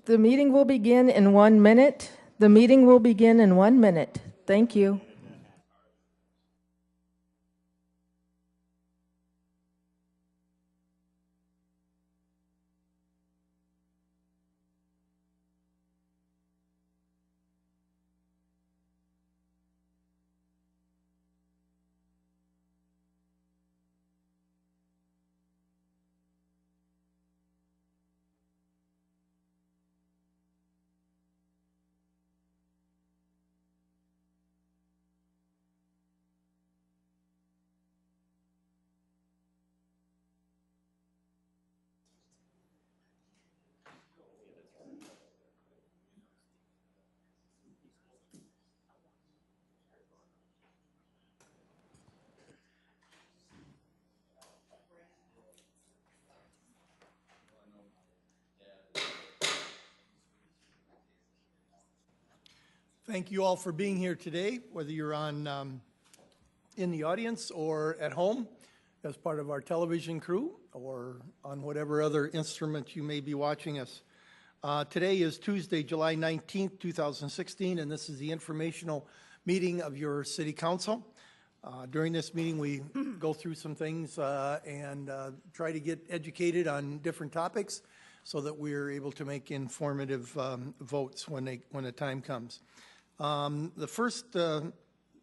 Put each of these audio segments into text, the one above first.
The meeting will begin in 1 minute. The meeting will begin in 1 minute. Thank you. Thank you all for being here today, whether you're on in the audience or at home as part of our television crew or on whatever other instrument you may be watching us. Today is Tuesday, July 19th, 2016, and this is the informational meeting of your City Council. During this meeting, we go through some things and try to get educated on different topics so that we're able to make informative votes when the time comes. The first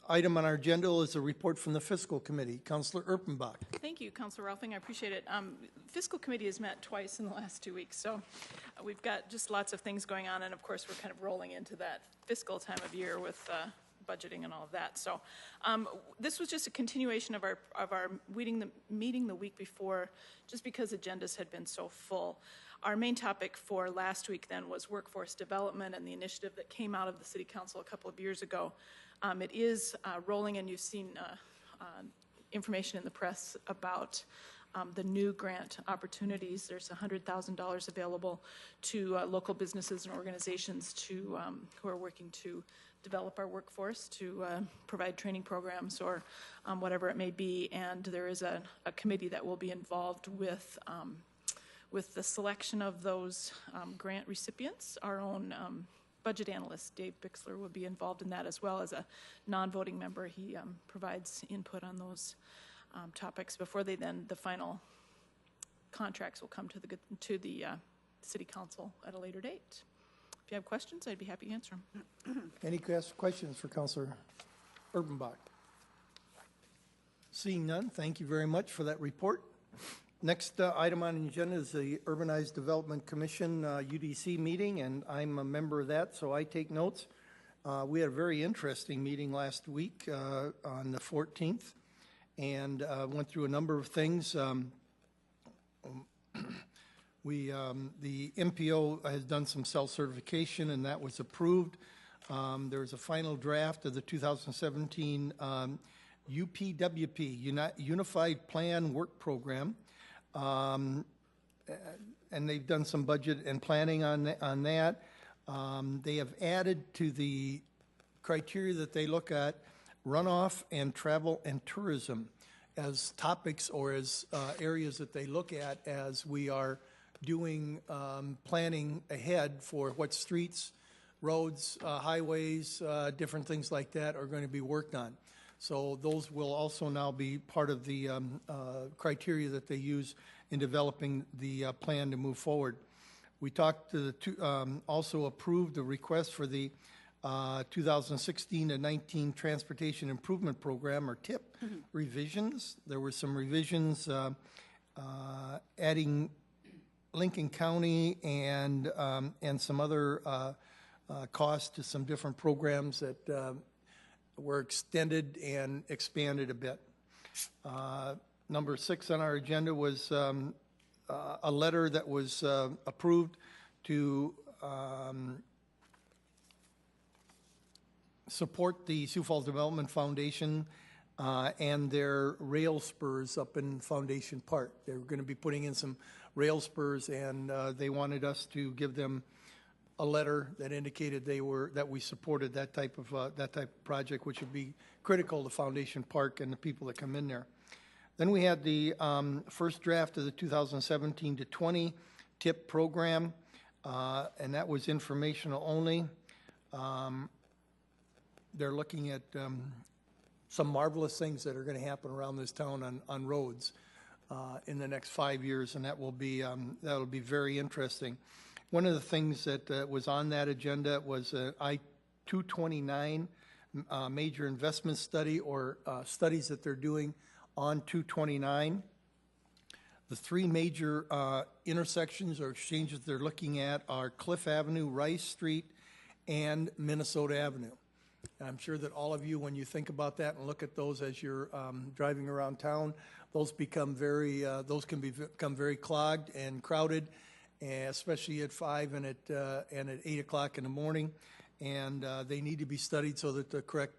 item on our agenda is a report from the Fiscal Committee. Councilor Erpenbach. Thank you, Councilor Ralphing. I appreciate it. Fiscal Committee has met twice in the last 2 weeks, so we've got just lots of things going on, and of course we're kind of rolling into that fiscal time of year with budgeting and all of that. So this was just a continuation of our meeting the week before, just because agendas had been so full. Our main topic for last week then was workforce development and the initiative that came out of the City Council a couple of years ago. It is rolling, and you've seen information in the press about the new grant opportunities. There's $100,000 available to local businesses and organizations who are working to develop our workforce, to provide training programs or whatever it may be. And there is a committee that will be involved with the selection of those grant recipients. Our own budget analyst, Dave Bixler, will be involved in that as well as a non-voting member. He provides input on those topics before the final contracts will come to the City Council at a later date. If you have questions, I'd be happy to answer them. Any questions for Councilor Erpenbach? Seeing none, thank you very much for that report. Next item on the agenda is the Urbanized Development Commission UDC meeting, and I'm a member of that, so I take notes. We had a very interesting meeting last week on the 14th, and went through a number of things. The MPO has done some self-certification, and that was approved. There's a final draft of the 2017 UPWP, Unified Plan Work Program. And they've done some budget and planning on that. They have added to the criteria that they look at runoff and travel and tourism as topics or as areas that they look at as we are doing planning ahead for what streets, roads, highways, different things like that are going to be worked on. So those will also now be part of the criteria that they use in developing the plan to move forward. We talked to also approved the request for the 2016 to 19 Transportation Improvement Program, or TIP, revisions. There were some revisions adding Lincoln County and some other costs to some different programs that were extended and expanded a bit. Number 6 on our agenda was a letter that was approved to support the Sioux Falls Development Foundation and their rail spurs up in Foundation Park. They're going to be putting in some rail spurs, and they wanted us to give them a letter that indicated that we supported that type of project, which would be critical to Foundation Park and the people that come in there. Then we had the first draft of the 2017 to 20 TIP program. and that was informational only. They're looking at some marvelous things that are going to happen around this town on roads in the next 5 years, and that'll be very interesting. One of the things that was on that agenda was I-229 major investment study, or studies that they're doing on 229. The three major intersections or exchanges they're looking at are Cliff Avenue, Rice Street, and Minnesota Avenue. And I'm sure that all of you, when you think about that and look at those as you're driving around town, those can become very clogged and crowded, especially at 5 and at 8 o'clock in the morning. And they need to be studied so that the correct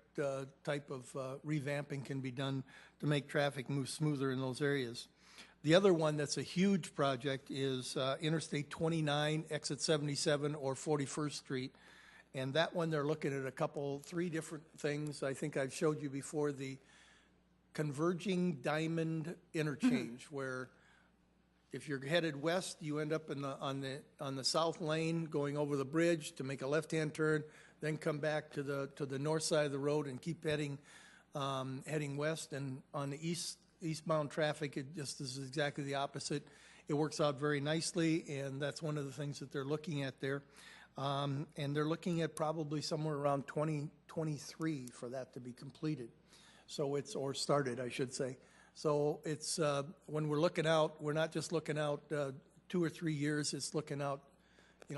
type of revamping can be done to make traffic move smoother in those areas. The other one that's a huge project is Interstate 29, exit 77, or 41st Street. And that one, they're looking at three different things. I think I've showed you before the converging diamond interchange, where if you're headed west, you end up on the south lane going over the bridge to make a left-hand turn, then come back to the north side of the road and keep heading west. And on the eastbound traffic, it just is exactly the opposite. It works out very nicely, and that's one of the things that they're looking at there. And they're looking at probably somewhere around 2023 for that to be completed. So or started, I should say. So it's, when we're looking out, we're not just looking out 2 or 3 years, it's looking out,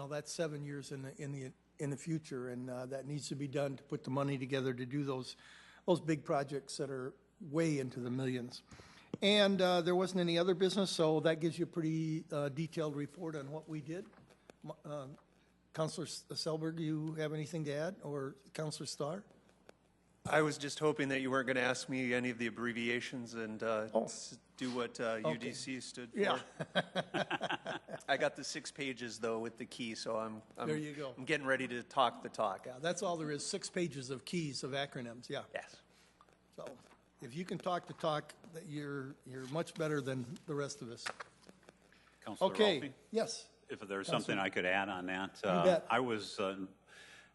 that's 7 years in the future, and that needs to be done to put the money together to do those big projects that are way into the millions. And there wasn't any other business, so that gives you a pretty detailed report on what we did. Councilor Selberg, you have anything to add, or Councilor Starr? I was just hoping that you weren't going to ask me any of the abbreviations and do what UDC stood for. Yeah. I got the 6 pages though with the key, so I'm there you go. I'm getting ready to talk the talk. Yeah, that's all there is. 6 pages of keys of acronyms. Yeah. Yes. So if you can talk the talk, that you're much better than the rest of us. Councilor Okay. Rolfe, Yes. if there's something I could add on that. bet. I was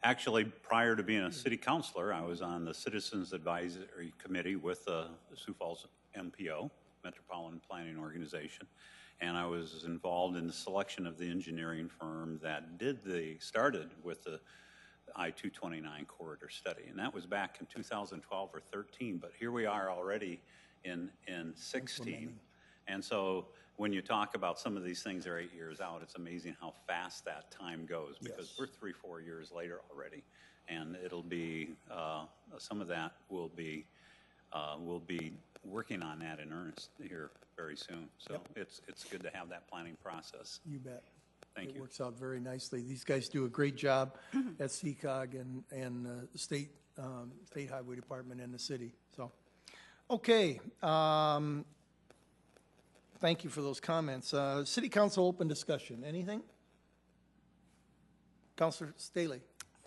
actually, prior to being a city councilor, I was on the Citizens Advisory Committee with the Sioux Falls MPO, Metropolitan Planning Organization, and I was involved in the selection of the engineering firm that started with the I-229 corridor study, and that was back in 2012 or 13, but here we are already in 16. And so when you talk about some of these things are 8 years out, it's amazing how fast that time goes, because we're 3-4 years later already, and it'll be some of that we'll be working on that in earnest here very soon. So it's good to have that planning process. You bet. Thank It you. works out very nicely. These guys do a great job at CCOG and State Highway Department and the city. So, okay. Thank you for those comments. City Council open discussion. Anything? Councilor Staley.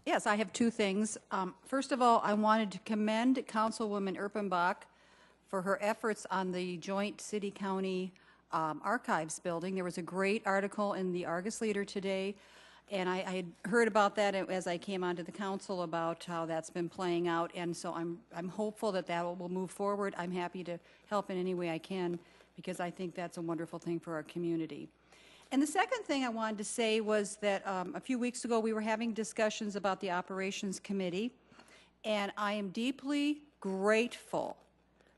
Yes, I have 2 things. First of all, I wanted to commend Councilwoman Erpenbach for her efforts on the joint city-county archives building. There was a great article in the Argus Leader today, and I had heard about that as I came onto the council about how that's been playing out, and so I'm hopeful that will move forward. I'm happy to help in any way I can, because I think that's a wonderful thing for our community. And the second thing I wanted to say was that a few weeks ago we were having discussions about the Operations Committee, and I am deeply grateful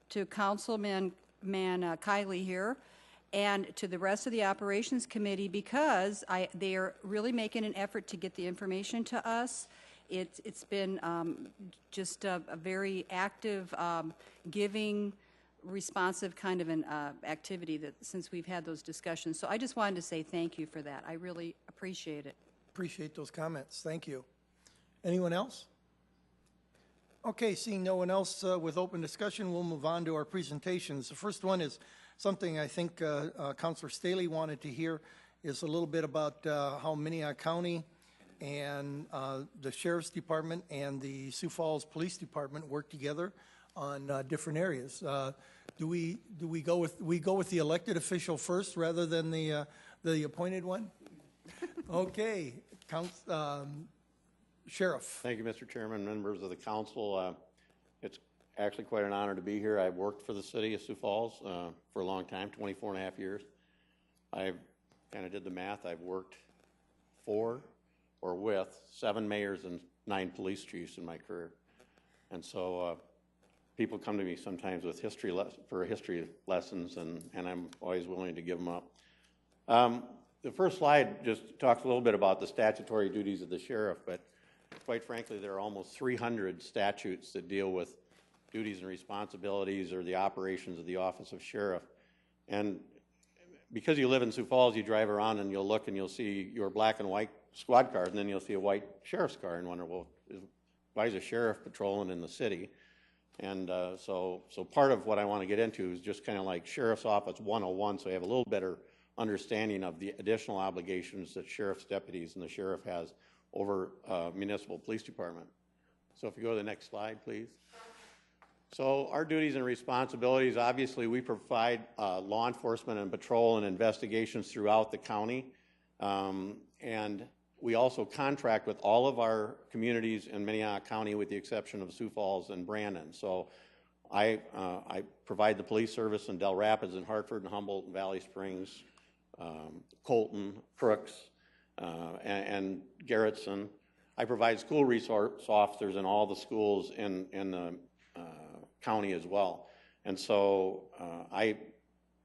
to Councilman Kiley here and to the rest of the Operations Committee, because they are really making an effort to get the information to us. It's been just a very active, giving, responsive kind of an activity since we've had those discussions. So I just wanted to say thank you for that. I really appreciate it. Appreciate those comments. Thank you. Anyone else? Okay, seeing no one else with open discussion, we'll move on to our presentations. The first one is something I think Councilor Staley wanted to hear, is a little bit about how Minnehaha County and the Sheriff's Department and the Sioux Falls Police Department work together on different areas. Do we go with the elected official first rather than the appointed one? Okay, Sheriff. Thank you, Mr. Chairman, members of the council. It's actually quite an honor to be here. I've worked for the city of Sioux Falls for a long time, 24 and a half years. I kind of did the math. I've worked for or with 7 mayors and 9 police chiefs in my career. And so people come to me sometimes with history lessons, and I'm always willing to give them up. The first slide just talks a little bit about the statutory duties of the sheriff, but quite frankly, there are almost 300 statutes that deal with duties and responsibilities or the operations of the office of sheriff. And because you live in Sioux Falls, you drive around and you'll look and you'll see your black and white squad cars, and then you'll see a white sheriff's car and wonder, well, why is a sheriff patrolling in the city? And so part of what I want to get into is just kind of like Sheriff's Office 101, so you have a little better understanding of the additional obligations that sheriff's deputies and the sheriff has over municipal police department. So if you go to the next slide, please. So our duties and responsibilities, obviously we provide law enforcement and patrol and investigations throughout the county. And we also contract with all of our communities in Minnehaha County with the exception of Sioux Falls and Brandon. So I provide the police service in Del Rapids and Hartford and Humboldt and Valley Springs, Colton, Crooks, and Garrettson. I provide school resource officers in all the schools in the county as well. And so I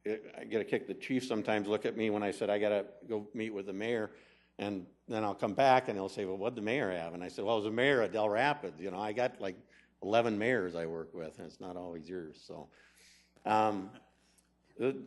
get a kick. The chief sometimes look at me when I said I got to go meet with the mayor, and then I'll come back and he'll say, well, what'd the mayor have? And I said, well, I was a mayor at Del Rapids. You know, I got like 11 mayors I work with, and it's not always yours. So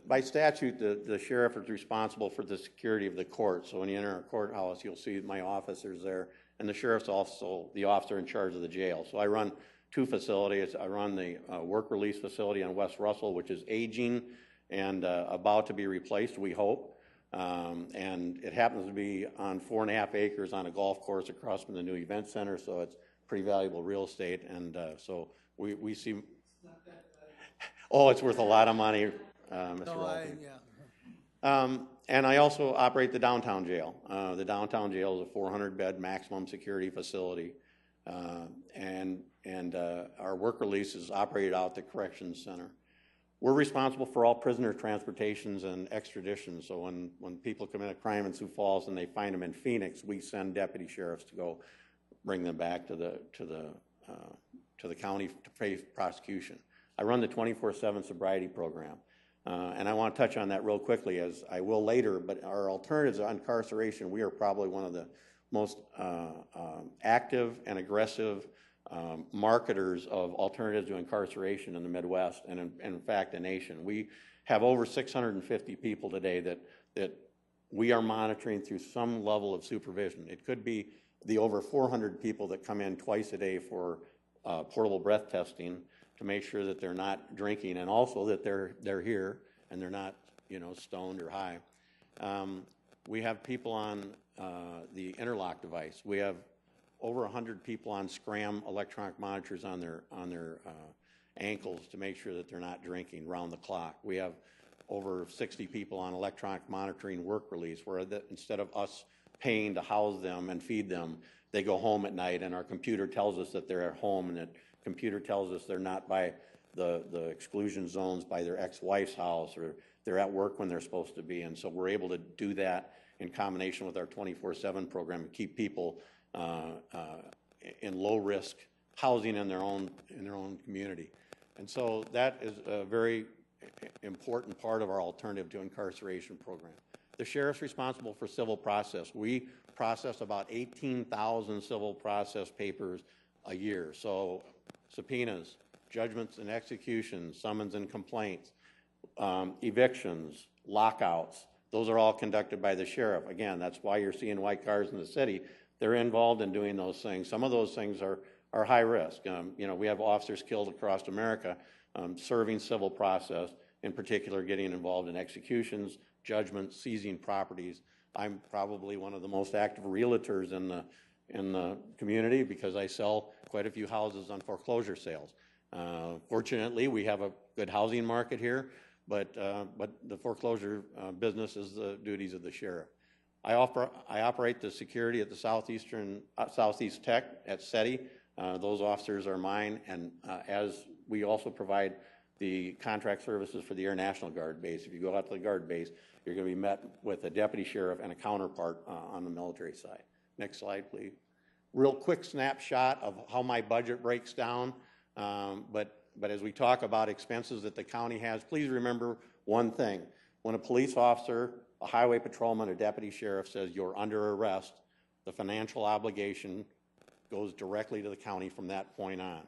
by statute, the sheriff is responsible for the security of the court. So when you enter a courthouse, you'll see my officers there, and the sheriff's also the officer in charge of the jail. So I run 2 facilities. I run the work release facility on West Russell, which is aging and about to be replaced, we hope. And it happens to be on 4.5 acres on a golf course across from the new event center, so it's pretty valuable real estate. And so we see. Oh, it's worth a lot of money, Mr. Walton. Yeah. And I also operate the downtown jail. The downtown jail is a 400-bed maximum security facility, and our work release is operated out at the corrections center. We're responsible for all prisoner transportations and extraditions. So when people commit a crime in Sioux Falls and they find them in Phoenix, we send deputy sheriffs to go bring them back to the county to face prosecution. I run the 24/7 sobriety program. And I want to touch on that real quickly, as I will later, but our alternatives on incarceration, we are probably one of the most active and aggressive marketers of alternatives to incarceration in the Midwest and in fact the nation. We have over 650 people today that we are monitoring through some level of supervision. It could be the over 400 people that come in twice a day for portable breath testing to make sure that they're not drinking, and also that they're here and they're not, you know, stoned or high. We have people on the interlock device. We have over 100 people on Scram electronic monitors on their ankles to make sure that they're not drinking round the clock. We have over 60 people on electronic monitoring work release, where instead of us paying to house them and feed them, they go home at night, and our computer tells us that they're at home, and the computer tells us they're not by the exclusion zones by their ex-wife's house, or they're at work when they're supposed to be. And so we're able to do that in combination with our 24/7 program and keep people in low-risk housing in their own community. And so that is a very important part of our alternative to incarceration program. The sheriff's responsible for civil process. We process about 18,000 civil process papers a year. So subpoenas, judgments and executions, summons and complaints, evictions, lockouts, those are all conducted by the sheriff. Again, that's why you're seeing white cars in the city. They're involved in doing those things. Some of those things are high risk. You know, we have officers killed across America serving civil process, in particular getting involved in executions, judgments, seizing properties. I'm probably one of the most active realtors in the community because I sell quite a few houses on foreclosure sales. Fortunately, we have a good housing market here, but the foreclosure business is the duties of the sheriff. I operate the security at the Southeast Tech at SETI. Those officers are mine, and as we also provide the contract services for the Air National Guard base. If you go out to the Guard base, you're going to be met with a deputy sheriff and a counterpart on the military side. Next slide, please. Real quick snapshot of how my budget breaks down. But as we talk about expenses that the county has, please remember one thing. When a police officer, a highway patrolman, a deputy sheriff says you're under arrest, the financial obligation goes directly to the county from that point on.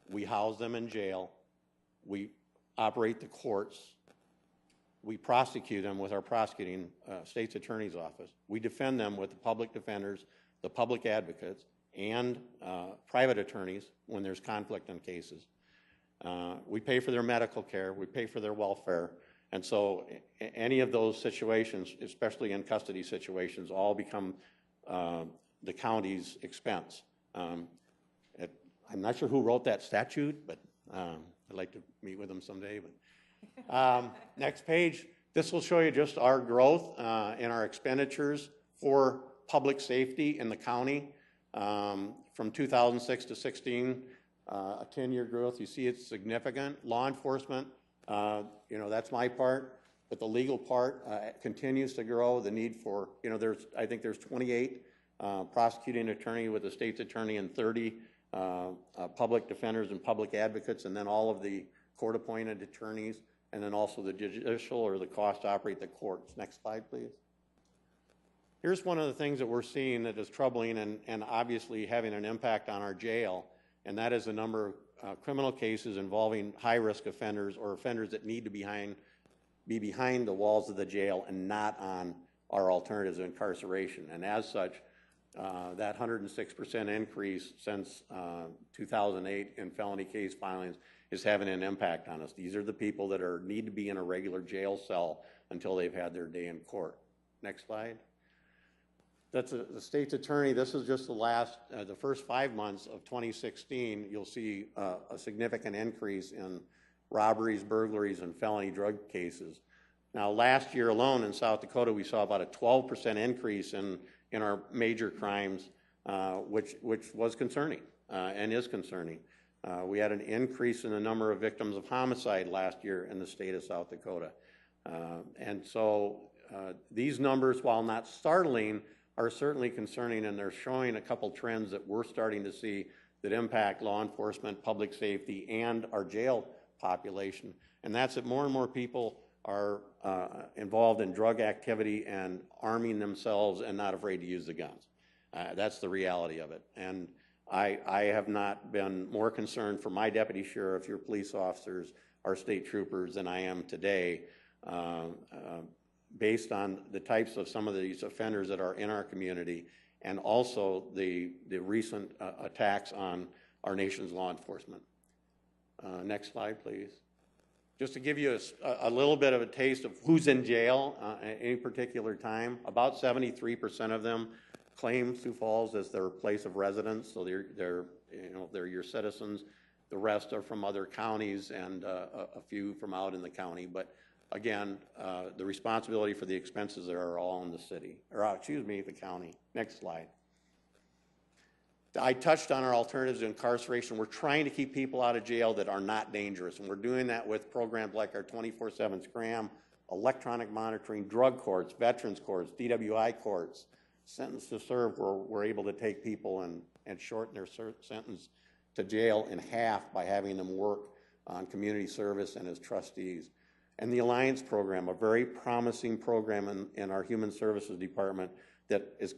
We house them in jail. We operate the courts. We prosecute them with our prosecuting state's attorney's office. We defend them with the public defenders, the public advocates, and private attorneys when there's conflict in cases. We pay for their medical care. We pay for their welfare. And so any of those situations, especially in custody situations, all become the county's expense. I'm not sure who wrote that statute, but I'd like to meet with them someday. But next page, this will show you just our growth in our expenditures for public safety in the county from 2006 to 16, a 10-year growth. You see it's significant. Law enforcement, you know, that's my part, but the legal part continues to grow. The need for, you know, I think there's 28 prosecuting attorney with the state's attorney and 30 public defenders and public advocates, and then all of the court-appointed attorneys, and then also the judicial or the cost to operate the courts. Next slide, please. Here's one of the things that we're seeing that is troubling and obviously having an impact on our jail, and that is the number of criminal cases involving high-risk offenders or offenders that need to be behind the walls of the jail and not on our alternatives of incarceration. And as such, that 106% increase since 2008 in felony case filings is having an impact on us. These are the people that need to be in a regular jail cell until they've had their day in court. Next slide. That's the state's attorney. This is just the first 5 months of 2016. You'll see a significant increase in robberies, burglaries, and felony drug cases. Now, last year alone in South Dakota, we saw about a 12% increase in our major crimes, which was concerning and is concerning. We had an increase in the number of victims of homicide last year in the state of South Dakota. And so these numbers, while not startling, are certainly concerning, and they're showing a couple trends that we're starting to see that impact law enforcement, public safety, and our jail population. And that's that more and more people are involved in drug activity and arming themselves and not afraid to use the guns. That's the reality of it. And I have not been more concerned for my deputy sheriff, your police officers, our state troopers than I am today, based on the types of some of these offenders that are in our community, and also the recent attacks on our nation's law enforcement. Next slide, please. Just to give you a little bit of a taste of who's in jail at any particular time, about 73% of them claim Sioux Falls as their place of residence, so they're your citizens. The rest are from other counties and a few from out in the county. But again, the responsibility for the expenses are all in the city, or excuse me, the county. Next slide. I touched on our alternatives to incarceration. We're trying to keep people out of jail that are not dangerous, and we're doing that with programs like our 24/7 scram, electronic monitoring, drug courts, veterans courts, DWI courts, sentence to serve, where we're able to take people and shorten their sentence to jail in half by having them work on community service and as trustees. And the Alliance program, a very promising program in our Human Services Department that is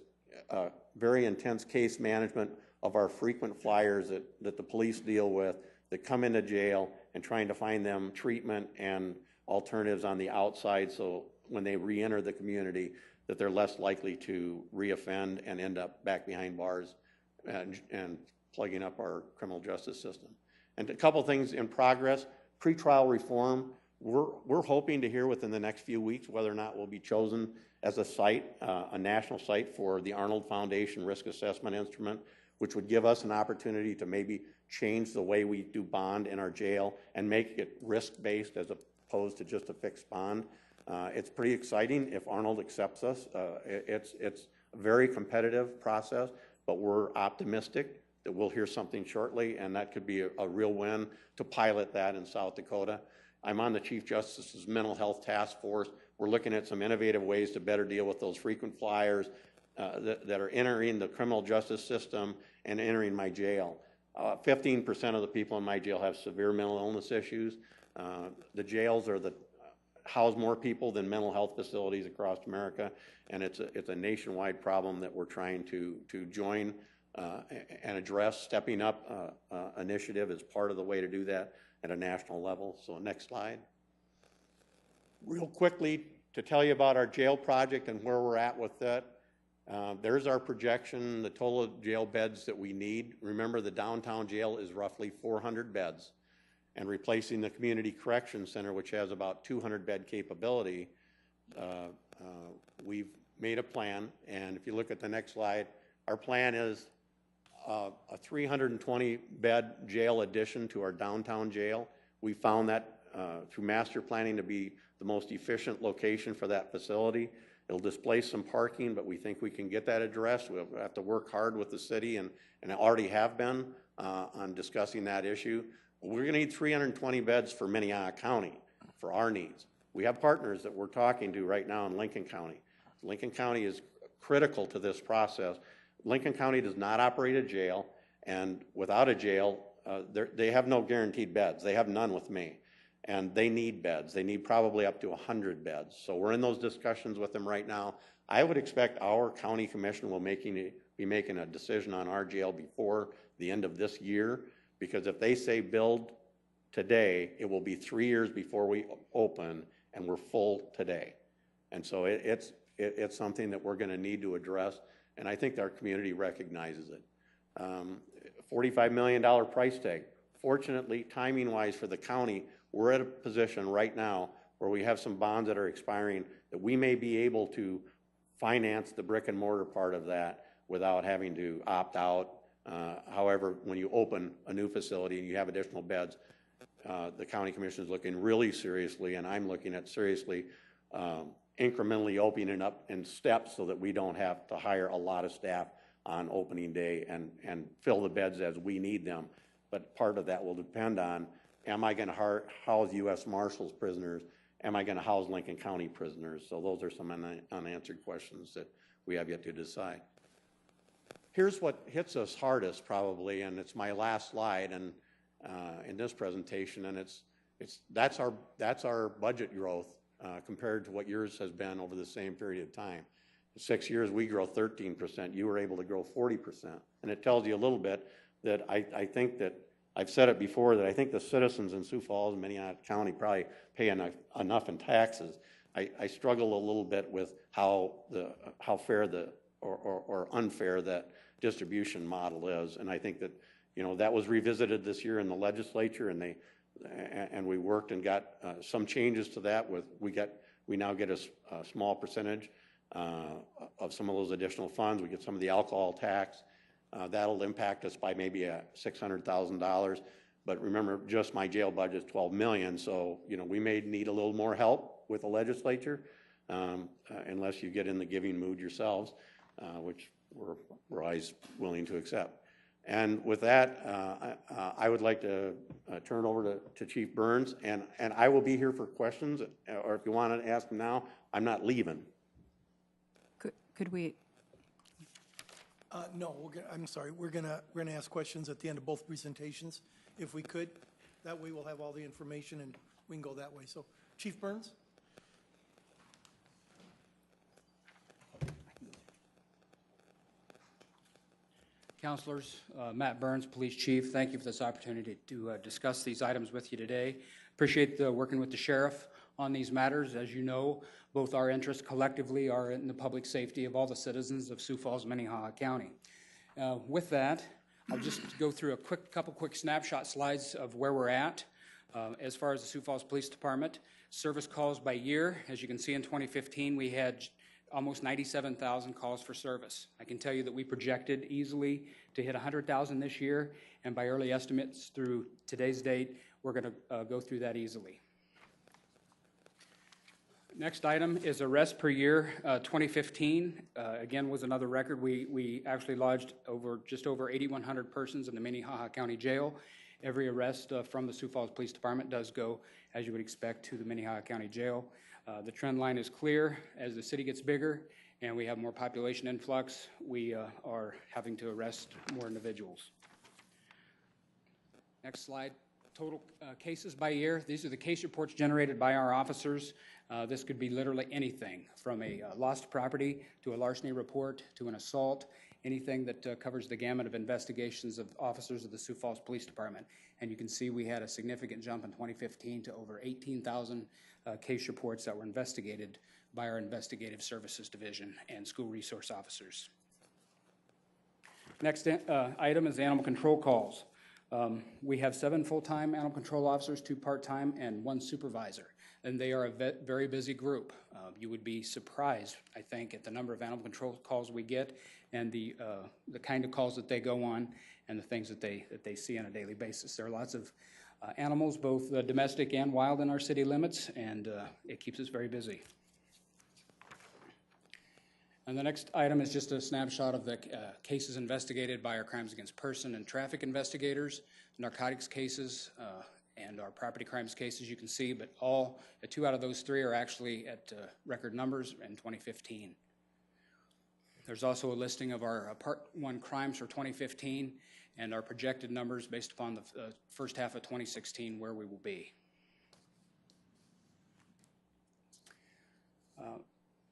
very intense case management of our frequent flyers that the police deal with that come into jail and trying to find them treatment and alternatives on the outside, so when they re-enter the community that they're less likely to reoffend and end up back behind bars and plugging up our criminal justice system. And a couple things in progress. Pretrial reform, we're hoping to hear within the next few weeks whether or not we'll be chosen as a site, a national site for the Arnold Foundation Risk Assessment Instrument, which would give us an opportunity to maybe change the way we do bond in our jail and make it risk-based as opposed to just a fixed bond. It's pretty exciting if Arnold accepts us. It's a very competitive process, but we're optimistic that we'll hear something shortly, and that could be a real win to pilot that in South Dakota. I'm on the Chief Justice's Mental Health Task Force. We're looking at some innovative ways to better deal with those frequent flyers that are entering the criminal justice system and entering my jail. 15% of the people in my jail have severe mental illness issues. The jails house more people than mental health facilities across America, and it's a nationwide problem that we're trying to join and address. Stepping Up initiative is part of the way to do that at a national level. So next slide. Real quickly, to tell you about our jail project and where we're at with that. There's our projection, the total jail beds that we need. Remember, the downtown jail is roughly 400 beds, and replacing the community correction center, which has about 200 bed capability. We've made a plan, and if you look at the next slide, our plan is a 320 bed jail addition to our downtown jail. We found that through master planning to be the most efficient location for that facility. It'll displace some parking, but we think we can get that addressed. We'll have to work hard with the city, and already have been on discussing that issue. We're going to need 320 beds for Minnehaha County for our needs. We have partners that we're talking to right now in Lincoln County. Lincoln County is critical to this process. Lincoln County does not operate a jail, and without a jail, they have no guaranteed beds. They have none with me. And they need beds. They need probably up to 100 beds. So we're in those discussions with them right now. I would expect our county commission will be making a decision on our jail before the end of this year, because if they say build today, it will be 3 years before we open, and we're full today. And so it's something that we're going to need to address, and I think our community recognizes it. $45 million price tag. Fortunately, timing-wise for the county, we're at a position right now where we have some bonds that are expiring that we may be able to finance the brick and mortar part of that without having to opt out. However, when you open a new facility and you have additional beds, the county commission is looking really seriously, and I'm looking at seriously incrementally opening up in steps so that we don't have to hire a lot of staff on opening day and fill the beds as we need them. But part of that will depend on, am I going to house U.S. Marshals prisoners? Am I going to house Lincoln County prisoners? So those are some unanswered questions that we have yet to decide. Here's what hits us hardest probably, and it's my last slide and in this presentation, and that's our budget growth compared to what yours has been over the same period of time. In 6 years, we grow 13%. You were able to grow 40%, and it tells you a little bit that I think that I've said it before, that I think the citizens in Sioux Falls and Minnehaha County probably pay enough in taxes. I struggle a little bit with how fair or unfair that distribution model is, and I think that that was revisited this year in the legislature, and we worked and got some changes to that. We now get a small percentage of some of those additional funds. We get some of the alcohol tax. That'll impact us by maybe $600,000. But remember, just my jail budget is $12 million, so we may need a little more help with the legislature, unless you get in the giving mood yourselves, which we're always willing to accept. And with that, I would like to turn over to Chief Burns, and I will be here for questions, or if you want to ask them now, I'm not leaving. Could we? No, I'm sorry. We're gonna ask questions at the end of both presentations, if we could. That way we'll have all the information and we can go that way. So, Chief Burns? Councilors, Matt Burns, Police Chief, thank you for this opportunity to discuss these items with you today. Appreciate working with the Sheriff on these matters. As you know, both our interests collectively are in the public safety of all the citizens of Sioux Falls, Minnehaha County. With that, I'll just go through a couple quick snapshot slides of where we're at. As far as the Sioux Falls Police Department, service calls by year, as you can see in 2015, we had almost 97,000 calls for service. I can tell you that we projected easily to hit 100,000 this year, and by early estimates through today's date, we're going to go through that easily. Next item is arrests per year. 2015, again, was another record. We actually lodged just over 8,100 persons in the Minnehaha County Jail. Every arrest from the Sioux Falls Police Department does go, as you would expect, to the Minnehaha County Jail. The trend line is clear. As the city gets bigger and we have more population influx, we are having to arrest more individuals. Next slide. Total cases by year. These are the case reports generated by our officers. This could be literally anything from a lost property to a larceny report to an assault, anything that covers the gamut of investigations of officers of the Sioux Falls Police Department. And you can see we had a significant jump in 2015 to over 18,000 case reports that were investigated by our Investigative Services Division and school resource officers. Next item is animal control calls. We have 7 full-time animal control officers, 2 part-time, and 1 supervisor, and they are a very busy group. You would be surprised, I think, at the number of animal control calls we get and the kind of calls that they go on and the things that they see on a daily basis. There are lots of animals, both domestic and wild, in our city limits, and it keeps us very busy. And the next item is just a snapshot of the cases investigated by our crimes against person and traffic investigators, narcotics cases, and our property crimes cases, you can see, but 2 out of those 3 are actually at record numbers in 2015. There's also a listing of our Part 1 crimes for 2015 and our projected numbers based upon the first half of 2016, where we will be.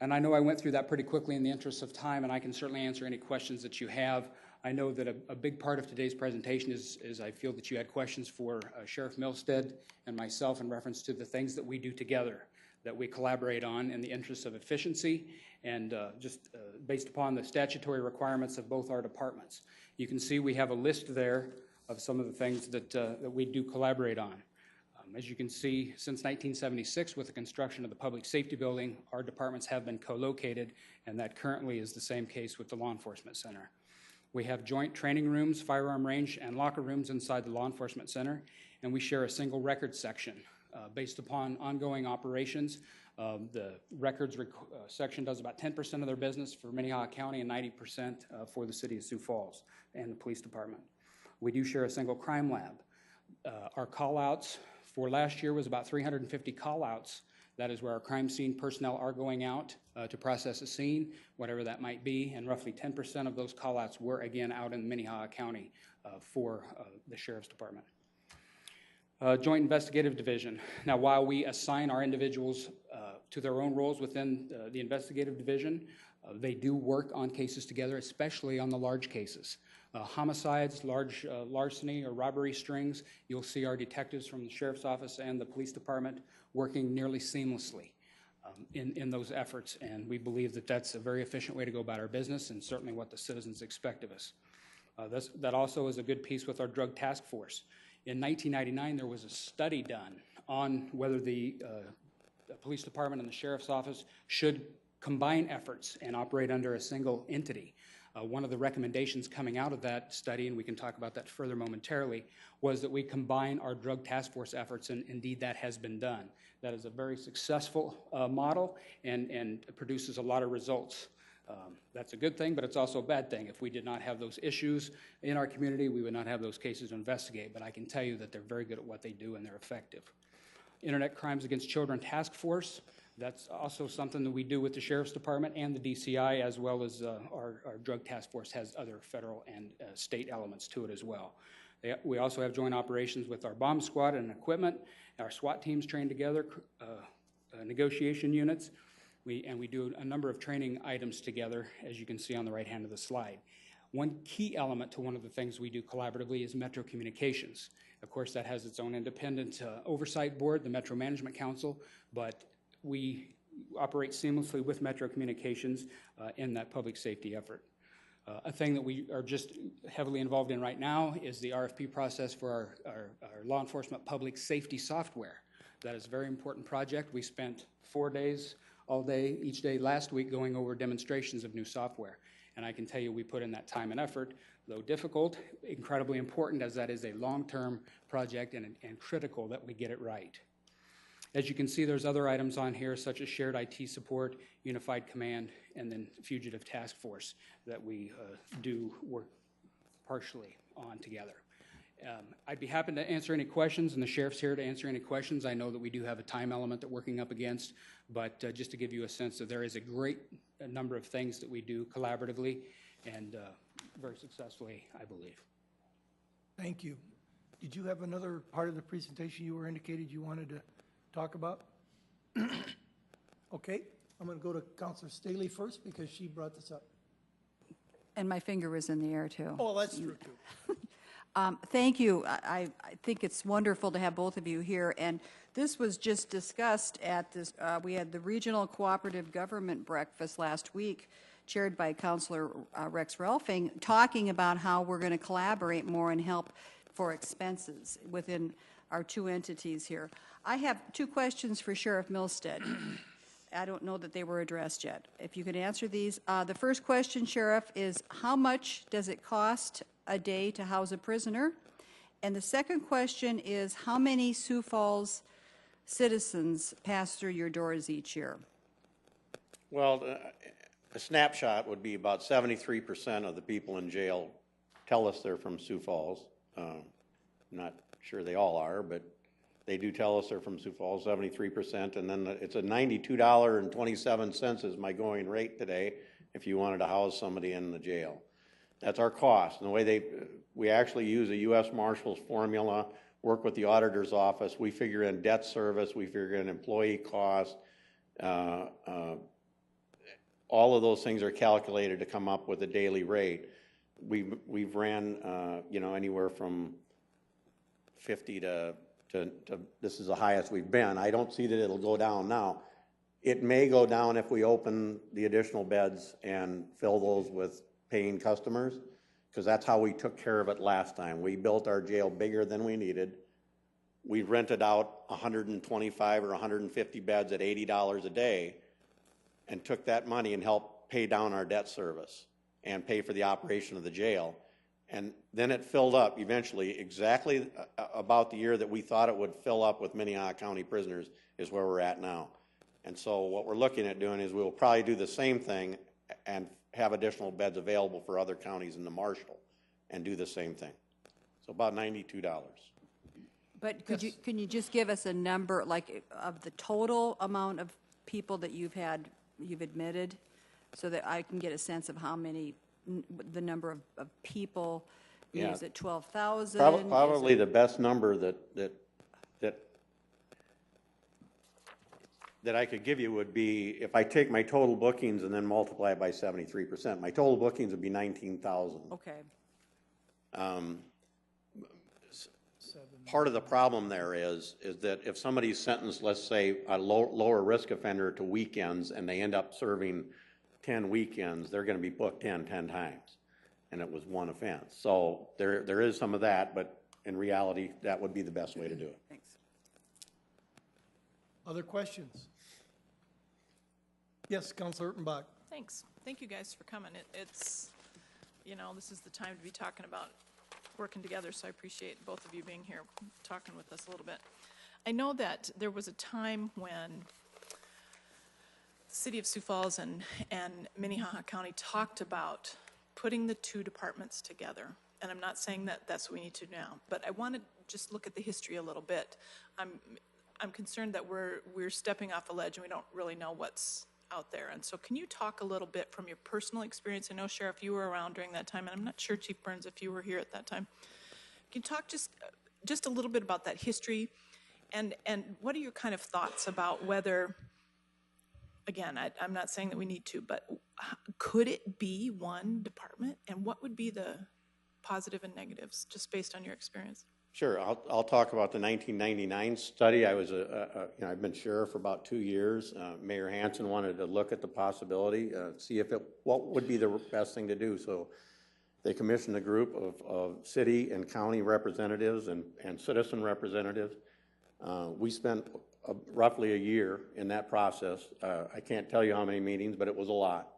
And I know I went through that pretty quickly in the interest of time, and I can certainly answer any questions that you have. I know that a big part of today's presentation is I feel that you had questions for Sheriff Milstead and myself in reference to the things that we do together, that we collaborate on in the interest of efficiency and just based upon the statutory requirements of both our departments. You can see we have a list there of some of the things that we do collaborate on. As you can see, since 1976, with the construction of the public safety building, our departments have been co-located, and that currently is the same case with the law enforcement center. We have joint training rooms, firearm range, and locker rooms inside the law enforcement center, and we share a single records section. Based upon ongoing operations, the records section does about 10% of their business for Minnehaha County and 90% for the City of Sioux Falls and the police department. We do share a single crime lab. Our call-outs for last year was about 350 call-outs. That is where our crime scene personnel are going out to process a scene, whatever that might be, and roughly 10% of those call-outs were, again, out in Minnehaha County for the Sheriff's Department. Joint Investigative Division. Now, while we assign our individuals to their own roles within the Investigative Division, they do work on cases together, especially on the large cases. Homicides, large larceny or robbery strings, you'll see our detectives from the Sheriff's Office and the Police Department working nearly seamlessly in those efforts, and we believe that that's a very efficient way to go about our business and certainly what the citizens expect of us. That also is a good piece with our drug task force. In 1999, there was a study done on whether the Police Department and the Sheriff's Office should combine efforts and operate under a single entity. One of the recommendations coming out of that study, and we can talk about that further momentarily, was that we combine our drug task force efforts, and indeed that has been done. That is a very successful model and produces a lot of results. That's a good thing, but it's also a bad thing. If we did not have those issues in our community, we would not have those cases to investigate, but I can tell you that they're very good at what they do and they're effective. Internet Crimes Against Children Task Force, that's also something that we do with the Sheriff's Department and the DCI, as well as our drug task force has other federal and state elements to it as well. We also have joint operations with our bomb squad and equipment, our SWAT teams trained together, negotiation units, and we do a number of training items together, as you can see on the right hand of the slide. One key element to one of the things we do collaboratively is Metro Communications. Of course, that has its own independent oversight board, the Metro Management Council, but we operate seamlessly with Metro Communications in that public safety effort. A thing that we are just heavily involved in right now is the RFP process for our law enforcement public safety software. That is a very important project. We spent 4 days, all day, each day last week going over demonstrations of new software. And I can tell you we put in that time and effort, though difficult, incredibly important, as that is a long-term project and critical that we get it right. As you can see, there's other items on here such as shared IT support, unified command, and then fugitive task force that we do work partially on together. I'd be happy to answer any questions, and the sheriff's here to answer any questions. I know that we do have a time element that we're working up against, but just to give you a sense that there is a great number of things that we do collaboratively and very successfully, I believe. Thank you. Did you have another part of the presentation you were indicated you wanted to talk about? Okay, I'm going to go to Councilor Staley first because she brought this up. And my finger was in the air, too. Oh, that's true, too. Thank you. I think it's wonderful to have both of you here. And this was just discussed at this, we had the Regional Cooperative Government Breakfast last week, chaired by Councilor Rex Relfing, talking about how we're going to collaborate more and help for expenses within our two entities here. I have two questions for Sheriff Milstead. I don't know that they were addressed yet. If you could answer these. The first question, Sheriff, is how much does it cost a day to house a prisoner? And the second question is how many Sioux Falls citizens pass through your doors each year? Well, a snapshot would be about 73% of the people in jail tell us they're from Sioux Falls. I'm not sure they all are, but they do tell us they're from Sioux Falls, 73%. And then it's a $92.27 is my going rate today if you wanted to house somebody in the jail. That's our cost. And the way we actually use a U.S. Marshals formula, work with the auditor's office. We figure in debt service, we figure in employee cost. All of those things are calculated to come up with a daily rate. We've ran, anywhere from 50 to this is the highest we've been. I don't see that it'll go down now. It may go down if we open the additional beds and fill those with paying customers, because that's how we took care of it last time. We built our jail bigger than we needed. We rented out 125 or 150 beds at $80 a day and took that money and helped pay down our debt service and pay for the operation of the jail. And then it filled up eventually exactly about the year that we thought it would fill up with Minnehaha County prisoners is where we're at now. And so what we're looking at doing is we'll probably do the same thing and have additional beds available for other counties in the Marshall and do the same thing. So about $92. But can you just give us a number, like of the total amount of people that you've admitted, so that I can get a sense of how many, the number of people? Yeah. Is it 12,000? Probably the best number that I could give you would be if I take my total bookings and then multiply it by 73%. My total bookings would be 19,000. Okay. Part of the problem there is that if somebody's sentenced, let's say, a lower risk offender to weekends and they end up serving 10 weekends, they're going to be booked 10 times, and it was one offense. So there is some of that, but in reality, that would be the best way to do it. Thanks. Other questions? Yes, Councilor Urtenbach. Thanks. Thank you guys for coming. It's, this is the time to be talking about working together, so I appreciate both of you being here, talking with us a little bit. I know that there was a time when the City of Sioux Falls and Minnehaha County talked about putting the two departments together. And I'm not saying that that's what we need to do now, but I want to just look at the history a little bit. I'm concerned that we're stepping off a ledge and we don't really know what's out there. And so can you talk a little bit from your personal experience? I know, Sheriff, you were around during that time, and I'm not sure, Chief Burns, if you were here at that time. Can you talk just a little bit about that history, and what are your kind of thoughts about whether, again, I'm not saying that we need to, but could it be one department, and what would be the positive and negatives, just based on your experience? Sure. I'll talk about the 1999 study. I was I've been sheriff for about 2 years. Mayor Hansen wanted to look at the possibility, see what would be the best thing to do. So they commissioned a group of city and county representatives and citizen representatives. We spent roughly a year in that process. I can't tell you how many meetings, but it was a lot.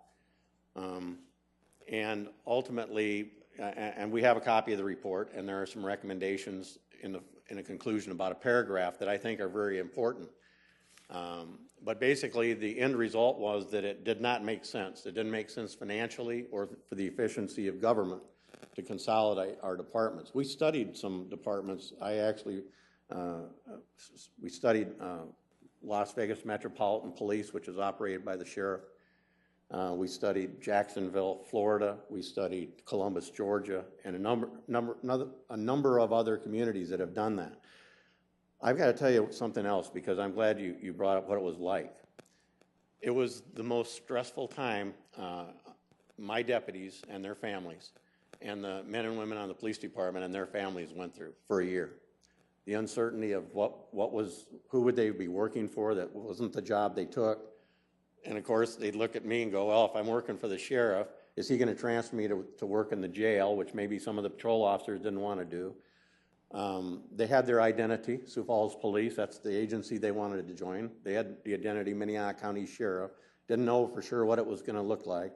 And ultimately, and we have a copy of the report, and there are some recommendations in a conclusion about a paragraph that I think are very important. But basically, the end result was that it did not make sense. It didn't make sense financially or for the efficiency of government to consolidate our departments. We studied some departments. We studied Las Vegas Metropolitan Police, which is operated by the sheriff. We studied Jacksonville, Florida. We studied Columbus, Georgia, and a number of other communities that have done that. I've got to tell you something else, because I'm glad you brought up what it was like. It was the most stressful time my deputies and their families and the men and women on the police department and their families went through for a year. The uncertainty of who would they be working for that wasn't the job they took. And of course, they'd look at me and go, well, if I'm working for the sheriff, is he going to transfer me to work in the jail, which maybe some of the patrol officers didn't want to do. They had their identity, Sioux Falls Police, that's the agency they wanted to join. They had the identity, Minnehaha County Sheriff, didn't know for sure what it was going to look like.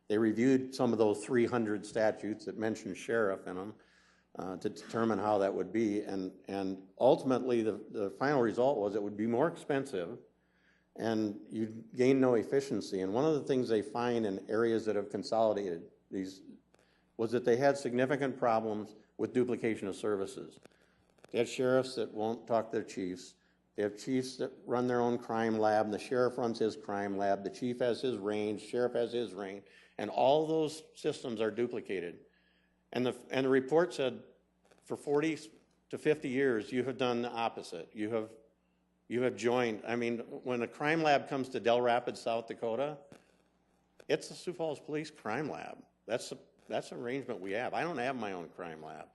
They reviewed some of those 300 statutes that mentioned sheriff in them to determine how that would be, and ultimately the final result was it would be more expensive and you'd gain no efficiency. And one of the things they find in areas that have consolidated these was that they had significant problems with duplication of services. They have sheriffs that won't talk to their chiefs. They have chiefs that run their own crime lab, and the sheriff runs his crime lab. The chief has his range, sheriff has his range, and all those systems are duplicated. And the report said for 40 to 50 years, you have done the opposite. You have joined. I mean, when a crime lab comes to Del Rapids, South Dakota, it's the Sioux Falls Police Crime Lab. That's an arrangement we have. I don't have my own crime lab.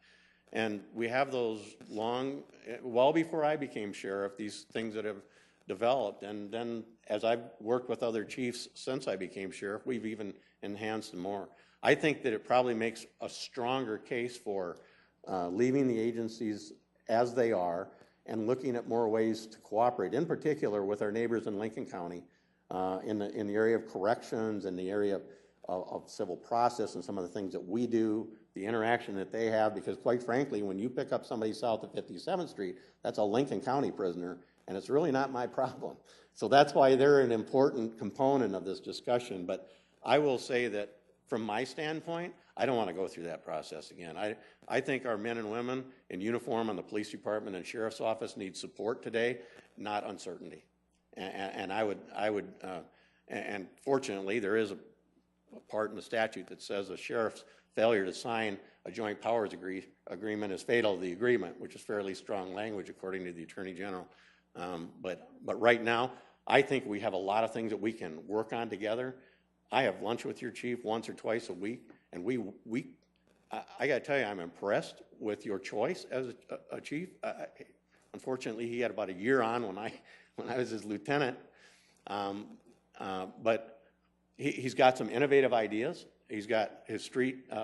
And we have those well before I became sheriff, these things that have developed. And then as I've worked with other chiefs since I became sheriff, we've even enhanced them more. I think that it probably makes a stronger case for leaving the agencies as they are and looking at more ways to cooperate, in particular with our neighbors in Lincoln County in the area of corrections, in the area of civil process and some of the things that we do, the interaction that they have, because quite frankly, when you pick up somebody south of 57th Street, that's a Lincoln County prisoner, and it's really not my problem. So that's why they're an important component of this discussion. But I will say that from my standpoint, I don't want to go through that process again. I think our men and women in uniform on the police department and sheriff's office need support today, not uncertainty. And and fortunately, there is a part in the statute that says a sheriff's failure to sign a joint powers agreement is fatal to the agreement, which is fairly strong language according to the Attorney General. But right now, I think we have a lot of things that we can work on together. I have lunch with your chief once or twice a week, and I got to tell you, I'm impressed with your choice as a chief. Unfortunately, he had about a year on when I was his lieutenant, but he's got some innovative ideas. He's got his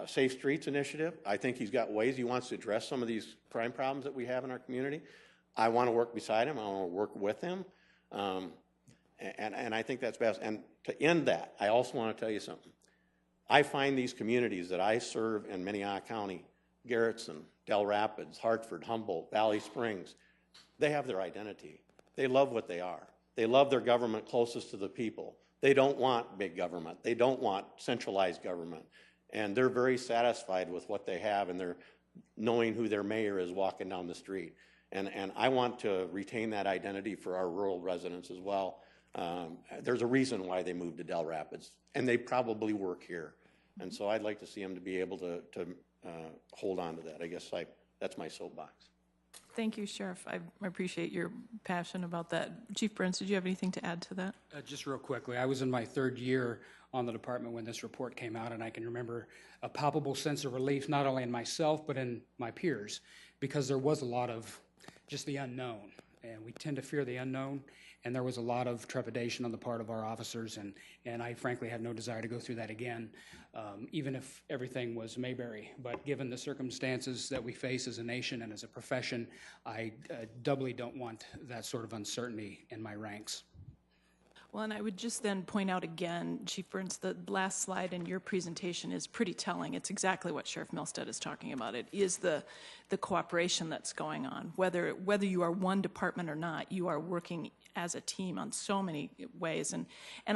Safe Streets initiative. I think he's got ways he wants to address some of these crime problems that we have in our community. I want to work beside him. I want to work with him. And I think that's best. And to end that, I also want to tell you something. I find these communities that I serve in Minnehaha County, Garrettson, Del Rapids, Hartford, Humboldt, Valley Springs, they have their identity. They love what they are. They love their government closest to the people. They don't want big government. They don't want centralized government. And they're very satisfied with what they have, and they're knowing who their mayor is walking down the street. And I want to retain that identity for our rural residents as well. There's a reason why they moved to Del Rapids, and they probably work here. And so I'd like to see them to be able to hold on to that. I guess that's my soapbox. Thank you, Sheriff. I appreciate your passion about that. Chief Burns, did you have anything to add to that? Just real quickly, I was in my third year on the department when this report came out, and I can remember a palpable sense of relief, not only in myself, but in my peers, because there was a lot of just the unknown, and we tend to fear the unknown, and there was a lot of trepidation on the part of our officers, and I frankly have no desire to go through that again, even if everything was Mayberry. But given the circumstances that we face as a nation and as a profession, I doubly don't want that sort of uncertainty in my ranks. Well, and I would just then point out again, Chief Burns, the last slide in your presentation is pretty telling. It's exactly what Sheriff Milstead is talking about. It is the cooperation that's going on. Whether you are one department or not, you are working as a team on so many ways. And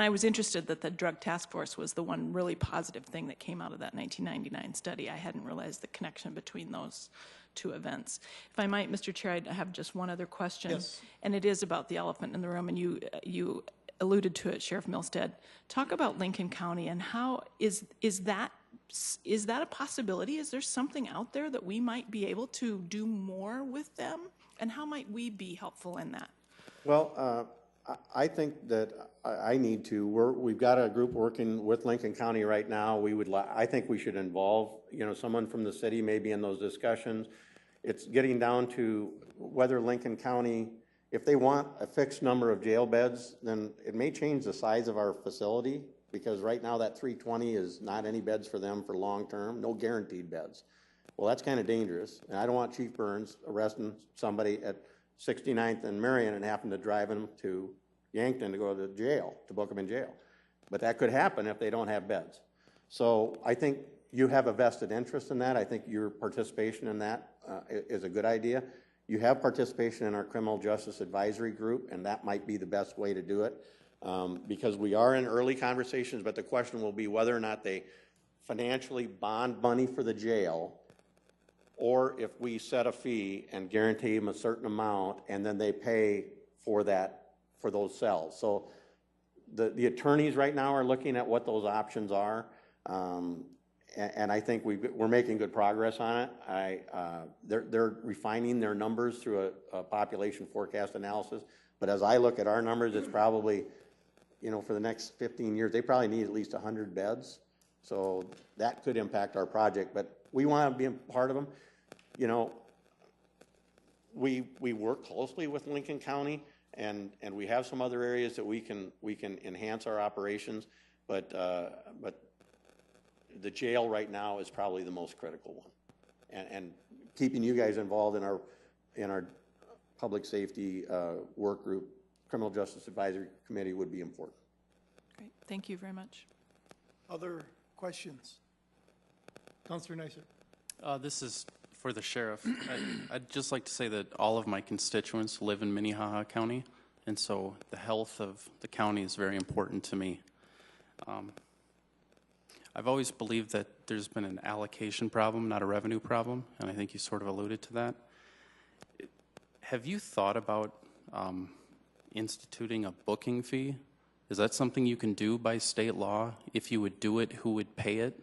I was interested that the Drug Task Force was the one really positive thing that came out of that 1999 study. I hadn't realized the connection between those two events. If I might, Mr. Chair, I have just one other question. Yes. And it is about the elephant in the room, and you alluded to it, Sheriff Milstead. Talk about Lincoln County and how is that a possibility? Is there something out there that we might be able to do more with them? And how might we be helpful in that? Well, I think that I need to. We've got a group working with Lincoln County right now. I think we should involve, someone from the city maybe in those discussions. It's getting down to whether Lincoln County, if they want a fixed number of jail beds, then it may change the size of our facility, because right now that 320 is not any beds for them for long term, no guaranteed beds. Well, that's kind of dangerous, and I don't want Chief Burns arresting somebody at 69th and Marion and having to drive them to Yankton to go to jail, to book them in jail. But that could happen if they don't have beds. So I think you have a vested interest in that. I think your participation in that is a good idea. You have participation in our criminal justice advisory group, and that might be the best way to do it, because we are in early conversations, but the question will be whether or not they financially bond money for the jail, or if we set a fee and guarantee them a certain amount, and then they pay for that, for those cells. So the attorneys right now are looking at what those options are, and I think we're making good progress on it. They're refining their numbers through a population forecast analysis, but as I look at our numbers, it's probably, for the next 15 years, they probably need at least 100 beds. So that could impact our project, but we want to be a part of them. We work closely with Lincoln County, and we have some other areas that we can enhance our operations, but the jail right now is probably the most critical one, and keeping you guys involved in our public safety work group, criminal justice advisory committee would be important. Great, thank you very much. Other questions? Councilor Neisser. This is for the sheriff. I'd just like to say that all of my constituents live in Minnehaha County, and so the health of the county is very important to me. I've always believed that there's been an allocation problem, not a revenue problem, and I think you sort of alluded to that. Have you thought about instituting a booking fee? Is that something you can do by state law? If you would do it, who would pay it?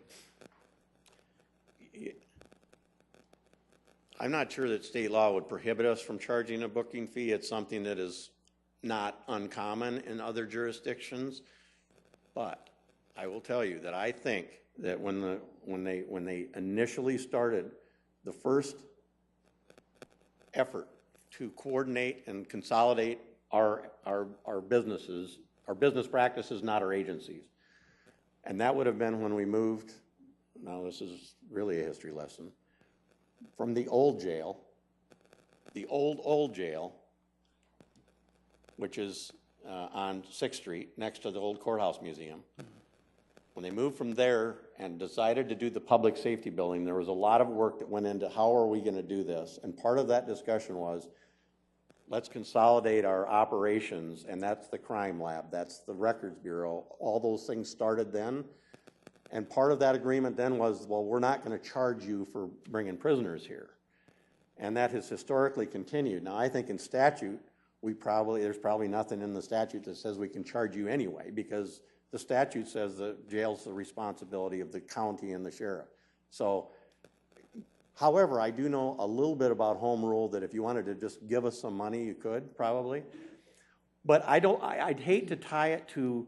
I'm not sure that state law would prohibit us from charging a booking fee. It's something that is not uncommon in other jurisdictions, but I will tell you that I think that when they initially started the first effort to coordinate and consolidate our businesses, our business practices, not our agencies, and that would have been when we moved. Now this is really a history lesson. From the old jail, the old jail, which is on 6th Street next to the old courthouse museum. When they moved from there and decided to do the public safety building, there was a lot of work that went into how are we going to do this, and part of that discussion was, let's consolidate our operations, and that's the crime lab, that's the records bureau. All those things started then. And part of that agreement then was, well, we're not going to charge you for bringing prisoners here. And that has historically continued. Now, I think in statute, there's probably nothing in the statute that says we can charge you anyway, because the statute says the jail's the responsibility of the county and the sheriff. So, however, I do know a little bit about home rule, that if you wanted to just give us some money, you could, probably. But I'd hate to tie it to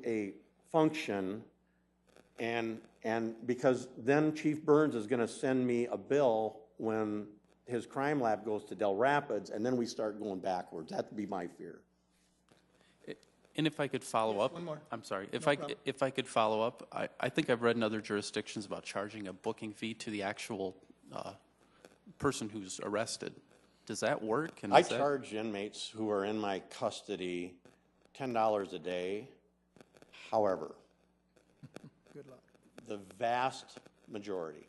a function, and because then Chief Burns is going to send me a bill when his crime lab goes to Del Rapids, and then we start going backwards. That would be my fear. And if I could follow up, one more. I'm sorry. No problem. If I could follow up, I think I've read in other jurisdictions about charging a booking fee to the actual person who's arrested. Does that work? And I charge inmates who are in my custody $10 a day. However, Good luck. the vast majority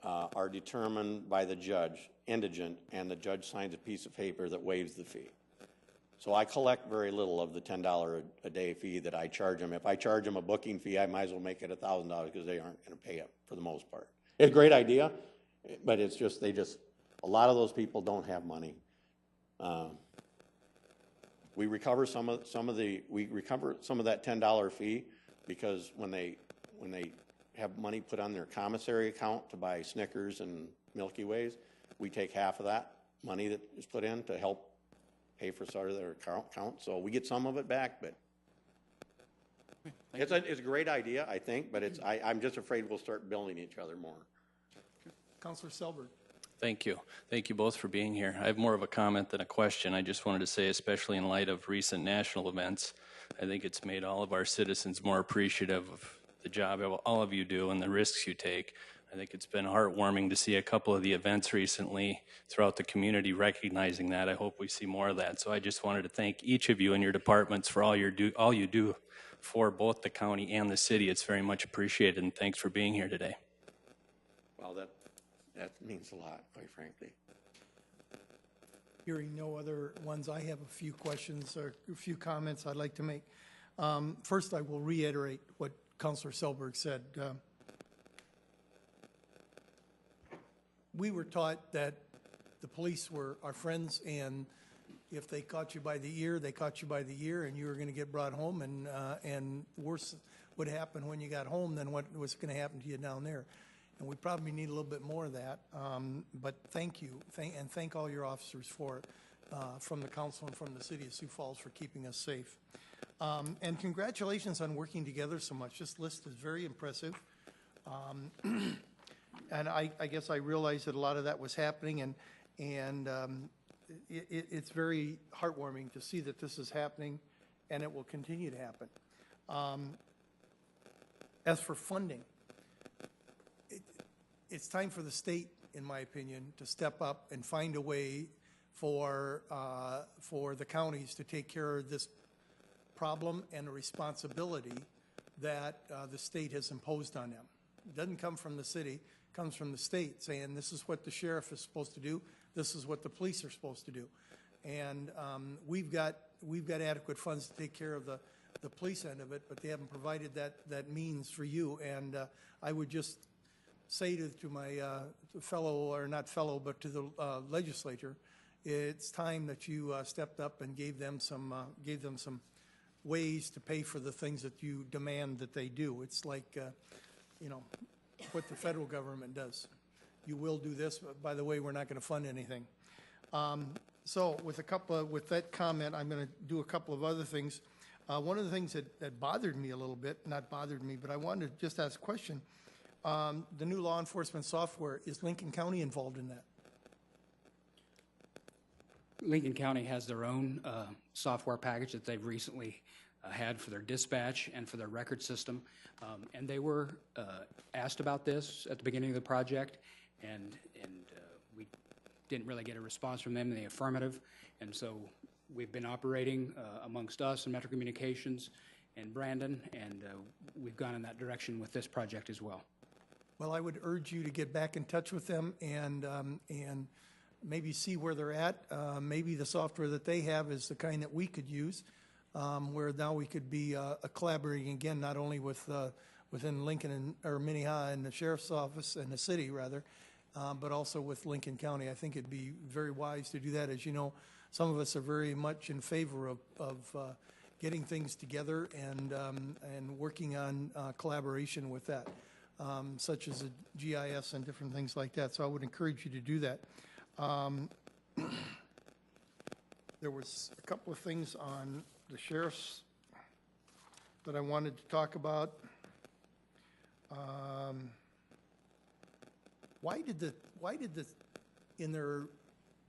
are determined by the judge, indigent, and the judge signs a piece of paper that waives the fee. So I collect very little of the $10 a day fee that I charge them. If I charge them a booking fee, I might as well make it $1,000 because they aren't going to pay it for the most part. It's a great idea, but it's just, a lot of those people don't have money. We recover some of that $10 fee because when they have money put on their commissary account to buy Snickers and Milky Ways, we take half of that money that is put in to help pay for sort of their account. So we get some of it back, but it's a great idea, I think, but I'm just afraid we'll start billing each other more. Councilor Selberg. Thank you. Thank you both for being here. I have more of a comment than a question. I just wanted to say, especially in light of recent national events, I think it's made all of our citizens more appreciative of the job all of you do and the risks you take. I think it's been heartwarming to see a couple of the events recently throughout the community recognizing that. I hope we see more of that. So I just wanted to thank each of you and your departments for all you do for both the county and the city. It's very much appreciated, and thanks for being here today. Well, that means a lot, quite frankly. Hearing no other ones, I have a few questions or a few comments I'd like to make. First, I will reiterate what Councilor Selberg said. We were taught that the police were our friends, and if they caught you by the ear, they caught you by the ear, and you were going to get brought home, and worse would happen when you got home than what was going to happen to you down there. And we probably need a little bit more of that. But thank you, and thank all your officers for it, from the council and from the City of Sioux Falls for keeping us safe. And congratulations on working together so much. This list is very impressive. And I guess I realized that a lot of that was happening, and it's very heartwarming to see that this is happening, and it will continue to happen. As for funding, it's time for the state, in my opinion, to step up and find a way for the counties to take care of this problem and the responsibility that the state has imposed on them. It doesn't come from the city, it comes from the state saying this is what the sheriff is supposed to do, this is what the police are supposed to do. And we've got adequate funds to take care of the police end of it, but they haven't provided that means for you. And I would just say to my fellow, or not fellow, but to the legislature, it's time that you stepped up and gave them some ways to pay for the things that you demand that they do. It's like, what the federal government does. You will do this, but by the way, we're not going to fund anything. So with that comment, I'm going to do a couple of other things. One of the things that bothered me a little bit, not bothered me, but I wanted to just ask a question. The new law enforcement software, is Lincoln County involved in that? Lincoln County has their own software package that they've recently had for their dispatch and for their record system. And they were asked about this at the beginning of the project, and we didn't really get a response from them in the affirmative. And so we've been operating amongst us and Metro Communications and Brandon, and we've gone in that direction with this project as well. Well, I would urge you to get back in touch with them and maybe see where they're at. Maybe the software that they have is the kind that we could use, where now we could be collaborating again, not only within Lincoln or Minnehaha and the sheriff's office and the city rather, but also with Lincoln County. I think it'd be very wise to do that. As you know, some of us are very much in favor of getting things together and working on collaboration with that. Such as a GIS and different things like that. So I would encourage you to do that. There was a couple of things on the sheriff's that I wanted to talk about. Why did in their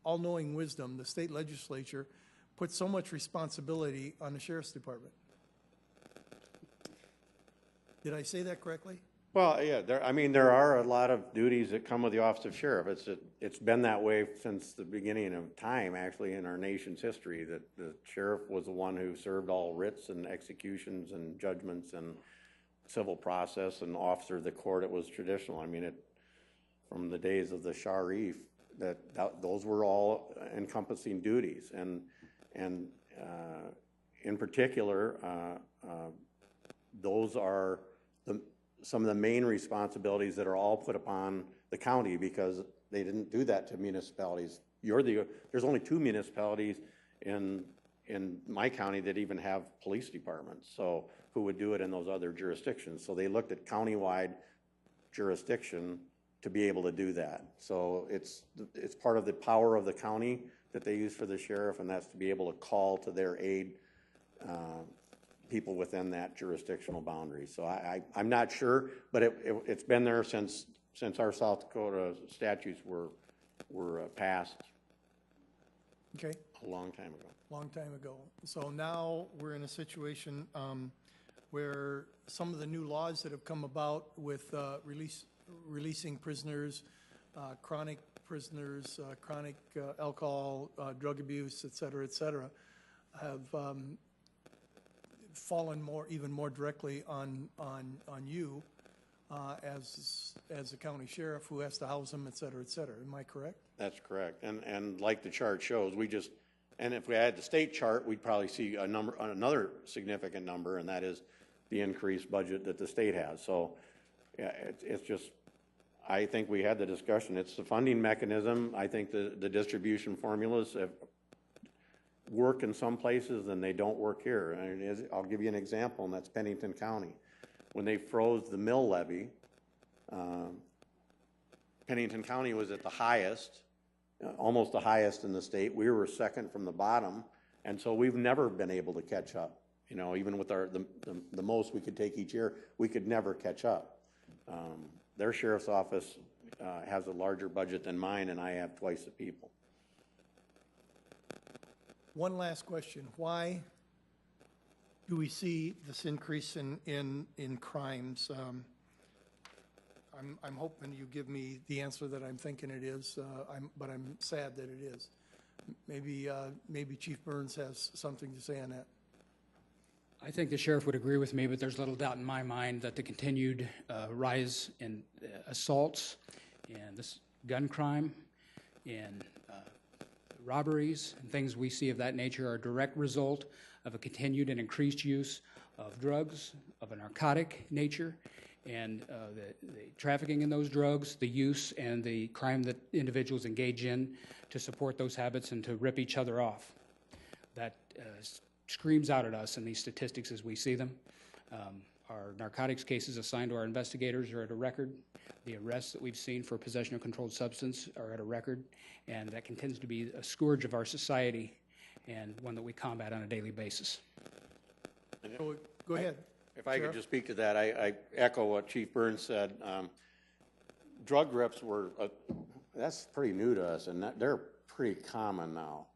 all-knowing wisdom, the state legislature put so much responsibility on the sheriff's department? Did I say that correctly? Well, yeah, there are a lot of duties that come with the office of sheriff. It's been that way since the beginning of time, actually, in our nation's history, that the sheriff was the one who served all writs and executions and judgments and civil process, and officer of the court. It was traditional. I mean, from the days of the Sharif, those were all encompassing duties, and in particular, those are some of the main responsibilities that are all put upon the county, because they didn't do that to municipalities. There's only 2 municipalities in my county that even have police departments, so who would do it in those other jurisdictions. So they looked at countywide jurisdiction to be able to do that. So it's part of the power of the county that they use for the sheriff, and that's to be able to call to their aid people within that jurisdictional boundary. So I'm not sure, but it's been there since our South Dakota statutes were passed. Okay. A long time ago. Long time ago. So now we're in a situation where some of the new laws that have come about with releasing prisoners, chronic prisoners, chronic alcohol, drug abuse, et cetera, have fallen even more directly on you as a county sheriff who has to house them, et cetera, et cetera. Am I correct? That's correct. And like the chart shows, and if we had the state chart, we'd probably see another significant number, and that is the increased budget that the state has. So yeah, it's just, I think we had the discussion. It's the funding mechanism. I think the distribution formulas work in some places and they don't work here. And I'll give you an example, and that's Pennington County. When they froze the mill levy, Pennington County was at the highest, almost the highest in the state. We were second from the bottom, and so we've never been able to catch up. You know, even with the most we could take each year, we could never catch up. Their sheriff's office has a larger budget than mine, and I have twice the people. One last question. Why do we see this increase in crimes? I'm hoping you give me the answer that I'm thinking it is, but I'm sad that it is. Maybe Chief Burns has something to say on that. I think the sheriff would agree with me, but there's little doubt in my mind that the continued rise in assaults and this gun crime and robberies and things we see of that nature are a direct result of a continued and increased use of drugs of a narcotic nature, and the trafficking in those drugs, the use and the crime that individuals engage in to support those habits and to rip each other off. That screams out at us in these statistics as we see them. Our narcotics cases assigned to our investigators are at a record. The arrests that we've seen for possession of controlled substance are at a record, and that continues to be a scourge of our society and one that we combat on a daily basis. Go ahead. If I could just speak to that, I echo what Chief Burns said. Drug rips that's pretty new to us, and they're pretty common now.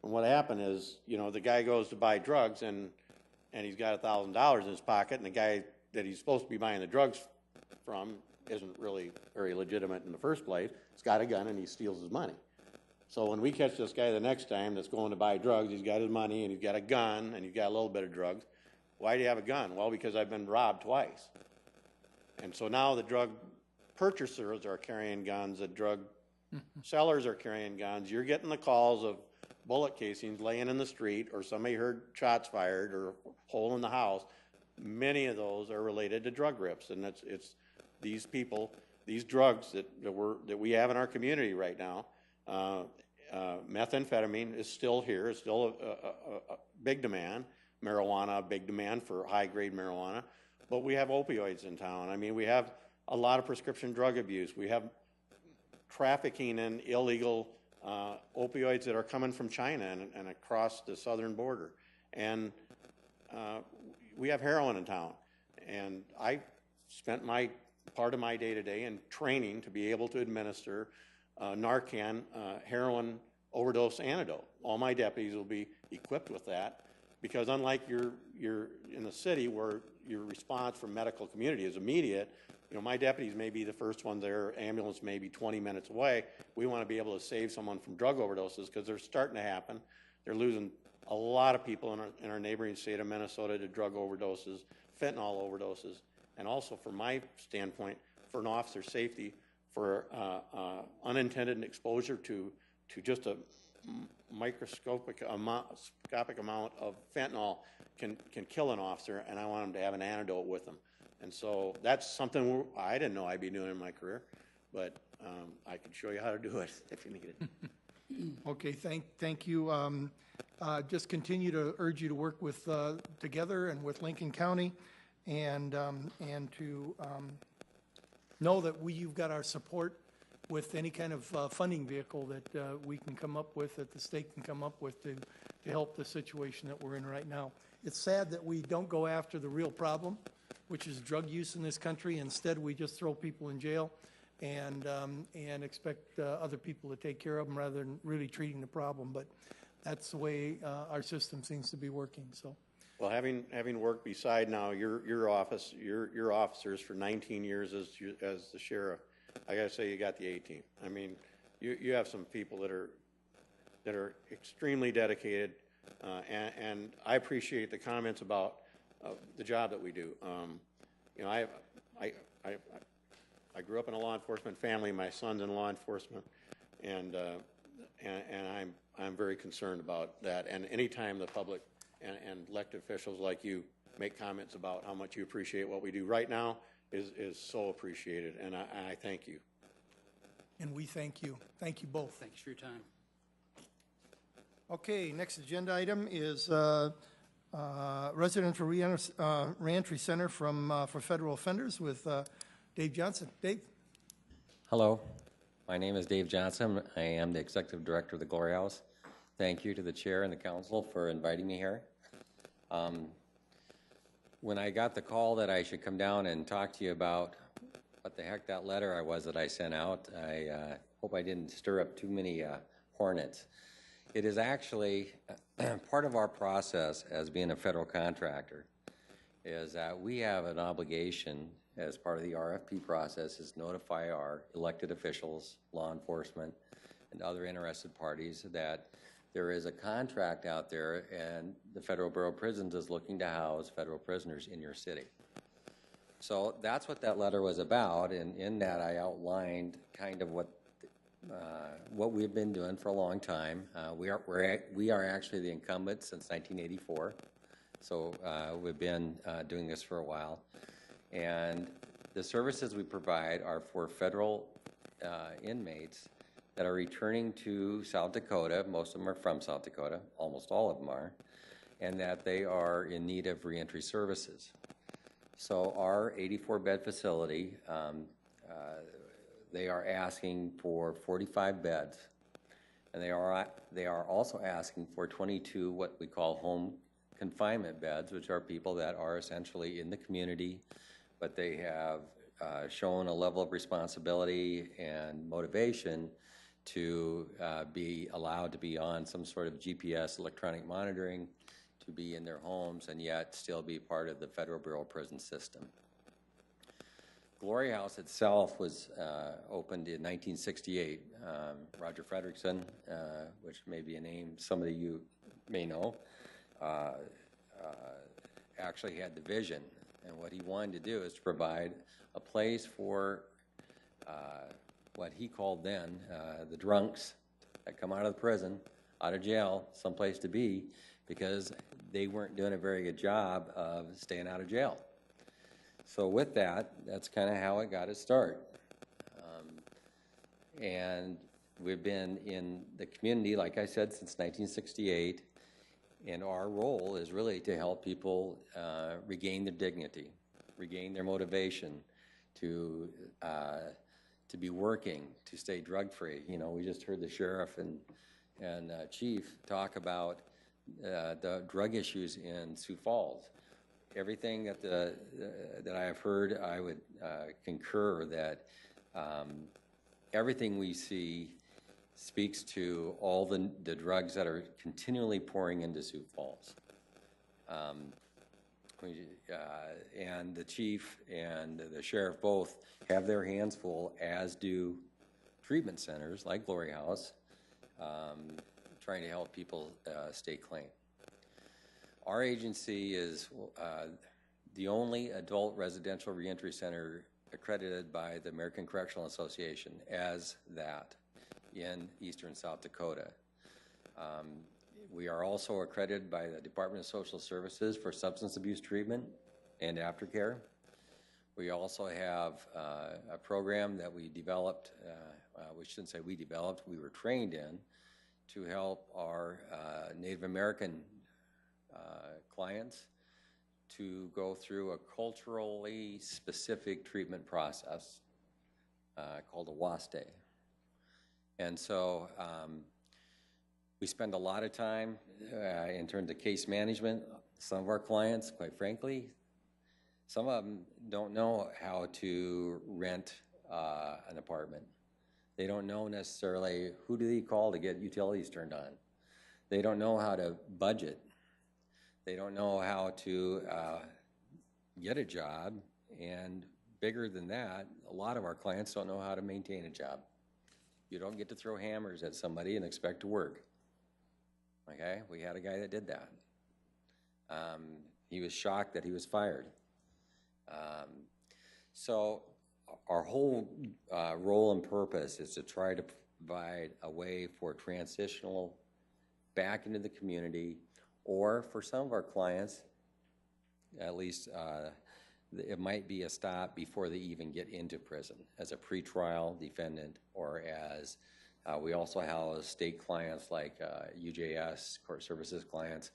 And what happened is, you know, the guy goes to buy drugs, and he's got $1,000 in his pocket, and the guy that he's supposed to be buying the drugs from isn't really very legitimate in the first place. He's got a gun, and he steals his money. So when we catch this guy the next time that's going to buy drugs, he's got his money, and he's got a gun, and he's got a little bit of drugs. Why do you have a gun? Well, because I've been robbed twice. And so now the drug purchasers are carrying guns, the drug sellers are carrying guns. You're getting the calls of bullet casings laying in the street, or somebody heard shots fired, or a hole in the house. Many of those are related to drug rips, and it's these people, these drugs that we have in our community right now. Methamphetamine is still here. It's still a big demand. Marijuana, big demand for high-grade marijuana. But we have opioids in town. I mean, we have a lot of prescription drug abuse. We have trafficking in illegal opioids that are coming from China and across the southern border. And we have heroin in town. And I spent part of my day-to-day in training to be able to administer Narcan heroin overdose antidote. All my deputies will be equipped with that, because unlike you're in the city where your response from medical community is immediate, my deputies may be the first ones there, ambulance may be 20 minutes away. We want to be able to save someone from drug overdoses because they're starting to happen. They're losing a lot of people in our neighboring state of Minnesota to drug overdoses, fentanyl overdoses, and also from my standpoint, for an officer's safety, for unintended exposure to just a microscopic amount of fentanyl can kill an officer, and I want them to have an antidote with them. And so that's something I didn't know I'd be doing in my career, but I can show you how to do it if you need it. Okay, thank you. Just continue to urge you to work with together and with Lincoln County, and to know that you've got our support with any kind of funding vehicle that we can come up with, that the state can come up with to help the situation that we're in right now. It's sad that we don't go after the real problem, which is drug use in this country. Instead, we just throw people in jail and expect other people to take care of them rather than really treating the problem. But that's the way our system seems to be working. So, well, having worked beside now your office, your officers for 19 years as the sheriff, I got to say you got the A-team. I mean, you have some people that are extremely dedicated, and I appreciate the comments about the job that we do. I grew up in a law enforcement family. My son's in law enforcement, and I'm very concerned about that. And anytime the public and elected officials like you make comments about how much you appreciate what we do right now is so appreciated, and I thank you. and we thank you. Thank you both. Thanks for your time. Okay, next agenda item is Residential Reentry Center for Federal Offenders with Dave Johnson. Dave? Hello, my name is Dave Johnson. I am the Executive Director of the Glory House. Thank you to the Chair and the Council for inviting me here. When I got the call that I should come down and talk to you about what the heck that letter was that I sent out, I hope I didn't stir up too many hornets. It is actually part of our process as being a federal contractor is that we have an obligation as part of the RFP process is notify our elected officials, law enforcement, and other interested parties that there is a contract out there and the Federal Bureau of Prisons is looking to house federal prisoners in your city. So that's what that letter was about, and in that I outlined kind of what we've been doing for a long time. We are actually the incumbent since 1984, so we've been doing this for a while. And the services we provide are for federal inmates that are returning to South Dakota. Most of them are from South Dakota, almost all of them are, and that they are in need of reentry services. So our 84-bed facility, they are asking for 45 beds, and they are also asking for 22 what we call home confinement beds, which are people that are essentially in the community, but they have shown a level of responsibility and motivation to be allowed to be on some sort of GPS electronic monitoring, to be in their homes, and yet still be part of the Federal Bureau of Prison system. Glory House itself was opened in 1968. Roger Frederickson, which may be a name some of you may know, actually had the vision. And what he wanted to do is to provide a place for what he called then the drunks that come out of the prison, out of jail, someplace to be, because they weren't doing a very good job of staying out of jail. So with that, that's kind of how it got its start. And we've been in the community, like I said, since 1968, and our role is really to help people regain their dignity, regain their motivation to be working, to stay drug-free. You know, we just heard the sheriff and chief talk about the drug issues in Sioux Falls. Everything that I have heard, I would concur that everything we see speaks to all the drugs that are continually pouring into Sioux Falls. And the chief and the sheriff both have their hands full, as do treatment centers like Glory House, trying to help people stay clean. Our agency is the only adult residential reentry center accredited by the American Correctional Association as that in eastern South Dakota. We are also accredited by the Department of Social Services for substance abuse treatment and aftercare. We also have a program that we developed, we shouldn't say we developed, we were trained in, to help our Native American clients to go through a culturally specific treatment process called a WASTE. And so we spend a lot of time in terms of case management. Some of our clients, quite frankly, some of them don't know how to rent an apartment. They don't know necessarily who do they call to get utilities turned on. They don't know how to budget. They don't know how to get a job. And bigger than that, a lot of our clients don't know how to maintain a job. You don't get to throw hammers at somebody and expect to work. Okay, we had a guy that did that. He was shocked that he was fired. So our whole role and purpose is to try to provide a way for transitional back into the community, or for some of our clients, at least it might be a stop before they even get into prison as a pretrial defendant, or as we also house state clients like UJS, court services clients.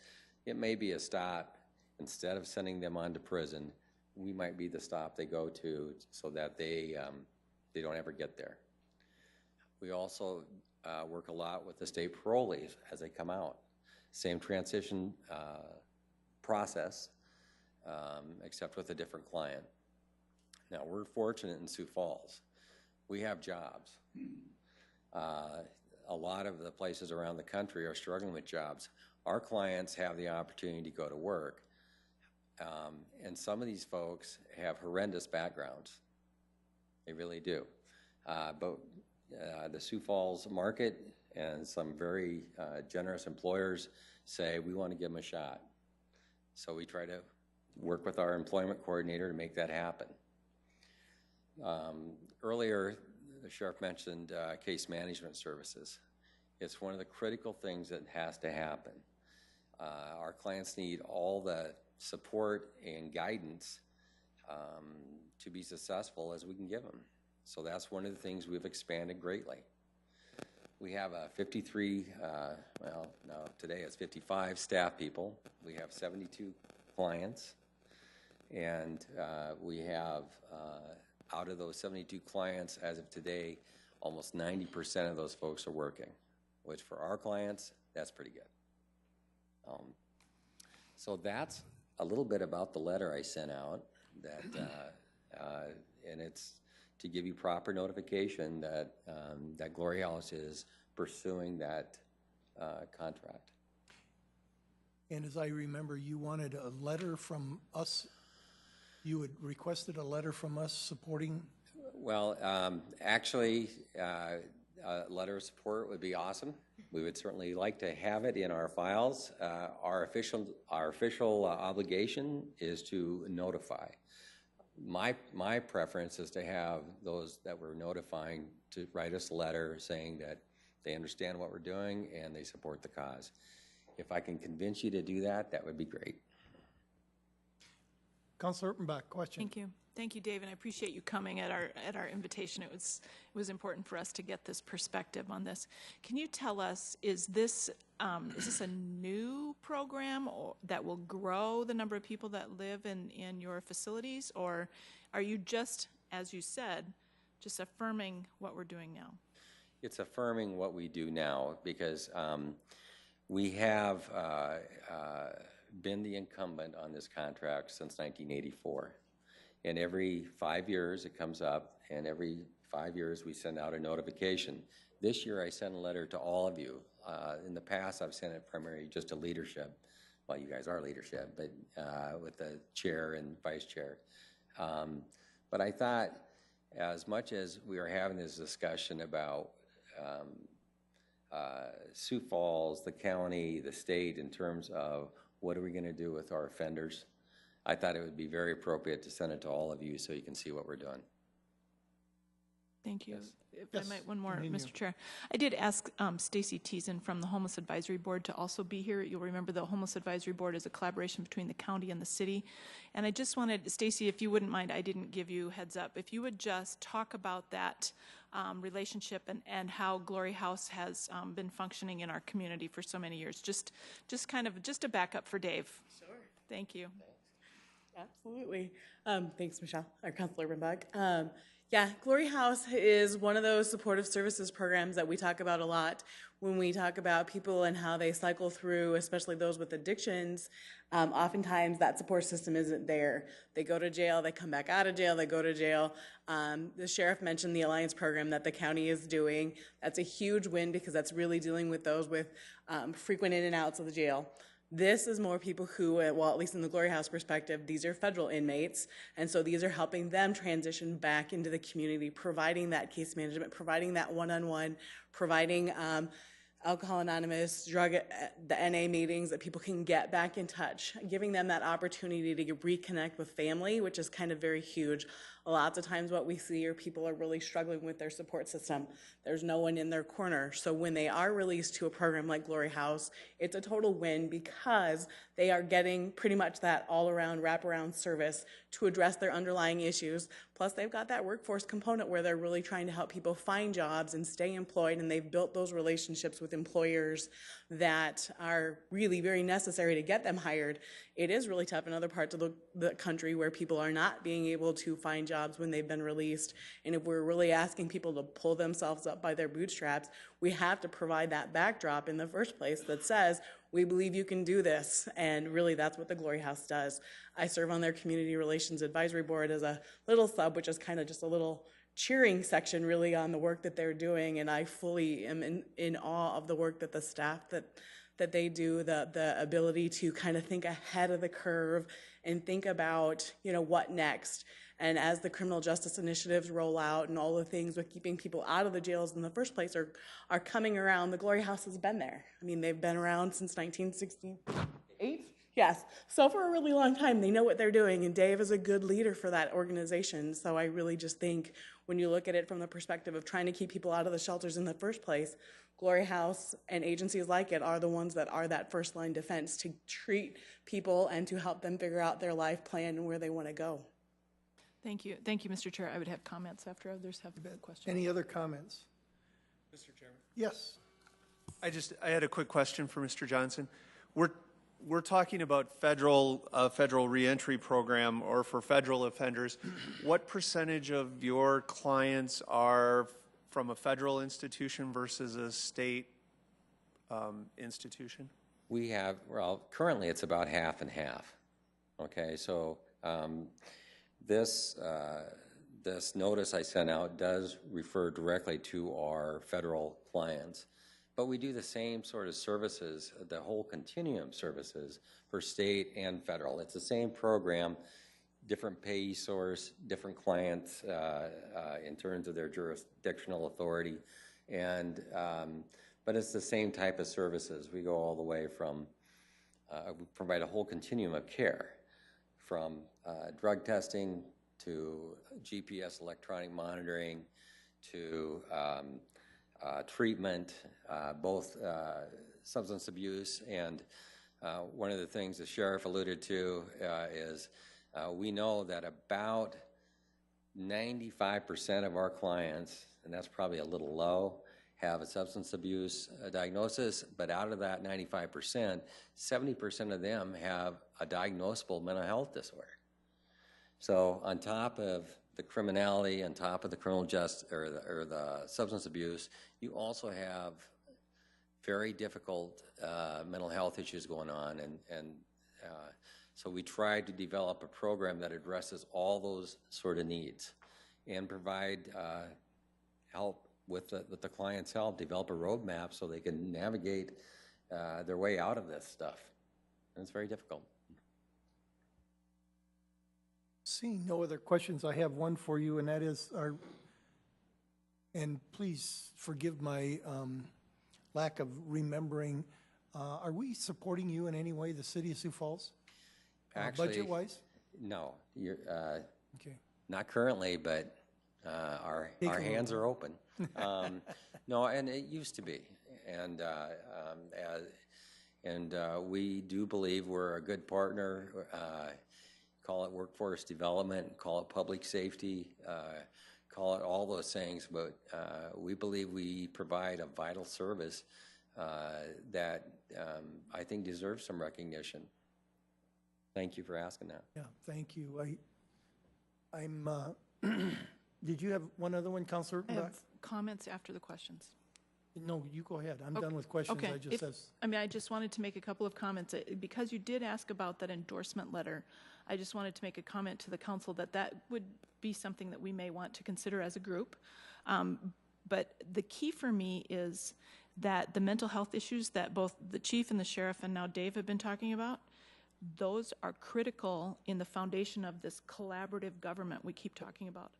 It may be a stop. Instead of sending them on to prison, we might be the stop they go to so that they don't ever get there. We also work a lot with the state parolees as they come out. Same transition process, except with a different client. Now, we're fortunate in Sioux Falls. We have jobs. A lot of the places around the country are struggling with jobs. Our clients have the opportunity to go to work. And some of these folks have horrendous backgrounds. They really do. But the Sioux Falls market and some very generous employers say, we want to give them a shot. So we try to work with our employment coordinator to make that happen. Earlier, the sheriff mentioned case management services. It's one of the critical things that has to happen. Our clients need all the support and guidance to be successful as we can give them. So that's one of the things we've expanded greatly. We have 53, well, no, today it's 55 staff people. We have 72 clients. And we have, out of those 72 clients, as of today, almost 90% of those folks are working, which for our clients, that's pretty good. So that's a little bit about the letter I sent out, that, and it's to give you proper notification that, that Glory House is pursuing that contract. And as I remember, you wanted a letter from us. You had requested a letter from us supporting? Well, actually, a letter of support would be awesome. We would certainly like to have it in our files. Our official obligation is to notify. My preference is to have those that we're notifying to write us a letter saying that they understand what we're doing and they support the cause. If I can convince you to do that, that would be great. Councilor Erpenbach, question. Thank you, Dave, and I appreciate you coming at our invitation. It was important for us to get this perspective on this. Can you tell us, is this a new program that will grow the number of people that live in your facilities, or are you just, as you said, just affirming what we're doing now? It's affirming what we do now, because we have been the incumbent on this contract since 1984. And every 5 years it comes up, and every 5 years we send out a notification. This year I sent a letter to all of you. In the past I've sent it primarily just to leadership, well, you guys are leadership, but with the chair and vice chair. But I thought, as much as we were having this discussion about Sioux Falls, the county, the state, in terms of what are we going to do with our offenders, I thought it would be very appropriate to send it to all of you so you can see what we're doing. Thank you. If Yes, I might, one more, continue. Mr. Chair. I did ask Stacy Teason from the Homeless Advisory Board to also be here. You'll remember the Homeless Advisory Board is a collaboration between the county and the city. And I just wanted, Stacy, if you wouldn't mind, I didn't give you heads up, if you would just talk about that relationship and how Glory House has been functioning in our community for so many years. Just a backup for Dave. Sure. Thank you. Absolutely. Thanks, Michelle, our Councilor Rimbach. Yeah, Glory House is one of those supportive services programs that we talk about a lot when we talk about people and how they cycle through, especially those with addictions. Oftentimes that support system isn't there. They go to jail, they come back out of jail, they go to jail. The sheriff mentioned the Alliance program that the county is doing. That's a huge win because that's really dealing with those with frequent in and outs of the jail. This is more people who, well, at least in the Glory House perspective, these are federal inmates, and so these are helping them transition back into the community, providing that case management, providing that one-on-one, providing Alcohol Anonymous, the NA meetings that people can get back in touch, giving them that opportunity to reconnect with family, which is kind of very huge. Lots of times what we see are people are really struggling with their support system. There's no one in their corner. So when they are released to a program like Glory House, it's a total win because they are getting pretty much that all-around, wraparound service to address their underlying issues. Plus, they've got that workforce component where they're really trying to help people find jobs and stay employed, and they've built those relationships with employers that are really very necessary to get them hired. It is really tough in other parts of the country where people are not being able to find jobs when they've been released. And if we're really asking people to pull themselves up by their bootstraps, we have to provide that backdrop in the first place that says, we believe you can do this. And really, that's what the Glory House does. I serve on their Community Relations Advisory Board as a little sub, which is kind of just a little cheering section really on the work that they're doing. And I fully am in awe of the work that the staff that they do, the ability to kind of think ahead of the curve and think about, what next. And as the criminal justice initiatives roll out and all the things with keeping people out of the jails in the first place are coming around, the Glory House has been there. I mean, they've been around since 1968. Yes. So for a really long time, they know what they're doing, and Dave is a good leader for that organization. So I really just think when you look at it from the perspective of trying to keep people out of the shelters in the first place, Glory House and agencies like it are the ones that are that first line defense to treat people and to help them figure out their life plan and where they want to go. Thank you. Thank you, Mr. Chair. I would have comments after others have questions. Any other comments? Mr. Chairman. Yes. I had a quick question for Mr. Johnson. We're talking about federal reentry program or for federal offenders. What percentage of your clients are from a federal institution versus a state institution? We have, well, currently it's about half and half. Okay, so this notice I sent out does refer directly to our federal clients, but we do the same sort of services, the whole continuum services for state and federal. It's the same program, different payee source, different clients in terms of their jurisdictional authority, and but it's the same type of services. We go all the way from, we provide a whole continuum of care, from drug testing to GPS electronic monitoring to treatment, both substance abuse, and one of the things the sheriff alluded to is we know that about 95% of our clients, and that's probably a little low, have a substance abuse diagnosis, but out of that 95%, 70% of them have a diagnosable mental health disorder. So on top of the criminality, on top of the criminal justice or the substance abuse, you also have very difficult mental health issues going on, and so we tried to develop a program that addresses all those sort of needs and provide help with the client's help, develop a roadmap so they can navigate their way out of this stuff. and it's very difficult. Seeing no other questions, I have one for you, and that is and please forgive my lack of remembering, are we supporting you in any way, the City of Sioux Falls? Actually, budget-wise? No, you're, Okay. not currently, but our hands are open. No, and it used to be, and we do believe we're a good partner. Call it workforce development, call it public safety, call it all those things, but we believe we provide a vital service that I think deserves some recognition. Thank you for asking that. Yeah, thank you. I'm, did you have one other one, Councilor? I have comments after the questions. No, you go ahead. I'm done with questions. Okay. I I just wanted to make a couple of comments. Because you did ask about that endorsement letter, I just wanted to make a comment to the council that would be something that we may want to consider as a group. But the key for me is that the mental health issues that both the chief and the sheriff and now Dave have been talking about, those are critical in the foundation of this collaborative government we keep talking about.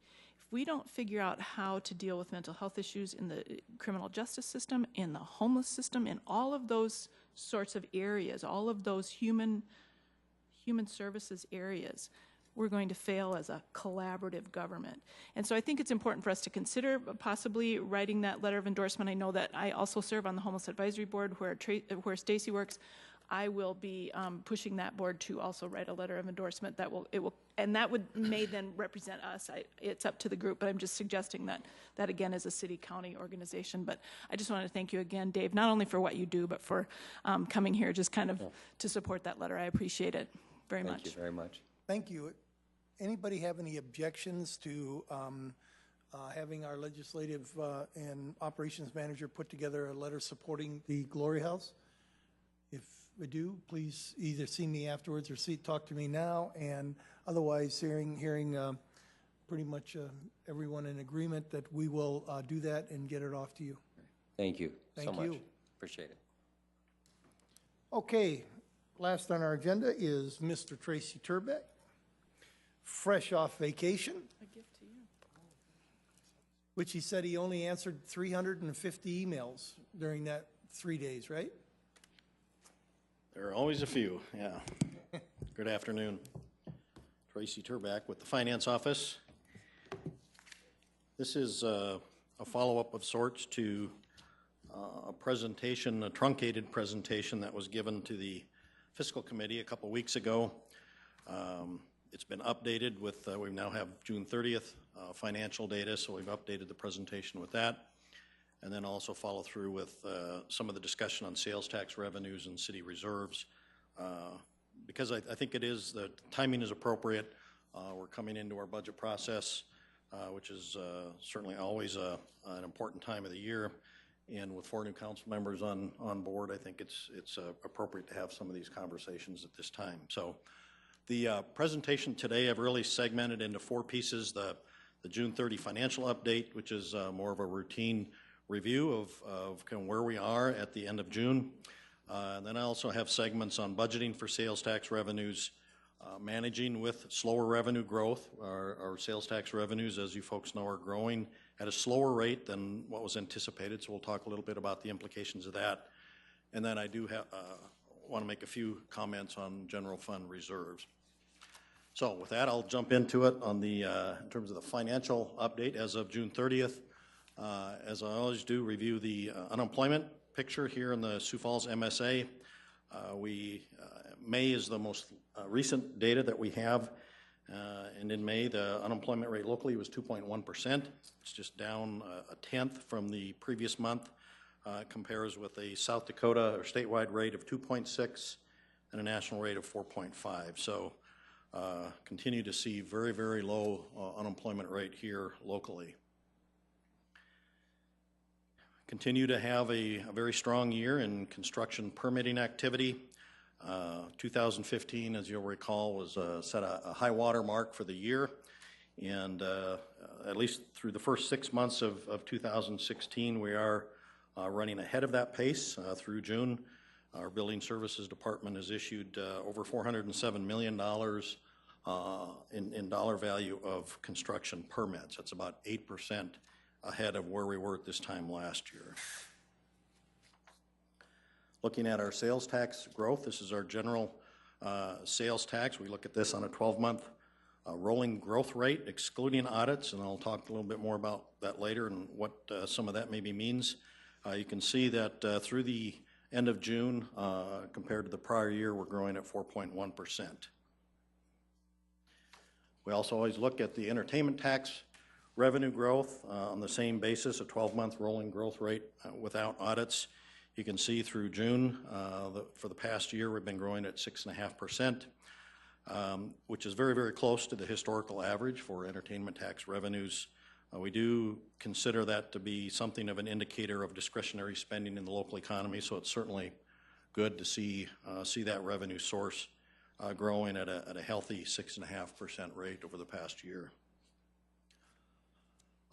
If we don't figure out how to deal with mental health issues in the criminal justice system, in the homeless system, in all of those sorts of areas, all of those human services areas, we're going to fail as a collaborative government. And so I think it's important for us to consider possibly writing that letter of endorsement. I know that I also serve on the Homeless Advisory Board where Stacy works. I will be pushing that board to also write a letter of endorsement that may then represent us. It's up to the group, but I'm just suggesting that again is a city-county organization. But I just wanted to thank you again, Dave, not only for what you do, but for coming here just kind of to support that letter. I appreciate it very much. Thank you very much. Thank you. Anybody have any objections to having our legislative and operations manager put together a letter supporting the Glory House? If we do, please either see me afterwards or talk to me now. And otherwise, hearing pretty much everyone in agreement that we will do that and get it off to you. Thank you Thank so much. you. Appreciate it. Okay, last on our agenda is Mr. Tracy Turbeck, fresh off vacation, A gift to you. which he said he only answered 350 emails during that 3 days, right? There are always a few, yeah. Good afternoon. Tracy Turback with the Finance Office. This is a follow-up of sorts to a presentation, a truncated presentation that was given to the Fiscal Committee a couple weeks ago. It's been updated with, we now have June 30th financial data, so we've updated the presentation with that. And then also follow through with some of the discussion on sales tax revenues and city reserves. Because I think the timing is appropriate. We're coming into our budget process, which is certainly always an important time of the year. And with 4 new council members on board, I think it's appropriate to have some of these conversations at this time. So the presentation today I've really segmented into 4 pieces. The June 30 financial update, which is more of a routine review of kind of where we are at the end of June. And then I also have segments on budgeting for sales tax revenues, managing with slower revenue growth. Our sales tax revenues, as you folks know, are growing at a slower rate than what was anticipated, so we'll talk a little bit about the implications of that. And then I do want to make a few comments on general fund reserves. So with that, I'll jump into it on the in terms of the financial update as of June 30th. As I always do, review the unemployment picture here in the Sioux Falls MSA. May is the most recent data that we have, and in May, the unemployment rate locally was 2.1%. It's just down a tenth from the previous month. It compares with a South Dakota or statewide rate of 2.6 and a national rate of 4.5. So continue to see very, very low unemployment rate here locally. Continue to have a very strong year in construction permitting activity. 2015, as you'll recall, was set a high water mark for the year, and at least through the first 6 months of 2016, we are running ahead of that pace through June. Our Building Services Department has issued over $407 million in dollar value of construction permits. That's about 8% ahead of where we were at this time last year. Looking at our sales tax growth, this is our general sales tax. We look at this on a 12-month rolling growth rate, excluding audits, and I'll talk a little bit more about that later and what some of that maybe means. You can see that through the end of June, compared to the prior year, we're growing at 4.1%. We also always look at the entertainment tax revenue growth on the same basis, a 12-month rolling growth rate without audits. You can see through June, for the past year, we've been growing at 6.5%, which is very, very close to the historical average for entertainment tax revenues. We do consider that to be something of an indicator of discretionary spending in the local economy, so it's certainly good to see that revenue source growing at a healthy 6.5% rate over the past year.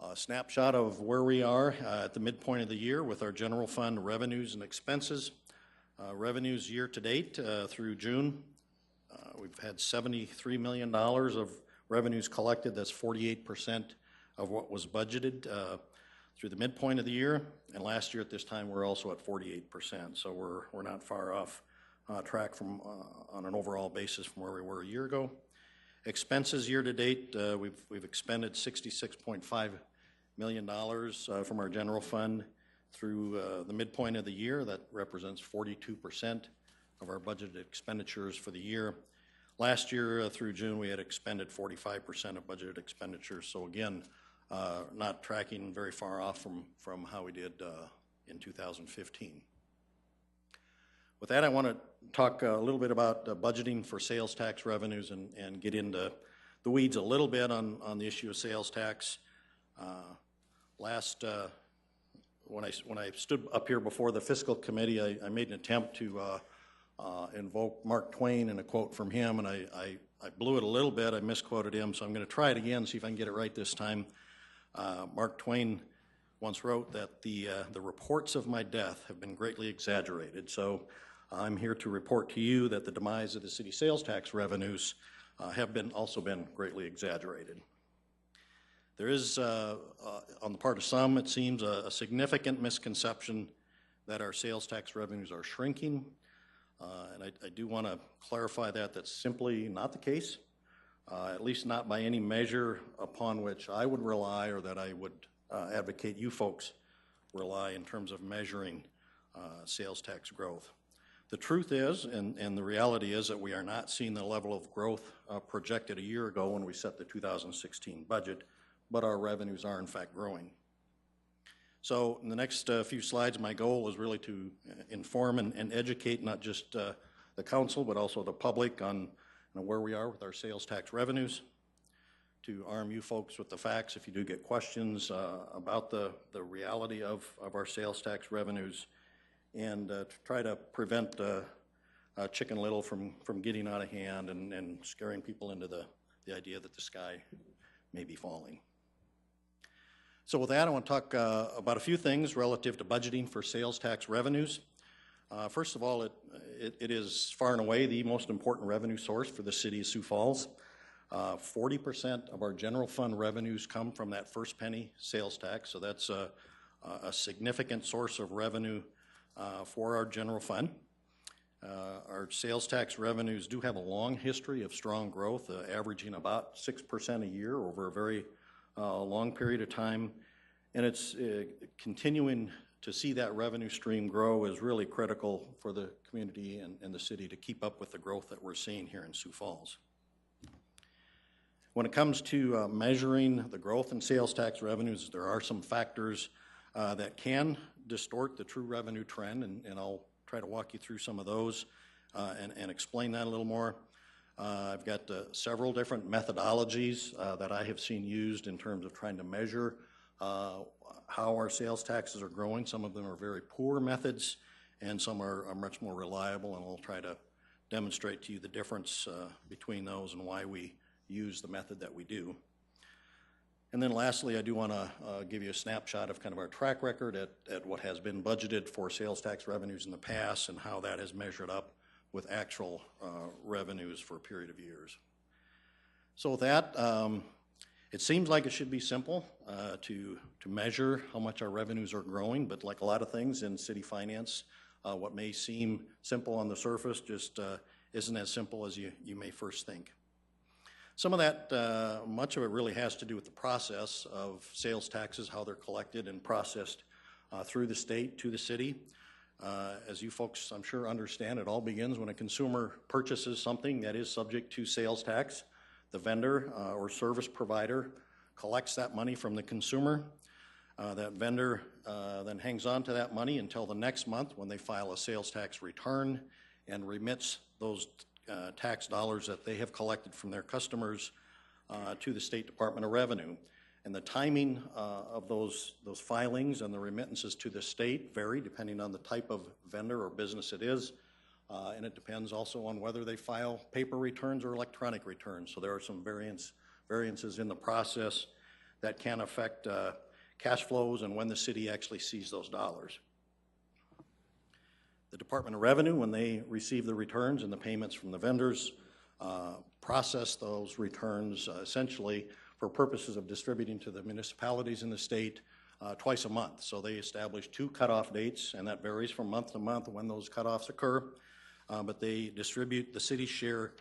A snapshot of where we are at the midpoint of the year with our general fund revenues and expenses. Revenues year to date through June, we've had $73 million of revenues collected. That's 48% of what was budgeted through the midpoint of the year. And last year at this time, we're also at 48%. So we're not far off track from on an overall basis from where we were a year ago. Expenses year to date, we've expended $66.5 million from our general fund through the midpoint of the year. That represents 42% of our budgeted expenditures for the year. Last year through June, we had expended 45% of budgeted expenditures. So again, not tracking very far off from how we did in 2015. With that, I want to talk a little bit about budgeting for sales tax revenues and get into the weeds a little bit on the issue of sales tax. When I stood up here before the fiscal committee, I made an attempt to invoke Mark Twain and a quote from him, and I blew it a little bit. I misquoted him, so I'm going to try it again, see if I can get it right this time. Mark Twain once wrote that the reports of my death have been greatly exaggerated. So I'm here to report to you that the demise of the city sales tax revenues have also been greatly exaggerated. There is, on the part of some, it seems, a significant misconception that our sales tax revenues are shrinking. And I do want to clarify that that's simply not the case, at least not by any measure upon which I would rely or that I would advocate you folks rely in terms of measuring sales tax growth. The truth is, and the reality is, that we are not seeing the level of growth projected a year ago when we set the 2016 budget, but our revenues are in fact growing. So in the next few slides, my goal is really to inform and educate not just the council, but also the public on where we are with our sales tax revenues, to arm you folks with the facts if you do get questions about the reality of our sales tax revenues, and to try to prevent Chicken Little from getting out of hand and scaring people into the idea that the sky may be falling. So with that, I want to talk about a few things relative to budgeting for sales tax revenues. First of all, it is far and away the most important revenue source for the city of Sioux Falls. 40% of our general fund revenues come from that first penny sales tax, so that's a significant source of revenue for our general fund. Our sales tax revenues do have a long history of strong growth, averaging about 6% a year over a very long period of time, and it's continuing to see that revenue stream grow is really critical for the community and the city to keep up with the growth that we're seeing here in Sioux Falls. When it comes to measuring the growth in sales tax revenues, there are some factors that can distort the true revenue trend, and I'll try to walk you through some of those and explain that a little more. I've got several different methodologies that I have seen used in terms of trying to measure how our sales taxes are growing. Some of them are very poor methods, and some are much more reliable, and I'll try to demonstrate to you the difference between those and why we use the method that we do. And then lastly, I do want to give you a snapshot of kind of our track record at what has been budgeted for sales tax revenues in the past and how that has measured up with actual revenues for a period of years. So with that, it seems like it should be simple to measure how much our revenues are growing, but like a lot of things in city finance, what may seem simple on the surface just isn't as simple as you may first think. Some of that, much of it really has to do with the process of sales taxes, how they're collected and processed through the state to the city. As you folks, I'm sure, understand, it all begins when a consumer purchases something that is subject to sales tax. The vendor or service provider collects that money from the consumer. That vendor then hangs on to that money until the next month when they file a sales tax return and remits those tax dollars that they have collected from their customers to the State Department of Revenue. And the timing of those filings and the remittances to the state vary depending on the type of vendor or business it is. And it depends also on whether they file paper returns or electronic returns. So there are some variances in the process that can affect cash flows and when the city actually sees those dollars. The Department of Revenue, when they receive the returns and the payments from the vendors, process those returns essentially for purposes of distributing to the municipalities in the state twice a month. So they establish 2 cutoff dates, and that varies from month to month when those cutoffs occur. But they distribute the city's share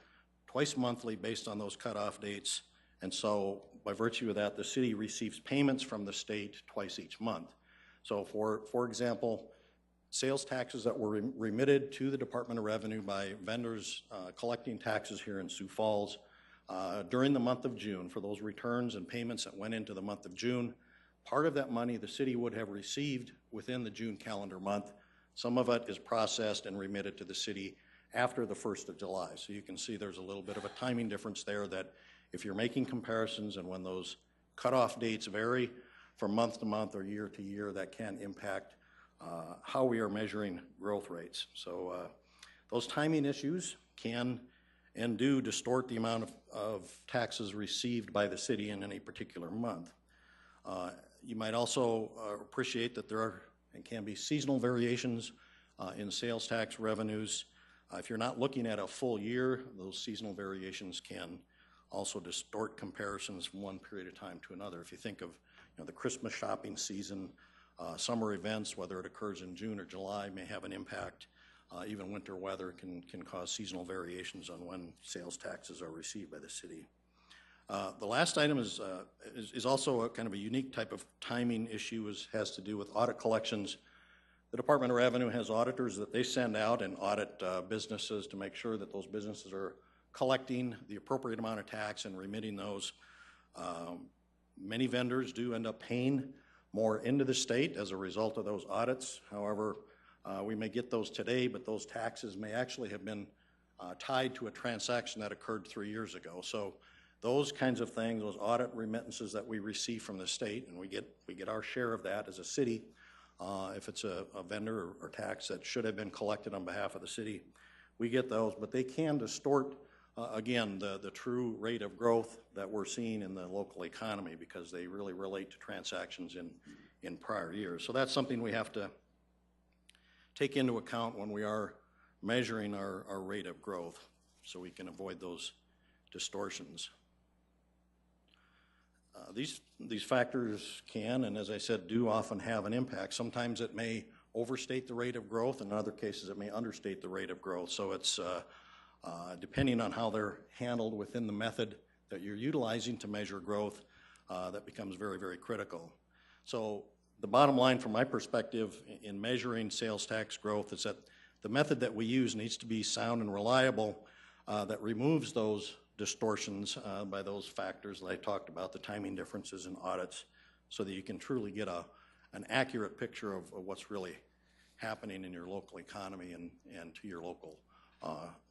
twice monthly based on those cutoff dates. And so by virtue of that, the city receives payments from the state twice each month. So for example, sales taxes that were remitted to the Department of Revenue by vendors collecting taxes here in Sioux Falls during the month of June, for those returns and payments that went into the month of June, part of that money the city would have received within the June calendar month. Some of it is processed and remitted to the city after the 1st of July. So you can see there's a little bit of a timing difference there that if you're making comparisons and when those cutoff dates vary from month to month or year to year, that can impact how we are measuring growth rates. So those timing issues can and do distort the amount of taxes received by the city in any particular month. You might also appreciate that there are and can be seasonal variations in sales tax revenues. If you're not looking at a full year, those seasonal variations can also distort comparisons from one period of time to another. If you think of the Christmas shopping season, summer events, whether it occurs in June or July, may have an impact. Even winter weather can cause seasonal variations on when sales taxes are received by the city. The last item is also a kind of a unique type of timing issue, has to do with audit collections. The Department of Revenue has auditors that they send out and audit businesses to make sure that those businesses are collecting the appropriate amount of tax and remitting those. Many vendors do end up paying more into the state as a result of those audits. However, we may get those today, but those taxes may actually have been tied to a transaction that occurred 3 years ago. So those kinds of things, those audit remittances that we receive from the state, and we get our share of that as a city, if it's a vendor or tax that should have been collected on behalf of the city, we get those, but they can distort, again, the true rate of growth that we're seeing in the local economy because they really relate to transactions in prior years. So that's something we have to take into account when we are measuring our rate of growth so we can avoid those distortions. These factors can, and as I said, do often have an impact. Sometimes it may overstate the rate of growth, and in other cases it may understate the rate of growth. So it's depending on how they're handled within the method that you're utilizing to measure growth, that becomes very, very critical. So the bottom line from my perspective in measuring sales tax growth is that the method that we use needs to be sound and reliable, that removes those distortions by those factors that I talked about, the timing differences in audits, so that you can truly get an accurate picture of what's really happening in your local economy and to your local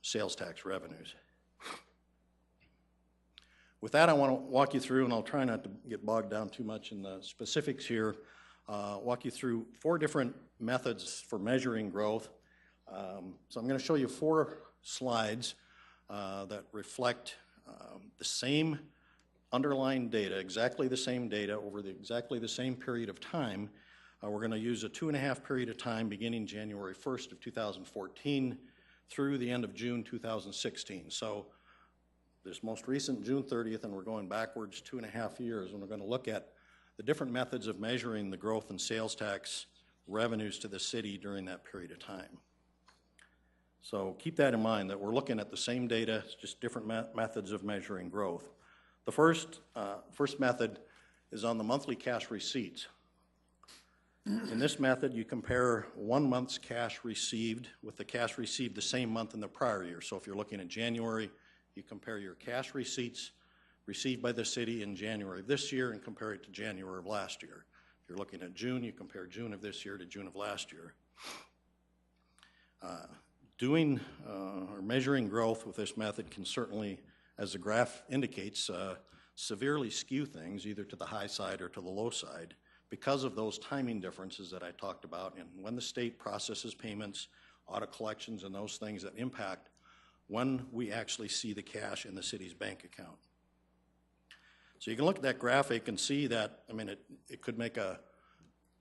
sales tax revenues. With that, I want to walk you through, and I'll try not to get bogged down too much in the specifics here, walk you through 4 different methods for measuring growth. So I'm going to show you 4 slides that reflect the same underlying data, exactly the same data over exactly the same period of time. We're going to use a 2.5 period of time beginning January 1st of 2014 through the end of June 2016. So this most recent June 30th, and we're going backwards 2.5 years, and we're going to look at the different methods of measuring the growth in sales tax revenues to the city during that period of time. So keep that in mind, that we're looking at the same data, it's just different methods of measuring growth. The first method is on the monthly cash receipts. In this method, you compare 1 month's cash received with the cash received the same month in the prior year. So if you're looking at January, you compare your cash receipts received by the city in January of this year and compare it to January of last year. If you're looking at June, you compare June of this year to June of last year. Doing or measuring growth with this method can certainly, as the graph indicates, severely skew things either to the high side or to the low side because of those timing differences that I talked about and when the state processes payments, audit collections, and those things that impact when we actually see the cash in the city's bank account. So you can look at that graphic and see that, I mean, it could make a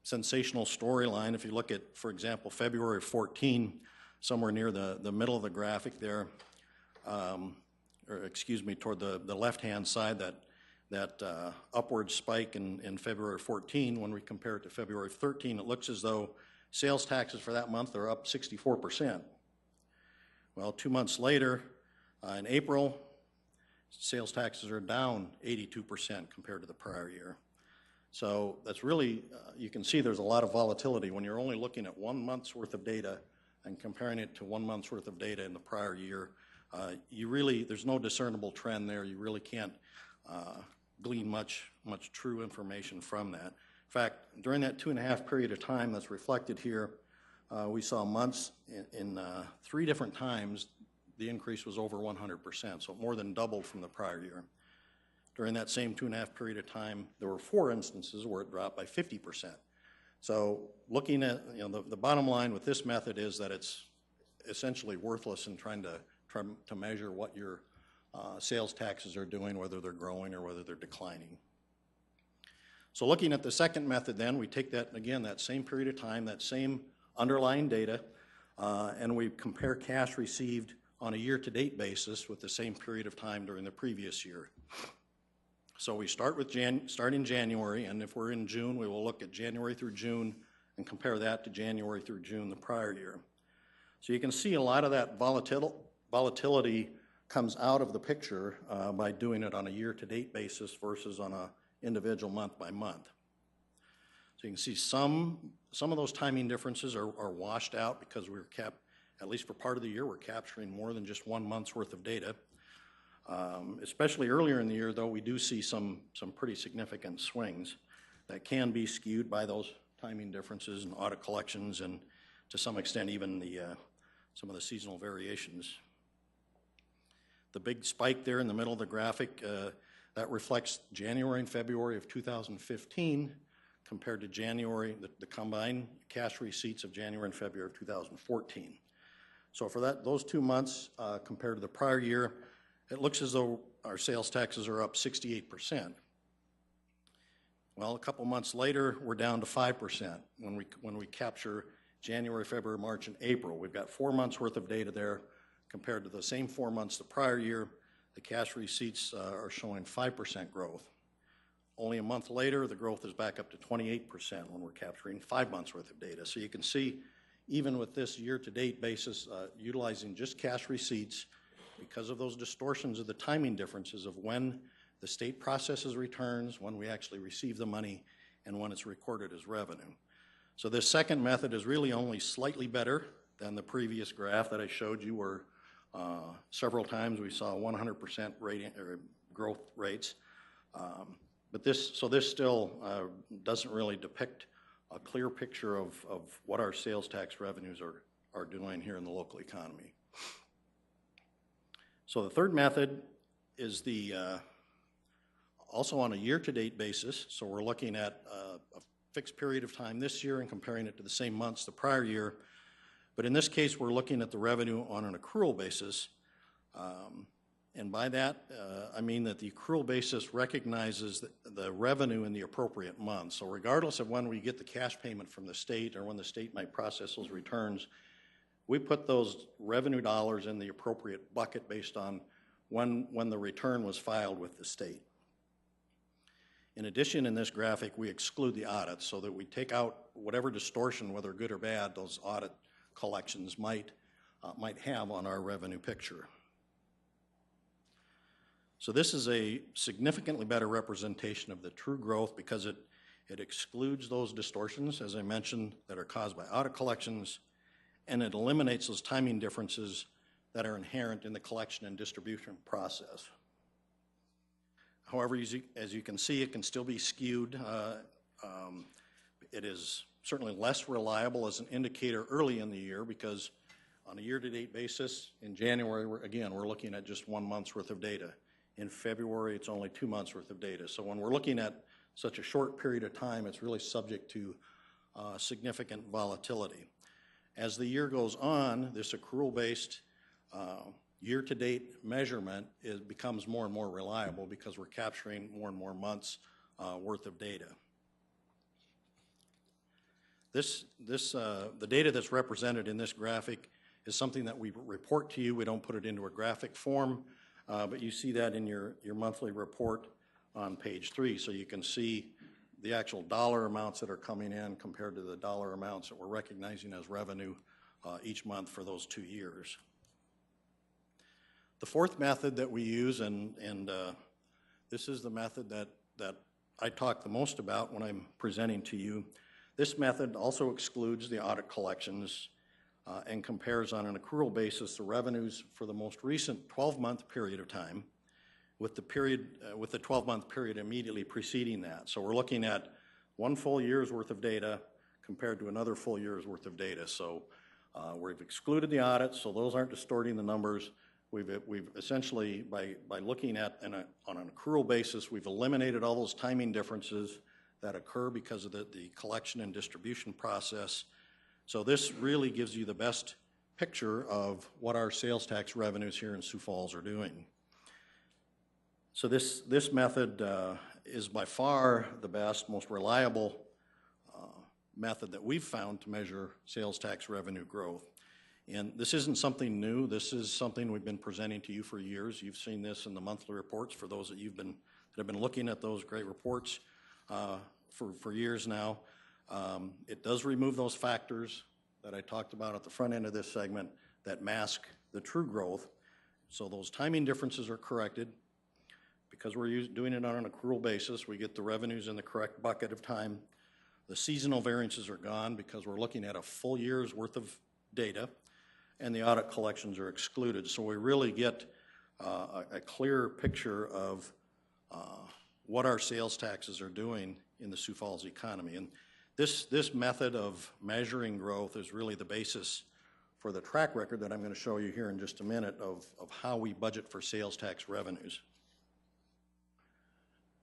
sensational storyline. If you look at, for example, February 14, somewhere near the middle of the graphic there, or excuse me, toward the left-hand side, that upward spike in February 14, when we compare it to February 13, it looks as though sales taxes for that month are up 64%. Well, 2 months later, in April, sales taxes are down 82% compared to the prior year. So that's really, you can see there's a lot of volatility when you're only looking at 1 month's worth of data and comparing it to 1 month's worth of data in the prior year. There's no discernible trend there. You really can't glean much true information from that. In fact, during that 2.5 period of time that's reflected here, we saw months in 3 different times the increase was over 100%, so more than doubled from the prior year. During that same 2.5 period of time, there were 4 instances where it dropped by 50%. So looking at, the bottom line with this method is that it's essentially worthless in trying to measure what your sales taxes are doing, whether they're growing or whether they're declining. So looking at the second method then, we take that, again, that same period of time, that same underlying data, and we compare cash received on a year-to-date basis with the same period of time during the previous year. So we start in January, and if we're in June, we will look at January through June and compare that to January through June the prior year. So you can see a lot of that volatility comes out of the picture by doing it on a year-to-date basis versus on an individual month by month. So you can see some of those timing differences are washed out because we're at least for part of the year, we're capturing more than just 1 month's worth of data. Especially earlier in the year, though, we do see some pretty significant swings that can be skewed by those timing differences and audit collections and to some extent even some of the seasonal variations. The big spike there in the middle of the graphic, that reflects January and February of 2015 compared to the combined cash receipts of January and February of 2014. So for those 2 months compared to the prior year, it looks as though our sales taxes are up 68%. Well, a couple months later, we're down to 5% when we capture January, February, March, and April. We've got 4 months worth of data there compared to the same 4 months the prior year. The cash receipts are showing 5% growth. Only a month later, the growth is back up to 28% when we're capturing 5 months worth of data. So you can see, even with this year-to-date basis, utilizing just cash receipts, because of those distortions of the timing differences of when the state processes returns, when we actually receive the money, and when it's recorded as revenue. So this second method is really only slightly better than the previous graph that I showed you, where several times we saw 100% growth rates. But this still doesn't really depict a clear picture of what our sales tax revenues are doing here in the local economy. So the third method is also on a year-to-date basis. So we're looking at a fixed period of time this year and comparing it to the same months the prior year. But in this case, we're looking at the revenue on an accrual basis. And by that, I mean that the accrual basis recognizes the revenue in the appropriate month. So regardless of when we get the cash payment from the state or when the state might process those returns, we put those revenue dollars in the appropriate bucket based on when the return was filed with the state. In addition, in this graphic, we exclude the audits so that we take out whatever distortion, whether good or bad, those audit collections might have on our revenue picture. So this is a significantly better representation of the true growth because it excludes those distortions, as I mentioned, that are caused by audit collections, and it eliminates those timing differences that are inherent in the collection and distribution process. However, as you can see, it can still be skewed. It is certainly less reliable as an indicator early in the year because on a year-to-date basis, in January, we're looking at just 1 month's worth of data. In February, it's only 2 months worth of data. So when we're looking at such a short period of time, it's really subject to significant volatility. As the year goes on, this accrual-based year-to-date measurement becomes more and more reliable because we're capturing more and more months worth of data. The data that's represented in this graphic is something that we report to you. We don't put it into a graphic form. But you see that in your monthly report on page 3, so you can see the actual dollar amounts that are coming in compared to the dollar amounts that we're recognizing as revenue each month for those 2 years. The fourth method that we use, and this is the method that I talk the most about when I'm presenting to you, this method also excludes the audit collections and compares on an accrual basis the revenues for the most recent 12-month period of time with the 12-month period immediately preceding that. So we're looking at 1 full year's worth of data compared to another full year's worth of data. So we've excluded the audits, so those aren't distorting the numbers. We've essentially, by looking at on an accrual basis, we've eliminated all those timing differences that occur because of the collection and distribution process. So this really gives you the best picture of what our sales tax revenues here in Sioux Falls are doing. So this method is by far the best, most reliable method that we've found to measure sales tax revenue growth. And this isn't something new. This is something we've been presenting to you for years. You've seen this in the monthly reports for those that have been looking at those great reports for years now. It does remove those factors that I talked about at the front end of this segment that mask the true growth. So those timing differences are corrected. Because we're doing it on an accrual basis, we get the revenues in the correct bucket of time. The seasonal variances are gone because we're looking at a full year's worth of data, and the audit collections are excluded. So we really get a clear picture of what our sales taxes are doing in the Sioux Falls economy. And this method of measuring growth is really the basis for the track record that I'm going to show you here in just a minute of how we budget for sales tax revenues.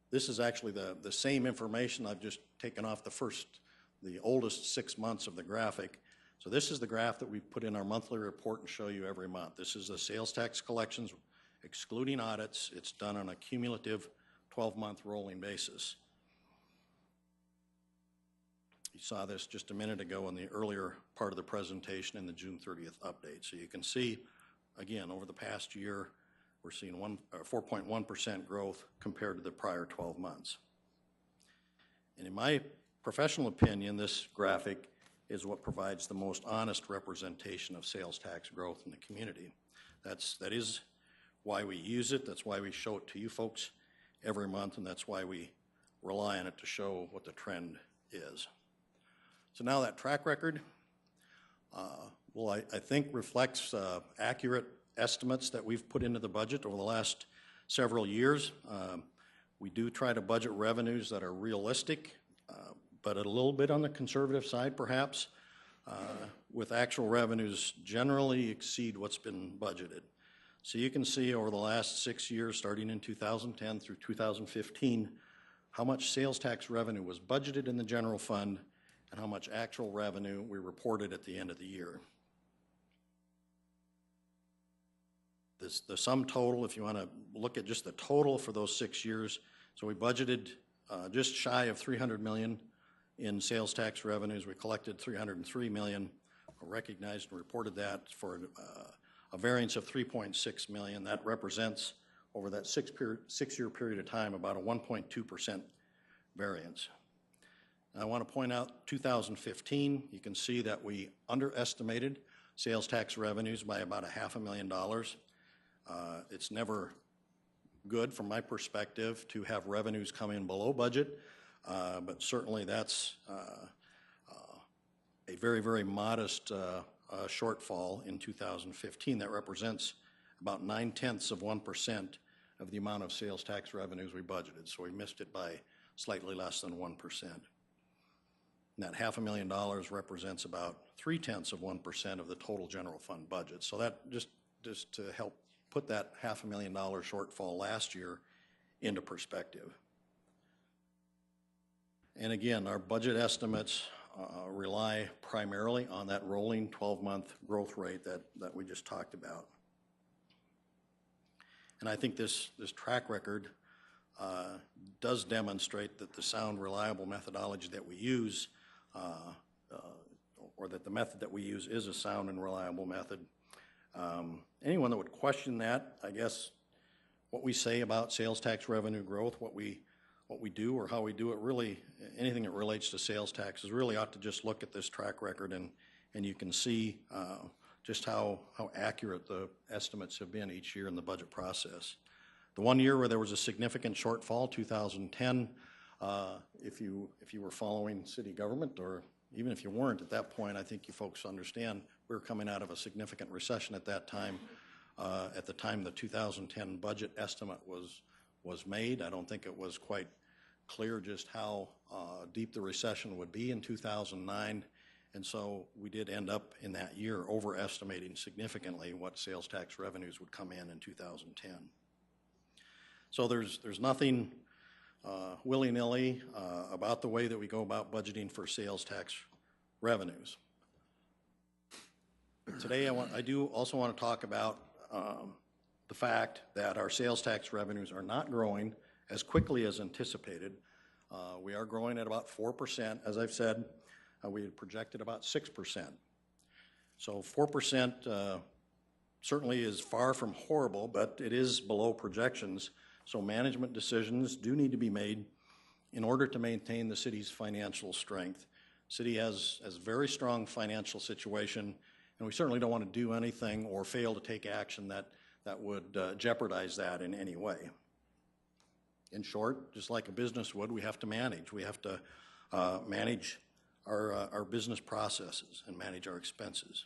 This is actually the same information. I've just taken off the oldest 6 months of the graphic. So this is the graph that we put in our monthly report and show you every month. This is the sales tax collections, excluding audits. It's done on a cumulative 12-month rolling basis. You saw this just a minute ago in the earlier part of the presentation in the June 30th update. So you can see, again, over the past year, we're seeing 4.1% growth compared to the prior 12 months. And in my professional opinion, this graphic is what provides the most honest representation of sales tax growth in the community. That is why we use it. That's why we show it to you folks every month, and that's why we rely on it to show what the trend is. So now that track record, I think reflects accurate estimates that we've put into the budget over the last several years. We do try to budget revenues that are realistic, but a little bit on the conservative side perhaps, with actual revenues generally exceed what's been budgeted. So you can see over the last 6 years, starting in 2010 through 2015, how much sales tax revenue was budgeted in the general fund and how much actual revenue we reported at the end of the year. The sum total, if you want to look at just the total for those 6 years, so we budgeted just shy of $300 million in sales tax revenues. We collected $303 million, recognized and reported that for a variance of $3.6 million. That represents, over that six-year period of time, about a 1.2% variance. I want to point out 2015, you can see that we underestimated sales tax revenues by about $500,000. It's never good from my perspective to have revenues come in below budget, but certainly that's a very, very modest shortfall in 2015. That represents about 0.9% of the amount of sales tax revenues we budgeted, so we missed it by slightly less than 1%. And that $500,000 represents about 0.3% of the total general fund budget. So that just to help put that $500,000 shortfall last year into perspective. And again, our budget estimates rely primarily on that rolling 12-month growth rate that we just talked about. And I think this track record does demonstrate that the sound, reliable methodology that we use, or that the method that we use is a sound and reliable method. Anyone that would question that, I guess, what we say about sales tax revenue growth, what we do or how we do it, really, anything that relates to sales taxes really ought to just look at this track record, and you can see just how accurate the estimates have been each year in the budget process. The one year where there was a significant shortfall, 2010, if you were following city government, or even if you weren't at that point, I think you folks understand we were coming out of a significant recession at that time. At the time the 2010 budget estimate was made, I don't think it was quite clear just how deep the recession would be in 2009, and so we did end up in that year overestimating significantly what sales tax revenues would come in 2010. So there's nothing willy-nilly about the way that we go about budgeting for sales tax revenues. Today I do also want to talk about the fact that our sales tax revenues are not growing as quickly as anticipated. We are growing at about 4%. As I've said, we had projected about 6%. So 4% certainly is far from horrible, but it is below projections. So management decisions do need to be made in order to maintain the city's financial strength. City has a very strong financial situation, and we certainly don't want to do anything or fail to take action that would jeopardize that in any way. In short, just like a business would, we have to manage. We have to manage our business processes and manage our expenses.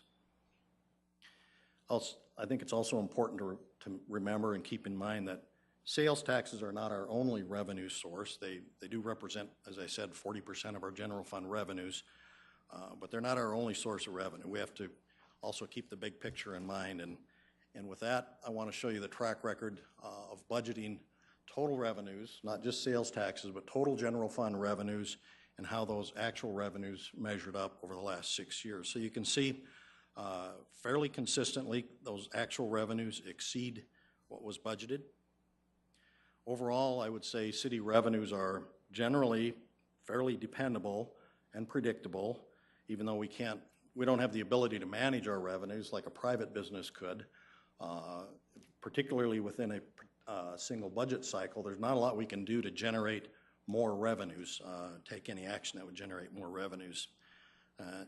I think it's also important to remember and keep in mind that sales taxes are not our only revenue source. They do represent, as I said, 40% of our general fund revenues, but they're not our only source of revenue. We have to also keep the big picture in mind, and with that, I want to show you the track record of budgeting total revenues, not just sales taxes, but total general fund revenues, and how those actual revenues measured up over the last 6 years. So you can see fairly consistently those actual revenues exceed what was budgeted. Overall, I would say city revenues are generally fairly dependable and predictable, even though we don't have the ability to manage our revenues like a private business could, particularly within a single budget cycle. There's not a lot we can do to generate more revenues, take any action that would generate more revenues.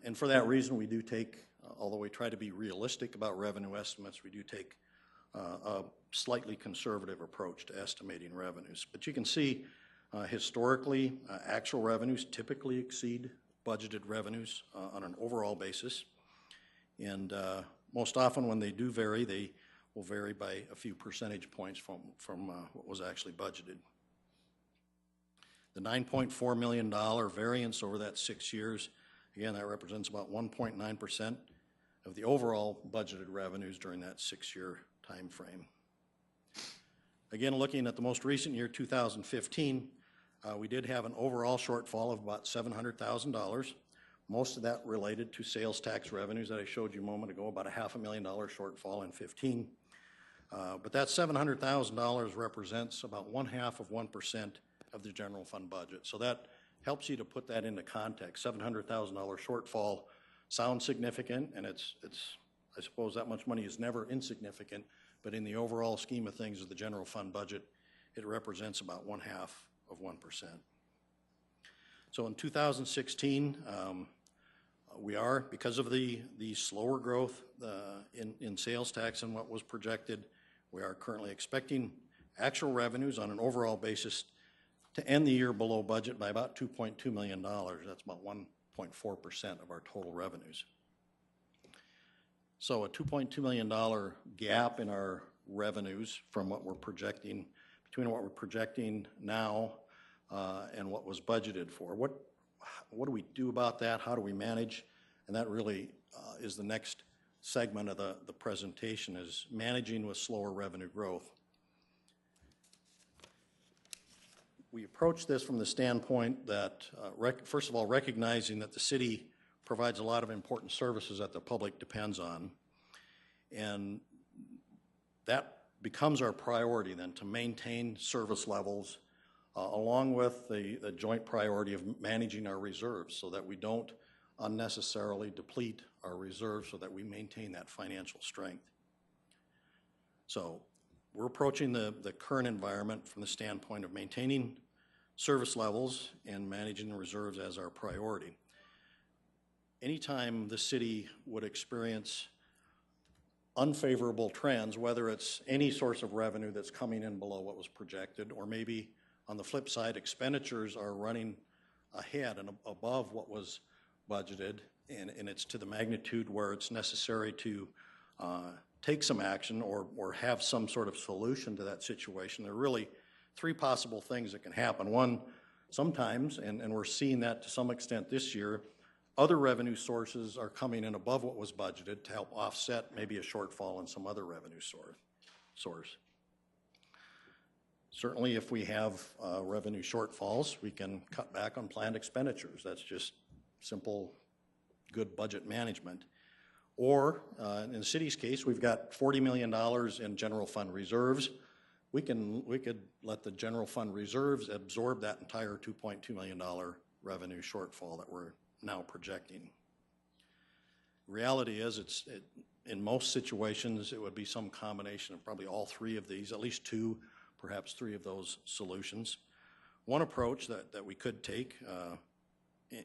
And for that reason, we do take, although we try to be realistic about revenue estimates, we do take a slightly conservative approach to estimating revenues. But you can see historically, actual revenues typically exceed budgeted revenues on an overall basis. And most often when they do vary, they will vary by a few percentage points from what was actually budgeted. The $9.4 million variance over that 6 years, again, that represents about 1.9% of the overall budgeted revenues during that 6-year time frame. Again, looking at the most recent year, 2015, we did have an overall shortfall of about $700,000. Most of that related to sales tax revenues that I showed you a moment ago, about a $500,000 shortfall in 15. But that $700,000 represents about 1/2% of the general fund budget. So that helps you to put that into context. $700,000 shortfall sounds significant, and it's I suppose that much money is never insignificant, but in the overall scheme of things of the general fund budget, it represents about 1/2%. So in 2016, we are, because of the slower growth in sales tax and what was projected, we are currently expecting actual revenues on an overall basis to end the year below budget by about $2.2 million. That's about 1.4% of our total revenues. So a $2.2 million gap in our revenues from what we're projecting, between what we're projecting now and what was budgeted for. What do we do about that? How do we manage? And that really is the next segment of the presentation, is managing with slower revenue growth. We approach this from the standpoint that, first of all, recognizing that the city provides a lot of important services that the public depends on, and that becomes our priority then, to maintain service levels along with the joint priority of managing our reserves so that we don't unnecessarily deplete our reserves, so that we maintain that financial strength. So we're approaching the current environment from the standpoint of maintaining service levels and managing the reserves as our priority. Anytime the city would experience unfavorable trends, whether it's any source of revenue that's coming in below what was projected, or maybe on the flip side, expenditures are running ahead and above what was budgeted, and it's to the magnitude where it's necessary to take some action or have some sort of solution to that situation. There are really three possible things that can happen. One, sometimes, and we're seeing that to some extent this year, other revenue sources are coming in above what was budgeted to help offset maybe a shortfall in some other revenue source. Certainly, if we have revenue shortfalls, we can cut back on planned expenditures. That's just simple, good budget management. Or, in the city's case, we've got $40 million in general fund reserves. We could let the general fund reserves absorb that entire $2.2 million revenue shortfall that we're now projecting. Reality is, in most situations, it would be some combination of probably all three of these, at least two, perhaps three of those solutions. One approach that we could take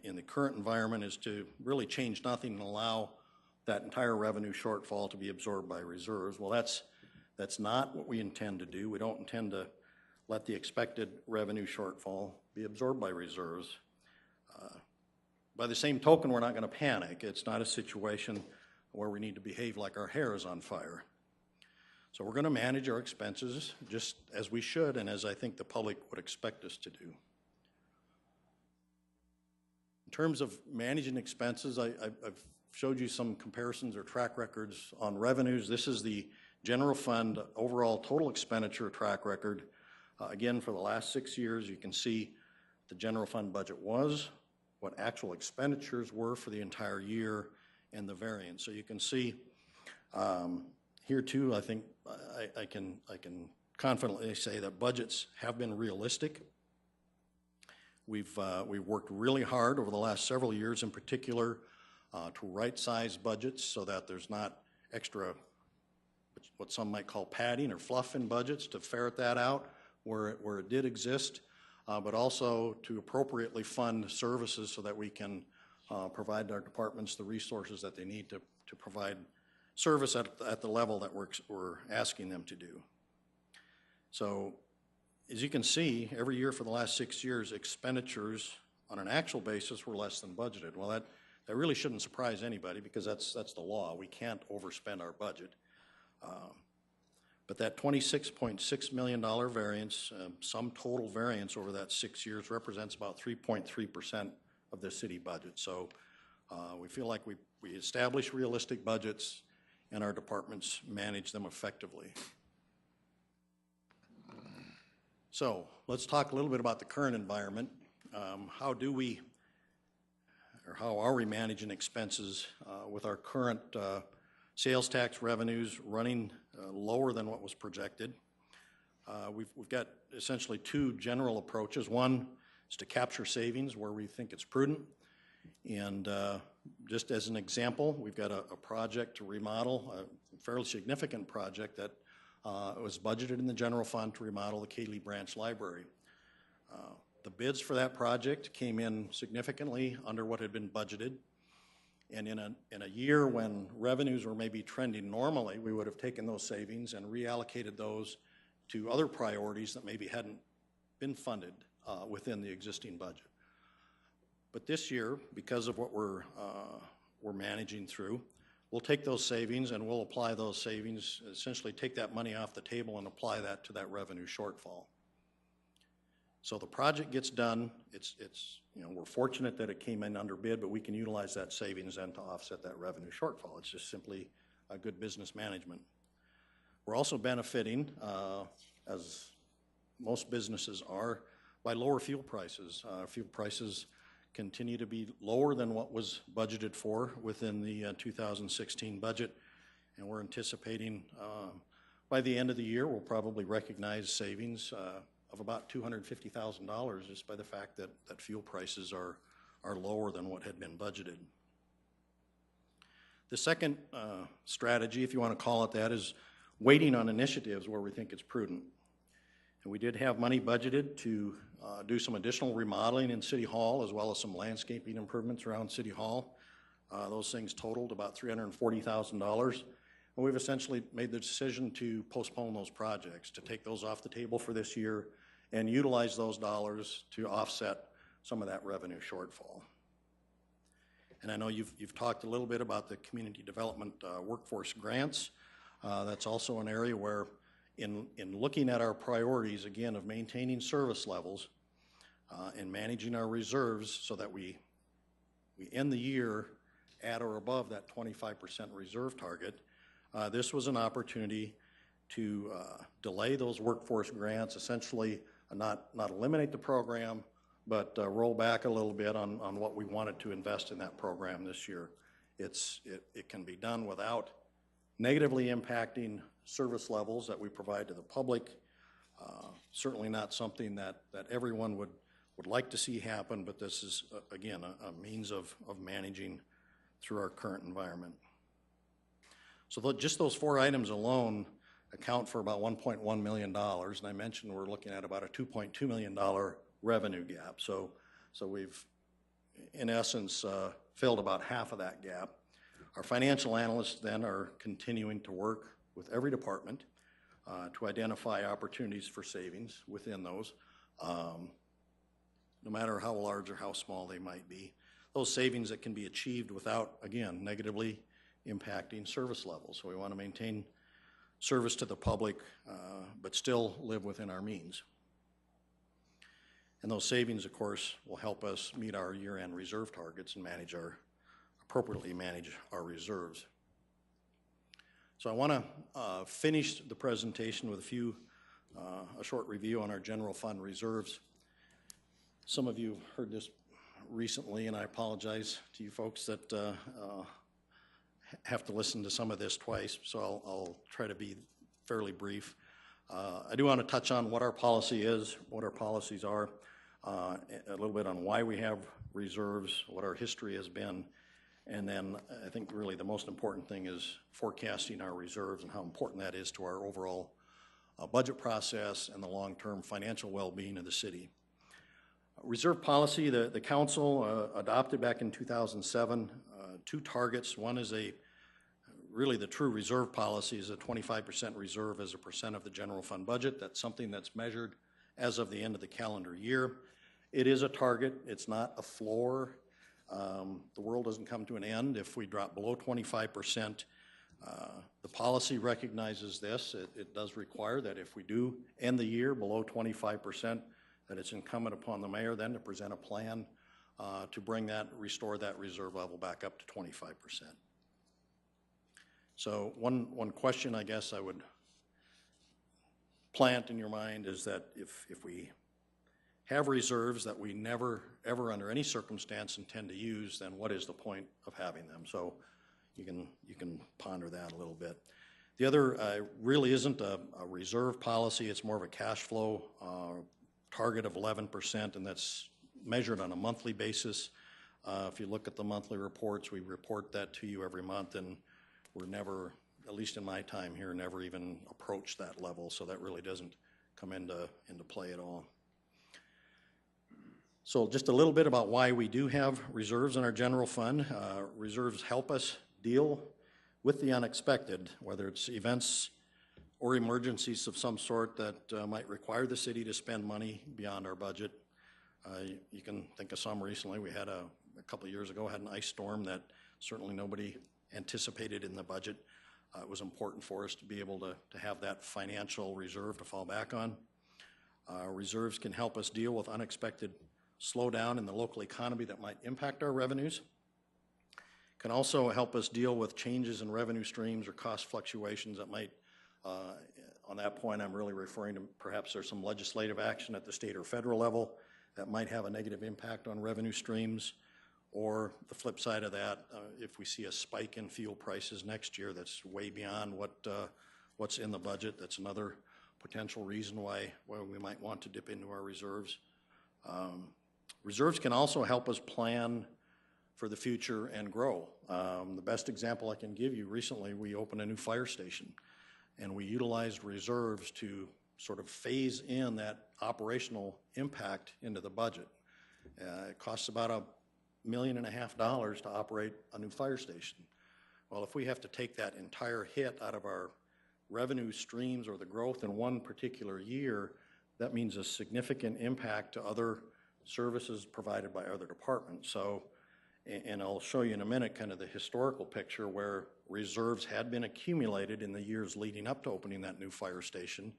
in the current environment is to really change nothing and allow that entire revenue shortfall to be absorbed by reserves. Well, that's not what we intend to do. We don't intend to let the expected revenue shortfall be absorbed by reserves. By the same token, we're not going to panic. It's not a situation where we need to behave like our hair is on fire. So we're going to manage our expenses just as we should, and as I think the public would expect us to do. In terms of managing expenses, I've showed you some comparisons or track records on revenues. This is the general fund overall total expenditure track record. Again, for the last 6 years, you can see the general fund budget was, what actual expenditures were for the entire year, and the variance. So you can see here too, I think I can confidently say that budgets have been realistic. We've worked really hard over the last several years, in particular, to right-size budgets so that there's not extra, what some might call padding or fluff in budgets, to ferret that out where it did exist, but also to appropriately fund services so that we can provide our departments the resources that they need to provide service at the level that we're asking them to do. So, as you can see, every year for the last 6 years, expenditures on an actual basis were less than budgeted. Well, that really shouldn't surprise anybody, because that's the law. We can't overspend our budget. But that $26.6 million variance, sum total variance over that 6 years, represents about 3.3% of the city budget. So we feel like we establish realistic budgets and our departments manage them effectively. So let's talk a little bit about the current environment. How are we managing expenses with our current Sales tax revenues running lower than what was projected. We've got essentially two general approaches. One is to capture savings where we think it's prudent. And just as an example, we've got a project to remodel, a fairly significant project that was budgeted in the general fund to remodel the Cayley Branch Library. The bids for that project came in significantly under what had been budgeted. And in a year when revenues were maybe trending normally, we would have taken those savings and reallocated those to other priorities that maybe hadn't been funded within the existing budget. But this year, because of what we're managing through, we'll take those savings and we'll apply those savings, essentially take that money off the table and apply that to that revenue shortfall. So the project gets done. It's we're fortunate that it came in under bid, but we can utilize that savings then to offset that revenue shortfall. It's just simply a good business management. We're also benefiting, as most businesses are, by lower fuel prices. Fuel prices continue to be lower than what was budgeted for within the 2016 budget, and we're anticipating by the end of the year we'll probably recognize savings of about $250,000 just by the fact that fuel prices are lower than what had been budgeted. The second strategy, if you want to call it that, is waiting on initiatives where we think it's prudent. And we did have money budgeted to do some additional remodeling in City Hall as well as some landscaping improvements around City Hall. Those things totaled about $340,000. And we've essentially made the decision to postpone those projects, to take those off the table for this year and utilize those dollars to offset some of that revenue shortfall. And I know you've talked a little bit about the community development workforce grants. That's also an area where in looking at our priorities, again, of maintaining service levels and managing our reserves so that we end the year at or above that 25% reserve target, this was an opportunity to delay those workforce grants, essentially not eliminate the program, but roll back a little bit on what we wanted to invest in that program this year. It can be done without negatively impacting service levels that we provide to the public. Certainly not something that everyone would like to see happen, but this is, again, a means of managing through our current environment. So just those four items alone account for about $1.1 million, and I mentioned we're looking at about a $2.2 million revenue gap. So we've, in essence, filled about half of that gap. Our financial analysts then are continuing to work with every department to identify opportunities for savings within those, no matter how large or how small they might be. Those savings that can be achieved without, again, negatively impacting service levels. So we want to maintain service to the public, but still live within our means. And those savings, of course, will help us meet our year-end reserve targets and appropriately manage our reserves. So I want to finish the presentation with a short review on our general fund reserves. Some of you have heard this recently, and I apologize to you folks that have to listen to some of this twice, so I'll try to be fairly brief. I do want to touch on what our policy is, what our policies are, a little bit on why we have reserves, what our history has been, and then I think really the most important thing is forecasting our reserves and how important that is to our overall budget process and the long-term financial well-being of the city. Reserve policy, the council adopted back in 2007 two targets. One is really the true reserve policy is a 25% reserve as a percent of the general fund budget. That's something that's measured as of the end of the calendar year. It is a target. It's not a floor. The world doesn't come to an end if we drop below 25%. The policy recognizes this. It does require that if we do end the year below 25%, that it's incumbent upon the mayor then to present a plan to restore that reserve level back up to 25%. So one question I guess I would plant in your mind is that if we have reserves that we never, ever under any circumstance intend to use, then what is the point of having them? So, you can ponder that a little bit. The other really isn't a reserve policy. It's more of a cash flow target of 11%, and that's measured on a monthly basis. If you look at the monthly reports, we report that to you every month, and we're never, at least in my time here, never even approached that level, so that really doesn't come into play at all. So just a little bit about why we do have reserves in our general fund. Reserves help us deal with the unexpected, whether it's events or emergencies of some sort that might require the city to spend money beyond our budget. You can think of some recently. We had a couple of years ago, had an ice storm that certainly nobody anticipated in the budget. It was important for us to be able to have that financial reserve to fall back on. Reserves can help us deal with unexpected slowdown in the local economy that might impact our revenues. Can also help us deal with changes in revenue streams or cost fluctuations that might, on that point I'm really referring to perhaps there's some legislative action at the state or federal level that might have a negative impact on revenue streams, or the flip side of that, if we see a spike in fuel prices next year that's way beyond what's in the budget, that's another potential reason why we might want to dip into our reserves. Reserves can also help us plan for the future and grow. The best example I can give you, recently we opened a new fire station, and we utilized reserves to sort of phase in that operational impact into the budget. It costs about $1.5 million to operate a new fire station. Well, if we have to take that entire hit out of our revenue streams or the growth in one particular year, that means a significant impact to other services provided by other departments. So, and I'll show you in a minute kind of the historical picture where reserves had been accumulated in the years leading up to opening that new fire station.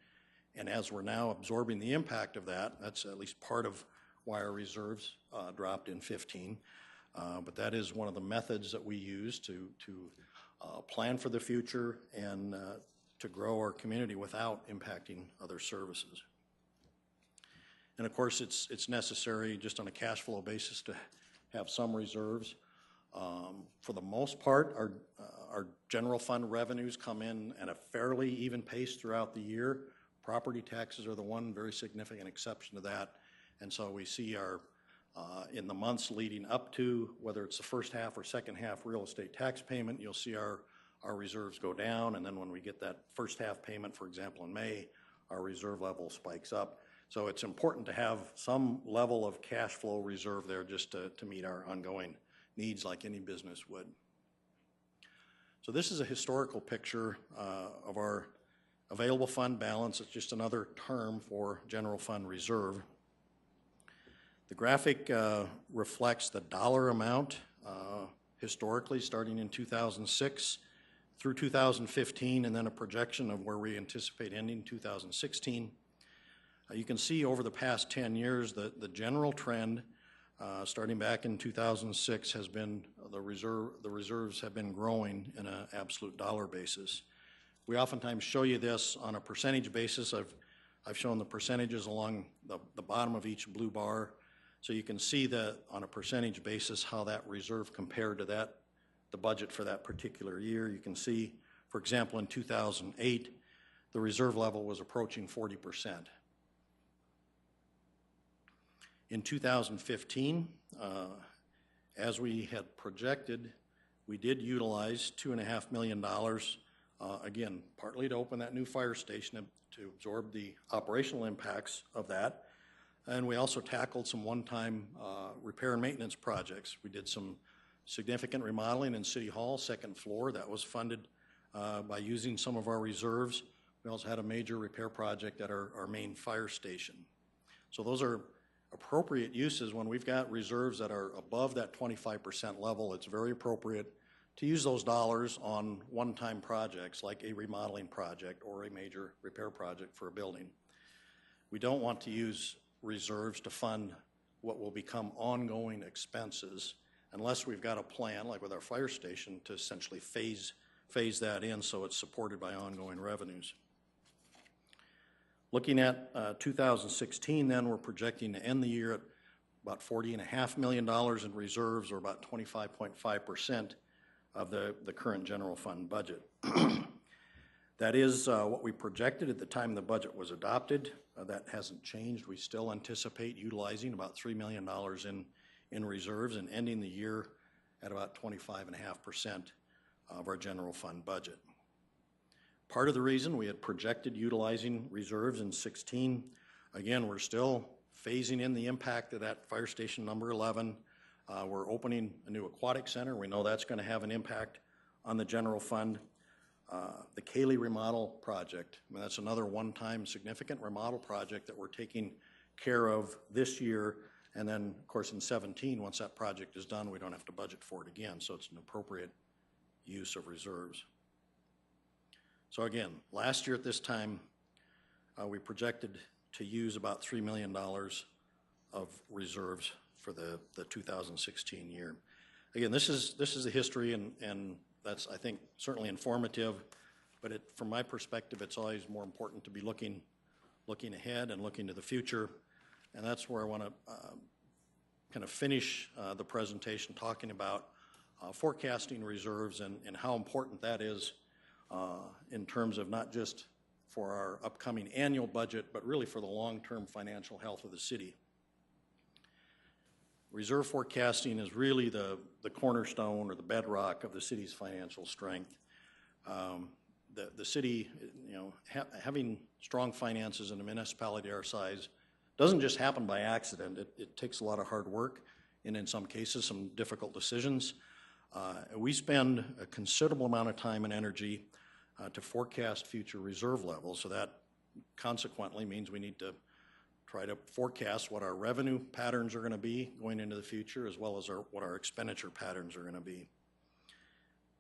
And as we're now absorbing the impact of that, that's at least part of why our reserves dropped in 15. But that is one of the methods that we use to plan for the future and to grow our community without impacting other services. And of course, it's necessary just on a cash flow basis to have some reserves. For the most part, our general fund revenues come in at a fairly even pace throughout the year. Property taxes are the one very significant exception to that. And so we see our, in the months leading up to, whether it's the first half or second half real estate tax payment, you'll see our reserves go down. And then when we get that first half payment, for example, in May, our reserve level spikes up. So it's important to have some level of cash flow reserve there just to meet our ongoing needs like any business would. So this is a historical picture of our available fund balance. It's just another term for general fund reserve. The graphic reflects the dollar amount historically starting in 2006 through 2015, and then a projection of where we anticipate ending 2016. You can see over the past 10 years that the general trend starting back in 2006 has been the reserves have been growing in an absolute dollar basis. We oftentimes show you this on a percentage basis. I've shown the percentages along the bottom of each blue bar, so you can see that on a percentage basis how that reserve compared to the budget for that particular year. You can see, for example, in 2008, the reserve level was approaching 40%. In 2015, as we had projected, we did utilize $2.5 million, again, partly to open that new fire station to absorb the operational impacts of that. And we also tackled some one-time repair and maintenance projects. We did some significant remodeling in City Hall, second floor. That was funded by using some of our reserves. We also had a major repair project at our main fire station. So those are appropriate uses. When we've got reserves that are above that 25% level, it's very appropriate to use those dollars on one-time projects like a remodeling project or a major repair project for a building. We don't want to use reserves to fund what will become ongoing expenses unless we've got a plan, like with our fire station, to essentially phase that in so it's supported by ongoing revenues. Looking at 2016, then, we're projecting to end the year at about $40.5 million in reserves, or about 25.5% of the current general fund budget. That is what we projected at the time the budget was adopted. That hasn't changed. We still anticipate utilizing about $3 million in reserves and ending the year at about 25.5% of our general fund budget. Part of the reason we had projected utilizing reserves in 16, again, we're still phasing in the impact of that fire station number 11. We're opening a new aquatic center. We know that's going to have an impact on the general fund. The Cayley remodel project, I mean, that's another one-time significant remodel project that we're taking care of this year. And then, of course, in 17, once that project is done, we don't have to budget for it again. So it's an appropriate use of reserves. So again, last year at this time, we projected to use about $3 million of reserves for the 2016 year. Again, this is the history, and that's, I think, certainly informative, but from my perspective, it's always more important to be looking ahead and looking to the future, and that's where I want to kind of finish the presentation talking about forecasting reserves and how important that is in terms of not just for our upcoming annual budget, but really for the long-term financial health of the city. Reserve forecasting is really the cornerstone or the bedrock of the city's financial strength. The city, having strong finances in a municipality our size doesn't just happen by accident. It takes a lot of hard work and in some cases some difficult decisions. We spend a considerable amount of time and energy to forecast future reserve levels, so that consequently means we need to try to forecast what our revenue patterns are going to be going into the future, as well as what our expenditure patterns are going to be.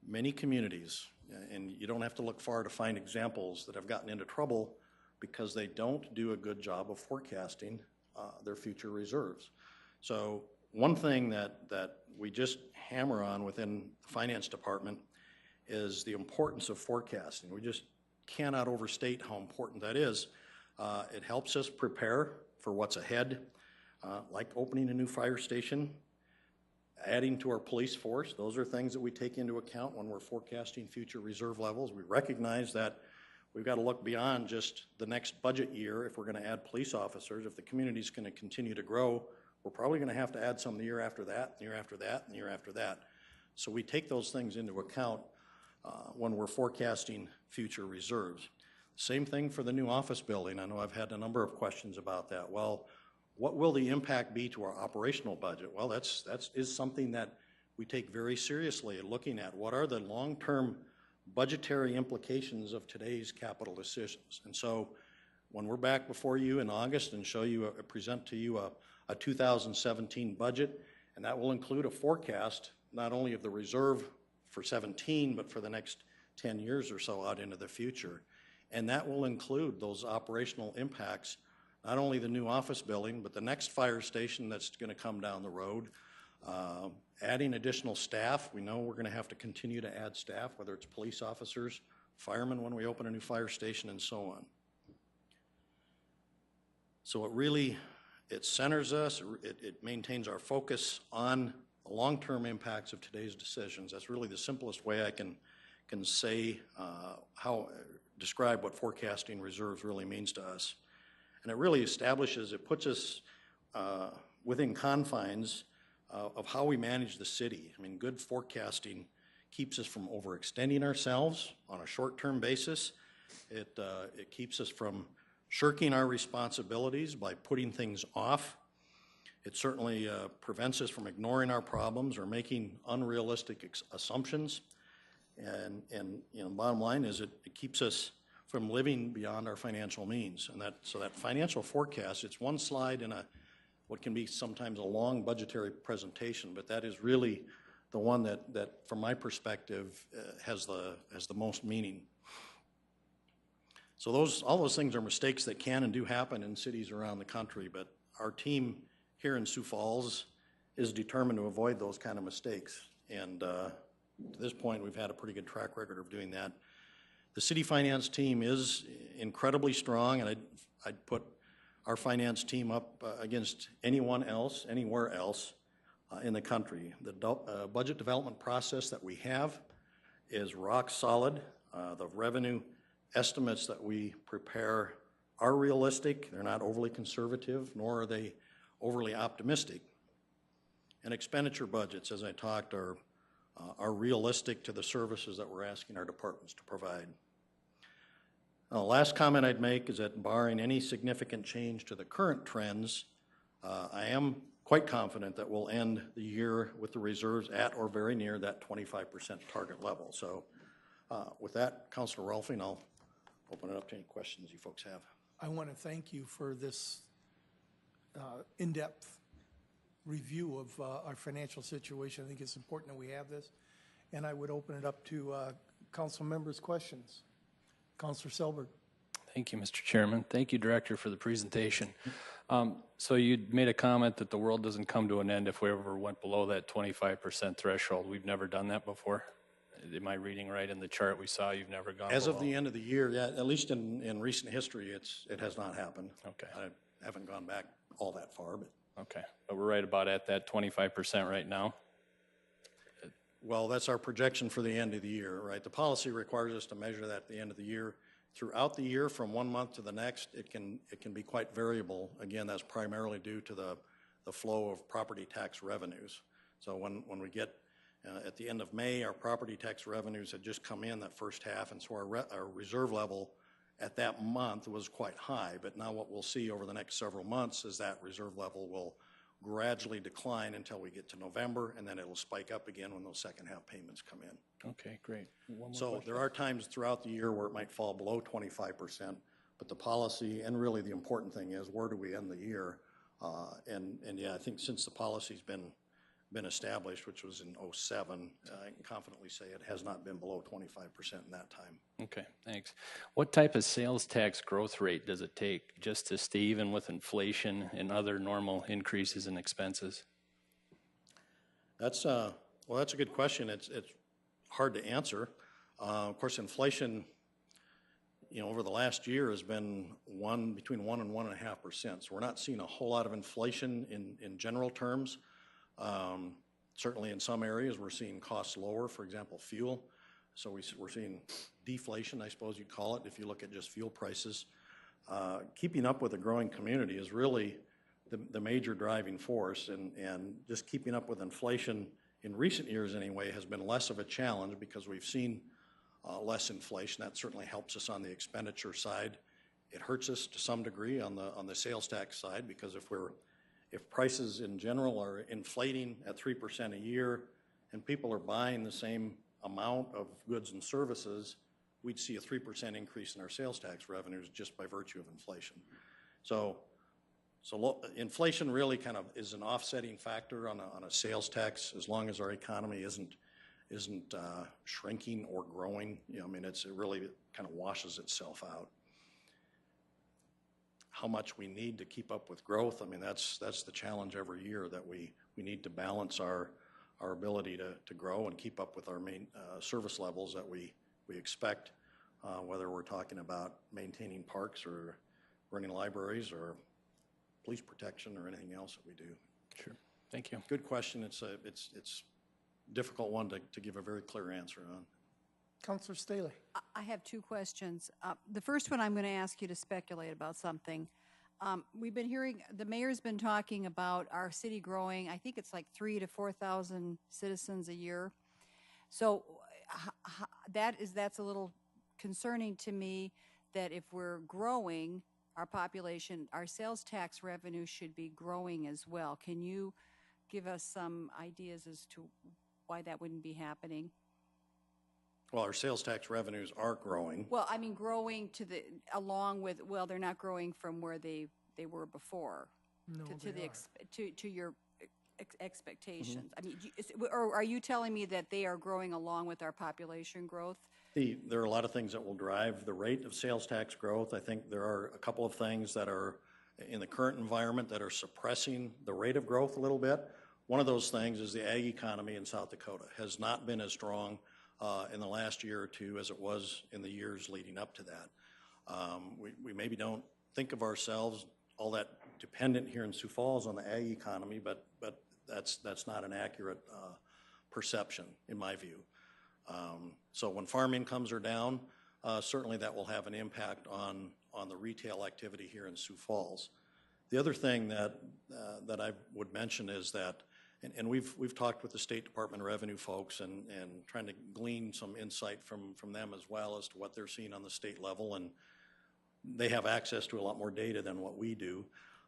Many communities, and you don't have to look far to find examples that have gotten into trouble because they don't do a good job of forecasting their future reserves. So one thing that we just hammer on within the finance department is the importance of forecasting. We just cannot overstate how important that is. It helps us prepare for what's ahead, like opening a new fire station, adding to our police force. Those are things that we take into account when we're forecasting future reserve levels. We recognize that we've got to look beyond just the next budget year if we're going to add police officers. If the community's going to continue to grow, we're probably going to have to add some the year after that, the year after that, and the year after that. So we take those things into account when we're forecasting future reserves. Same thing for the new office building. I know I've had a number of questions about that. Well, what will the impact be to our operational budget? Well, that is something that we take very seriously at looking at. What are the long-term budgetary implications of today's capital decisions? And so when we're back before you in August and present to you a 2017 budget, and that will include a forecast not only of the reserve for 17, but for the next 10 years or so out into the future. And that will include those operational impacts, not only the new office building, but the next fire station that's going to come down the road, adding additional staff. We know we're going to have to continue to add staff, whether it's police officers, firemen when we open a new fire station, and so on. So it centers us, it maintains our focus on the long-term impacts of today's decisions. That's really the simplest way I can say describe what forecasting reserves really means to us. And it really puts us within confines of how we manage the city. I mean, good forecasting keeps us from overextending ourselves on a short-term basis. It keeps us from shirking our responsibilities by putting things off. It certainly prevents us from ignoring our problems or making unrealistic assumptions. And bottom line is it keeps us from living beyond our financial means. And so that financial forecast, it's one slide in what can be sometimes a long budgetary presentation, but that is really the one that from my perspective, has the most meaning. So all those things are mistakes that can and do happen in cities around the country, but our team here in Sioux Falls is determined to avoid those kind of mistakes. And to this point, we've had a pretty good track record of doing that. The city finance team is incredibly strong, and I'd put our finance team up against anyone else, anywhere else. in the country. The budget development process that we have is rock solid. The revenue estimates that we prepare are realistic. They're not overly conservative, nor are they overly optimistic. And expenditure budgets, as I talked, are realistic to the services that we're asking our departments to provide. The last comment I'd make is that barring any significant change to the current trends, I am quite confident that we'll end the year with the reserves at or very near that 25% target level. So with that, Councilor Rolfing, I'll open it up to any questions you folks have. I want to thank you for this in-depth review of our financial situation. I think it's important that we have this. And I would open it up to council members' questions. Councilor Selberg. Thank you, Mr. Chairman. Thank you, Director, for the presentation. So you made a comment that the world doesn't come to an end if we ever went below that 25% threshold. We've never done that before. Am I reading right in the chart we saw? You've never gone As below? of the end of the year, yeah, at least in recent history, it has not happened. Okay. I haven't gone back all that far, but. Okay, but we're right about at that 25% right now? Well, that's our projection for the end of the year, right? The policy requires us to measure that at the end of the year. Throughout the year, from one month to the next, it can be quite variable. Again, that's primarily due to the flow of property tax revenues. So when we get at the end of May, our property tax revenues had just come in that first half, and so our reserve level at that month was quite high. But now what we'll see over the next several months is that reserve level will gradually decline until we get to November, and then it'll spike up again when those second half payments come in. Okay, great. One more So question. there are times throughout the year where it might fall below 25%, but the policy, and really the important thing is, where do we end the year? And yeah, I think since the policy's been established, which was in '07, I can confidently say it has not been below 25% in that time. Okay, thanks. What type of sales tax growth rate does it take just to stay even with inflation and other normal increases in expenses? That's well, that's a good question. It's hard to answer. Of course, inflation, over the last year has been between 1 and 1.5%. So we're not seeing a whole lot of inflation in general terms. Certainly in some areas we're seeing costs lower, for example, fuel. So we're seeing deflation, I suppose you'd call it, if you look at just fuel prices. Keeping up with a growing community is really the major driving force, and just keeping up with inflation in recent years anyway has been less of a challenge because we've seen less inflation. That certainly helps us on the expenditure side. It hurts us to some degree on the sales tax side, because if prices in general are inflating at 3% a year and people are buying the same amount of goods and services, we'd see a 3% increase in our sales tax revenues just by virtue of inflation. So inflation really kind of is an offsetting factor on a sales tax, as long as our economy isn't shrinking or growing. It really kind of washes itself out. How much we need to keep up with growth, that's the challenge every year, that we need to balance our ability to grow and keep up with our main service levels that we expect, whether we're talking about maintaining parks or running libraries or police protection or anything else that we do. Sure. Thank you. Good question. It's a difficult one to give a very clear answer on. Councilor Staley. I have two questions. The first one, I'm going to ask you to speculate about something. We've been hearing, the mayor's been talking about our city growing, I think it's like 3,000 to 4,000 citizens a year. So that's a little concerning to me, that if we're growing our population, our sales tax revenue should be growing as well. Can you give us some ideas as to why that wouldn't be happening? Well, our sales tax revenues are growing. Well, growing along with, they're not growing from where they were before. No, to your expectations. Or are you telling me that they are growing along with our population growth? There are a lot of things that will drive the rate of sales tax growth. I think there are a couple of things that are in the current environment that are suppressing the rate of growth a little bit. One of those things is the ag economy in South Dakota has not been as strong in the last year or two as it was in the years leading up to that. We maybe don't think of ourselves all that dependent here in Sioux Falls on the ag economy, but that's not an accurate perception, in my view. So when farm incomes are down, certainly that will have an impact on the retail activity here in Sioux Falls. The other thing that I would mention is that, and we've talked with the State Department of Revenue folks and trying to glean some insight from them as well as to what they're seeing on the state level, and they have access to a lot more data than what we do.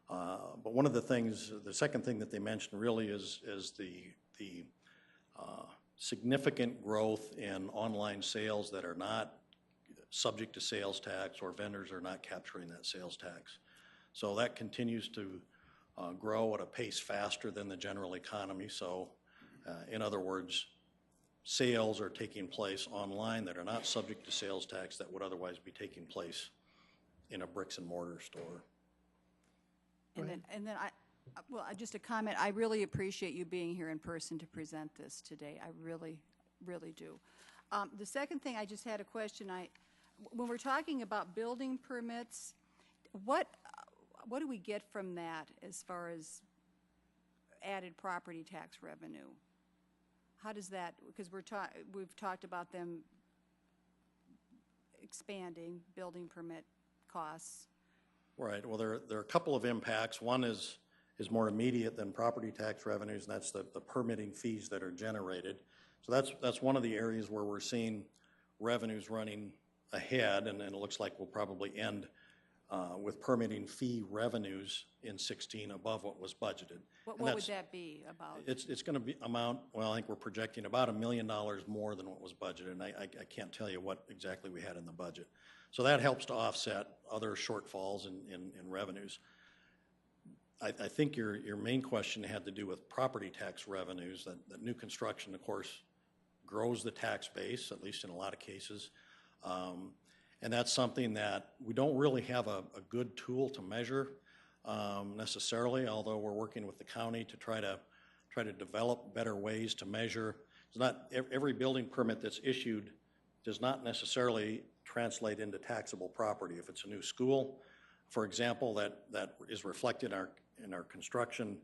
But one of the things, the second thing that they mentioned really is the significant growth in online sales that are not subject to sales tax, or vendors are not capturing that sales tax. So that continues to grow at a pace faster than the general economy. So in other words, sales are taking place online that are not subject to sales tax that would otherwise be taking place in a bricks and mortar store. And then just a comment, I really appreciate you being here in person to present this today. I really, really do. The second thing, I just had a question. When we're talking about building permits, what do we get from that as far as added property tax revenue? How does that, because we've talked about them expanding building permit costs. Right. Well, there are a couple of impacts. One is more immediate than property tax revenues, and that's the permitting fees that are generated. So that's one of the areas where we're seeing revenues running ahead, and it looks like we'll probably end with permitting fee revenues in 16 above what was budgeted. What would that be about? It's going to be well, I think we're projecting about $1 million more than what was budgeted, and I can't tell you what exactly we had in the budget. So that helps to offset other shortfalls in revenues. I think your main question had to do with property tax revenues, that new construction, of course, grows the tax base, at least in a lot of cases. And that's something that we don't really have a good tool to measure necessarily, although we're working with the county to try to develop better ways to measure. It's not every building permit that's issued does not necessarily translate into taxable property. If it's a new school, for example, that is reflected in our construction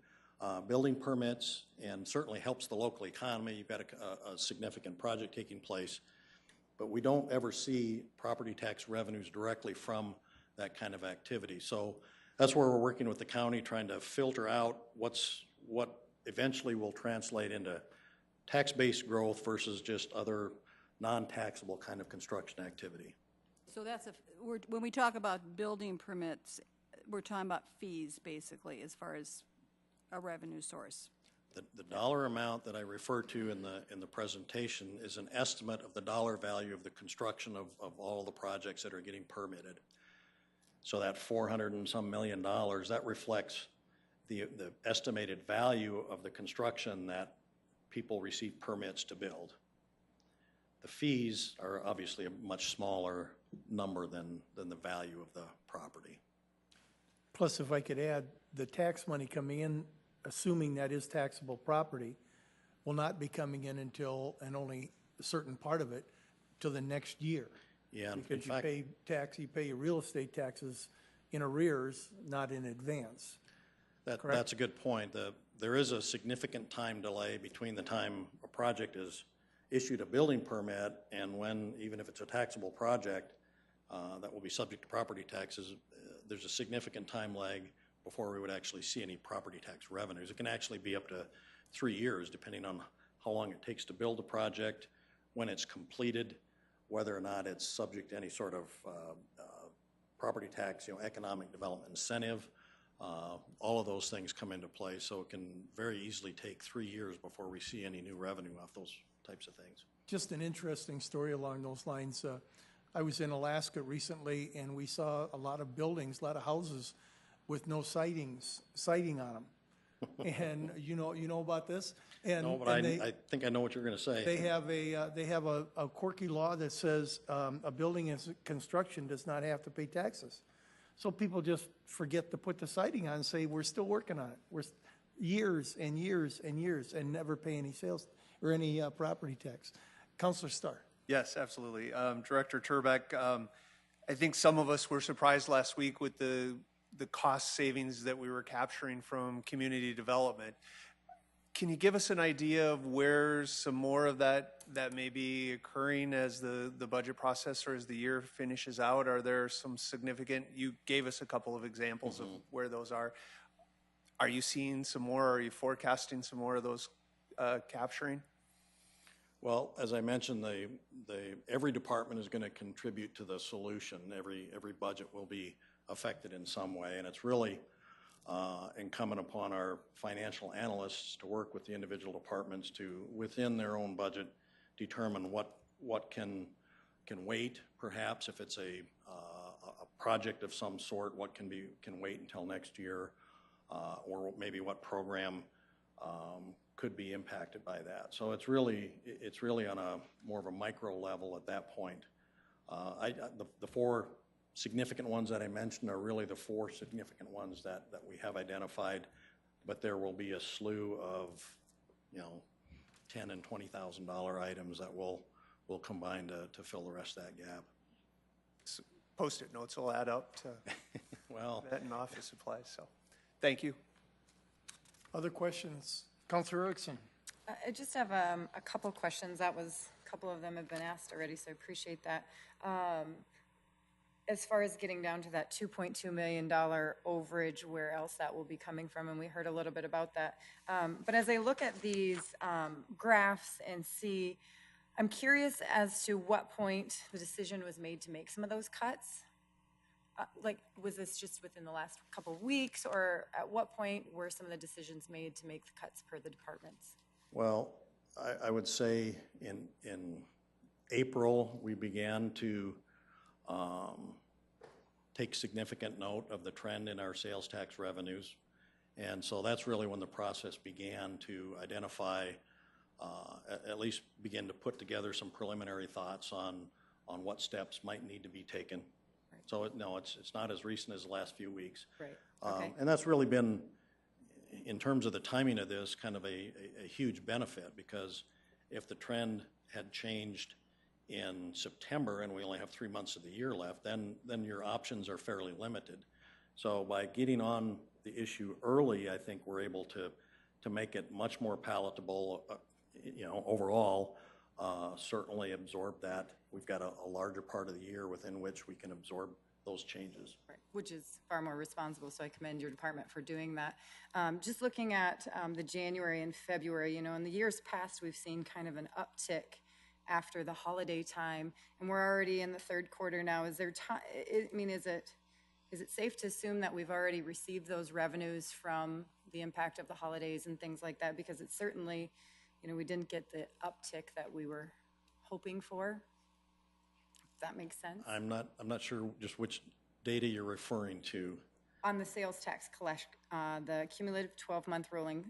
building permits, and certainly helps the local economy. You've got a significant project taking place, but we don't ever see property tax revenues directly from that kind of activity. So that's where we're working with the county, trying to filter out what eventually will translate into tax-based growth versus just other non-taxable kind of construction activity. So when we talk about building permits, we're talking about fees, basically, as far as a revenue source. The dollar amount that I refer to in the presentation is an estimate of the dollar value of the construction of all the projects that are getting permitted. So that $400 and some million, that reflects the estimated value of the construction that people receive permits to build. The fees are obviously a much smaller number than the value of the property. Plus, if I could add, the tax money coming in, assuming that is taxable property, will not be coming in until, and only a certain part of it, till the next year. Yeah, because you pay your real estate taxes in arrears, not in advance. That's a good point. There is a significant time delay between the time a project is issued a building permit and when, even if it's a taxable project that will be subject to property taxes, there's a significant time lag before we would actually see any property tax revenues. It can actually be up to 3 years, depending on how long it takes to build a project, when it's completed, whether or not it's subject to any sort of property tax, economic development incentive. All of those things come into play, so it can very easily take 3 years before we see any new revenue off those types of things. Just an interesting story along those lines. I was in Alaska recently, and we saw a lot of buildings, a lot of houses with no siding on them. And you know about this? And, no, but I think I know what you're going to say. They have a quirky law that says a building in construction does not have to pay taxes. So people just forget to put the siding on and say, we're still working on it. We're years and years and years and never pay any sales or any property tax. Councilor Starr. Yes, absolutely. Director Turbeck, I think some of us were surprised last week with the cost savings that we were capturing from community development. Can you give us an idea of where some more of that may be occurring as the budget process or as the year finishes out? Are there some significant, you gave us a couple of examples of where those are. Are you seeing some more? Are you forecasting some more of those capturing? Well, as I mentioned, every department is going to contribute to the solution. Every budget will be affected in some way, and it's really incumbent upon our financial analysts to work with the individual departments to, within their own budget, determine what can wait. Perhaps if it's a project of some sort, what can wait until next year, or maybe what program could be impacted by that. So it's really on a more of a micro level at that point. The four significant ones that I mentioned are really the four significant ones that we have identified, but there will be a slew of, $10,000 and $20,000 items that will combine to fill the rest of that gap. Post-it notes will add up to well, that and office supplies. So, thank you. Other questions? Councilor Erickson. I just have a couple questions. A couple of them have been asked already, so I appreciate that. As far as getting down to that $2.2 million overage, where else that will be coming from, and we heard a little bit about that. But as I look at these graphs and see, I'm curious as to what point the decision was made to make some of those cuts. Was this just within the last couple of weeks, or at what point were some of the decisions made to make the cuts per the departments? Well, I would say in April, we began to take significant note of the trend in our sales tax revenues. And so that's really when the process began to identify, at least begin to put together some preliminary thoughts on what steps might need to be taken. Right. So no, it's not as recent as the last few weeks. Right. Okay. And that's really been, in terms of the timing of this, kind of a huge benefit, because if the trend had changed in September and we only have 3 months of the year left, then your options are fairly limited. So by getting on the issue early, I think we're able to make it much more palatable, overall, certainly absorb that. We've got a larger part of the year within which we can absorb those changes. Right, which is far more responsible, so I commend your department for doing that. Just looking at the January and February, in the years past, we've seen kind of an uptick after the holiday time, and we're already in the third quarter now. Is there time? Is it safe to assume that we've already received those revenues from the impact of the holidays and things like that? Because it's certainly, we didn't get the uptick that we were hoping for. If that makes sense. I'm not sure just which data you're referring to. On the sales tax collection, the cumulative 12-month rolling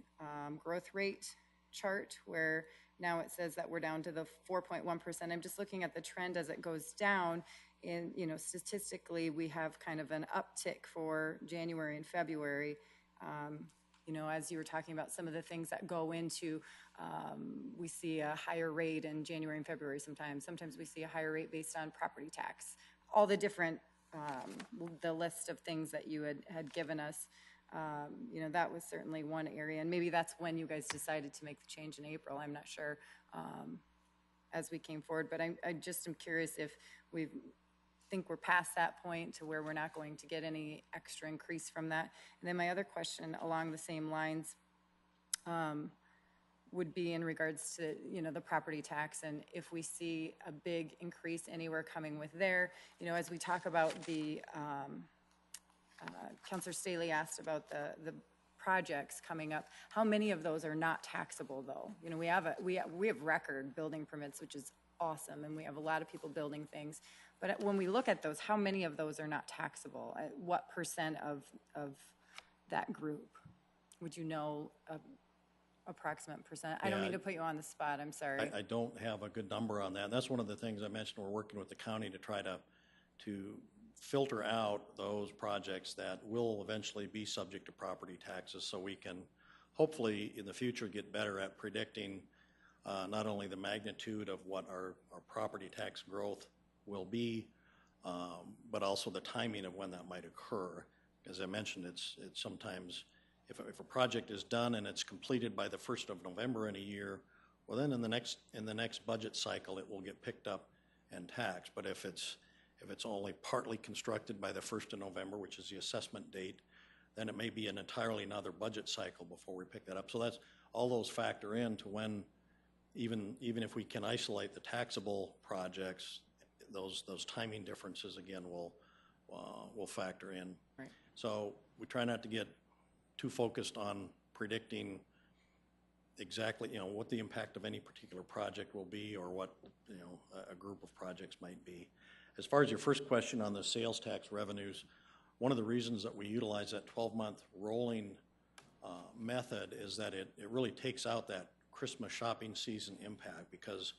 growth rate chart, where now it says that we're down to the 4.1%. I'm just looking at the trend as it goes down. And, statistically, we have kind of an uptick for January and February. As you were talking about some of the things that go into, we see a higher rate in January and February sometimes. Sometimes we see a higher rate based on property tax. All the different, the list of things that you had given us. That was certainly one area, and maybe that's when you guys decided to make the change in April. I'm not sure as we came forward, but I just am curious if we think we're past that point to where we're not going to get any extra increase from that. And then my other question along the same lines would be in regards to, the property tax, and if we see a big increase anywhere coming with there, as we talk about the Councilor Staley asked about the projects coming up. How many of those are not taxable, though? We have record building permits, which is awesome, and we have a lot of people building things. But when we look at those, how many of those are not taxable? What percent of that group? Would you know approximate percent? I don't mean to put you on the spot. I'm sorry. I don't have a good number on that. That's one of the things I mentioned. We're working with the county to try to filter out those projects that will eventually be subject to property taxes, so we can hopefully in the future get better at predicting not only the magnitude of what our property tax growth will be, but also the timing of when that might occur. As I mentioned, it's sometimes if a project is done and it's completed by the 1st of November in a year, well, then in the next budget cycle, it will get picked up and taxed. But if it's only partly constructed by the 1st of November, which is the assessment date, then it may be an entirely another budget cycle before we pick that up. So that's, all those factor into when, even if we can isolate the taxable projects, those timing differences again will factor in. Right. So we try not to get too focused on predicting exactly, what the impact of any particular project will be, or what, a group of projects might be. As far as your first question on the sales tax revenues, one of the reasons that we utilize that 12-month rolling method is that it really takes out that Christmas shopping season impact, because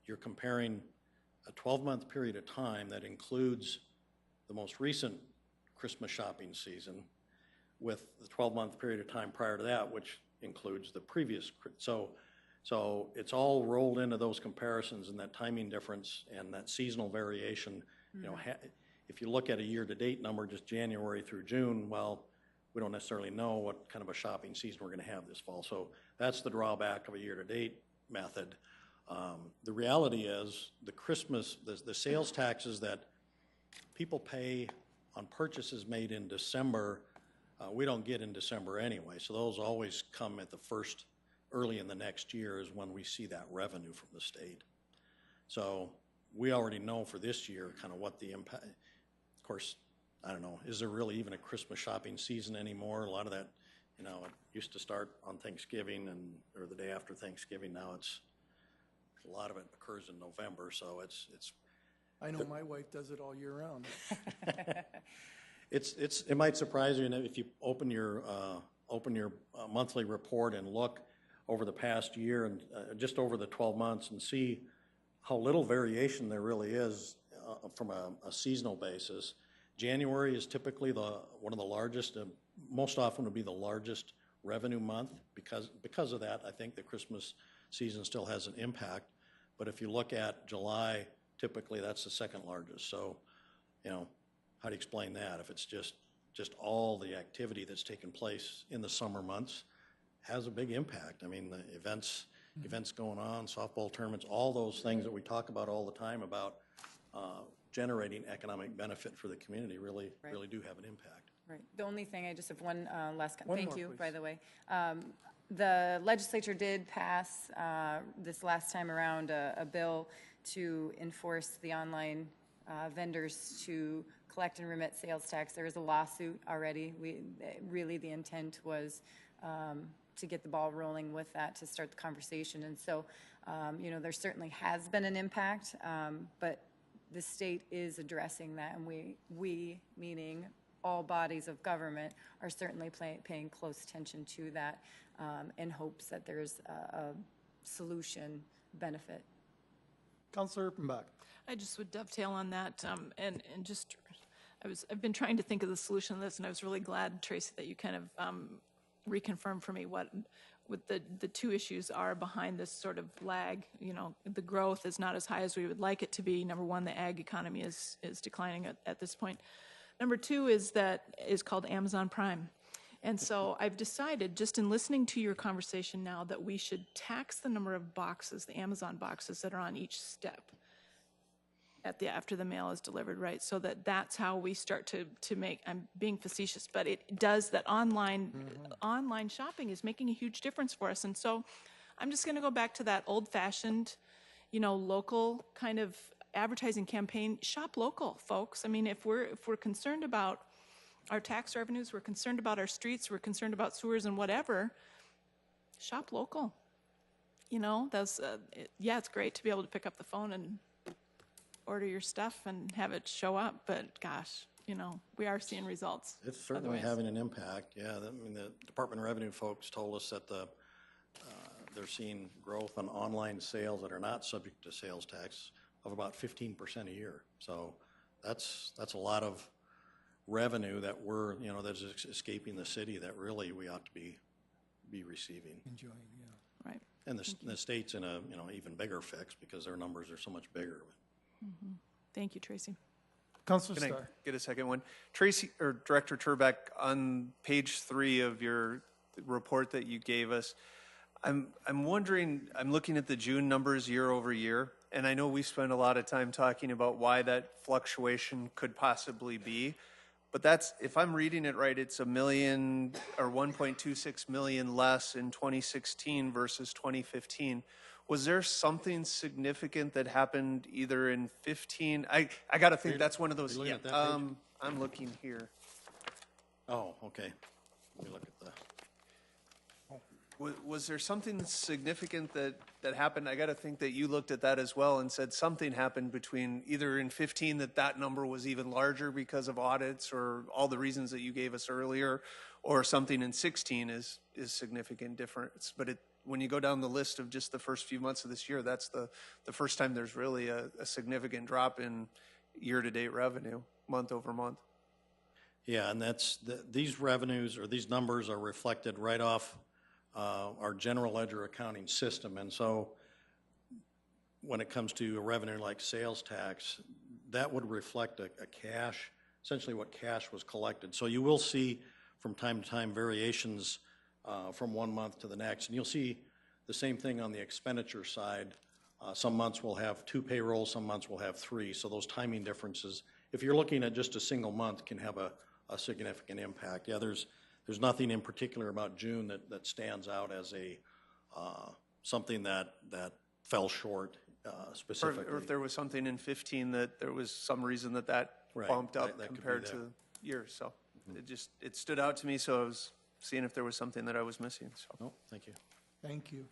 you're comparing a 12-month period of time that includes the most recent Christmas shopping season with the 12-month period of time prior to that, which includes the previous. So it's all rolled into those comparisons, and that timing difference and that seasonal variation. If you look at a year-to-date number, just January through June, well, we don't necessarily know what kind of a shopping season we're going to have this fall. So that's the drawback of a year-to-date method. The reality is the sales taxes that people pay on purchases made in December, we don't get in December anyway. So those always come at the first, early in the next year is when we see that revenue from the state. So we already know for this year kind of what the impact. Of course, I don't know, is there really even a Christmas shopping season anymore? A lot of that, it used to start on Thanksgiving or the day after Thanksgiving. Now a lot of it occurs in November, so it's. I know my wife does it all year round. It might surprise you, and if you open your monthly report and look over the past year and just over the 12 months and see how little variation there really is from a seasonal basis. January is typically one of the largest, most often would be the largest revenue month. Because of that, I think the Christmas season still has an impact. But if you look at July, typically that's the second largest. So, how do you explain that? If it's just all the activity that's taken place in the summer months has a big impact. I mean, the events going on, softball tournaments, all those things that we talk about all the time about generating economic benefit for the community really do have an impact. Right. The only thing, I just have one last, One thank more, you, please. by the way. The legislature did pass this last time around a bill to enforce the online vendors to collect and remit sales tax. There is a lawsuit already. Really the intent was to get the ball rolling with that, to start the conversation. And so, there certainly has been an impact, but the state is addressing that, and we meaning all bodies of government, are certainly paying close attention to that in hopes that there's a solution benefit. Councilor Erpenbach. I just would dovetail on that, and just, I've been trying to think of the solution to this, and I was really glad, Tracy, that you kind of reconfirmed for me what the two issues are behind this sort of lag. The growth is not as high as we would like it to be. Number one, the ag economy is declining at this point. Number two is called Amazon Prime. And so I've decided, just in listening to your conversation now, that we should tax the number of boxes, the Amazon boxes that are on each step after the mail is delivered, right? So that's how we start to make, I'm being facetious, but it does that online shopping is making a huge difference for us. And so I'm just going to go back to that old-fashioned, local kind of advertising campaign. Shop local, folks. I mean, if we're concerned about our tax revenues, we're concerned about our streets, we're concerned about sewers and whatever, shop local. It's great to be able to pick up the phone and order your stuff and have it show up, but gosh, we are seeing results. It's certainly having an impact, yeah. The Department of Revenue folks told us that they're seeing growth on online sales that are not subject to sales tax of about 15% a year. So that's a lot of revenue that that's escaping the city that really we ought to be receiving. Enjoying, yeah. Right. And the state's in a even bigger fix because their numbers are so much bigger. Mm-hmm. Thank you, Tracy. Councilor Can I Starr. get a second one? Tracy, or Director Turbeck, on page 3 of your report that you gave us, I'm wondering, I'm looking at the June numbers year over year, and I know we spent a lot of time talking about why that fluctuation could possibly be, but that's, if I'm reading it right, it's $1 million or 1.26 million less in 2016 versus 2015. Was there something significant that happened either in 15? I got to think that's one of those. Are you looking Yeah, at that page? I'm looking here. Oh, okay. Let me look at the, Was there something significant that happened? I got to think that you looked at that as well and said something happened between either in 15 that number was even larger because of audits or all the reasons that you gave us earlier, or something in 16 is significant difference. But when you go down the list of just the first few months of this year, that's the first time there's really a significant drop in year-to-date revenue, month over month. yeah, and these revenues or these numbers are reflected right off our general ledger accounting system. And so when it comes to a revenue like sales tax, that would reflect a cash, essentially what cash was collected. So you will see from time to time variations from one month to the next. And you'll see the same thing on the expenditure side. Some months will have 2 payrolls, some months will have 3. So those timing differences, if you're looking at just a single month, can have a significant impact. Yeah, there's nothing in particular about June that stands out as a something that fell short specifically. Or if there was something in 15 that there was some reason that Right, bumped up that could be compared that. to years. So it stood out to me, so I was seeing if there was something that I was missing. So. Oh, thank you. Thank you.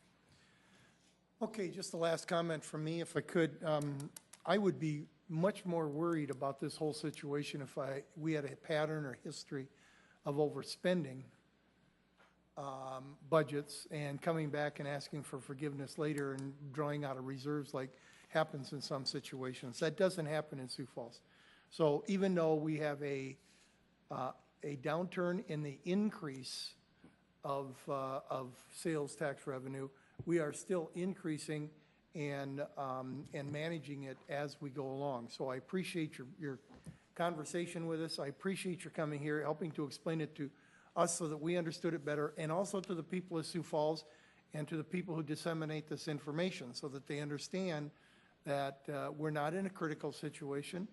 Okay, just the last comment from me, if I could. I would be much more worried about this whole situation if we had a pattern or history of overspending budgets and coming back and asking for forgiveness later and drawing out of reserves like happens in some situations. That doesn't happen in Sioux Falls. So even though we have a downturn in the increase of sales tax revenue, we are still increasing and managing it as we go along. So I appreciate your conversation with us. I appreciate your coming here, helping to explain it to us so that we understood it better, and also to the people of Sioux Falls and to the people who disseminate this information so that they understand that we're not in a critical situation.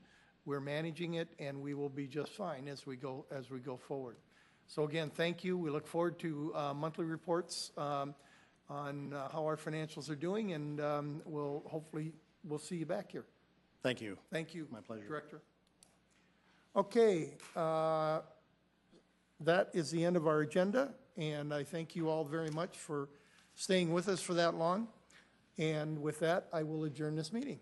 We're managing it, and we will be just fine as we go forward. So again, thank you. We look forward to monthly reports on how our financials are doing, and we'll see you back here. Thank you. Thank you. My pleasure. Director. Okay, that is the end of our agenda, and I thank you all very much for staying with us for that long. And with that, I will adjourn this meeting.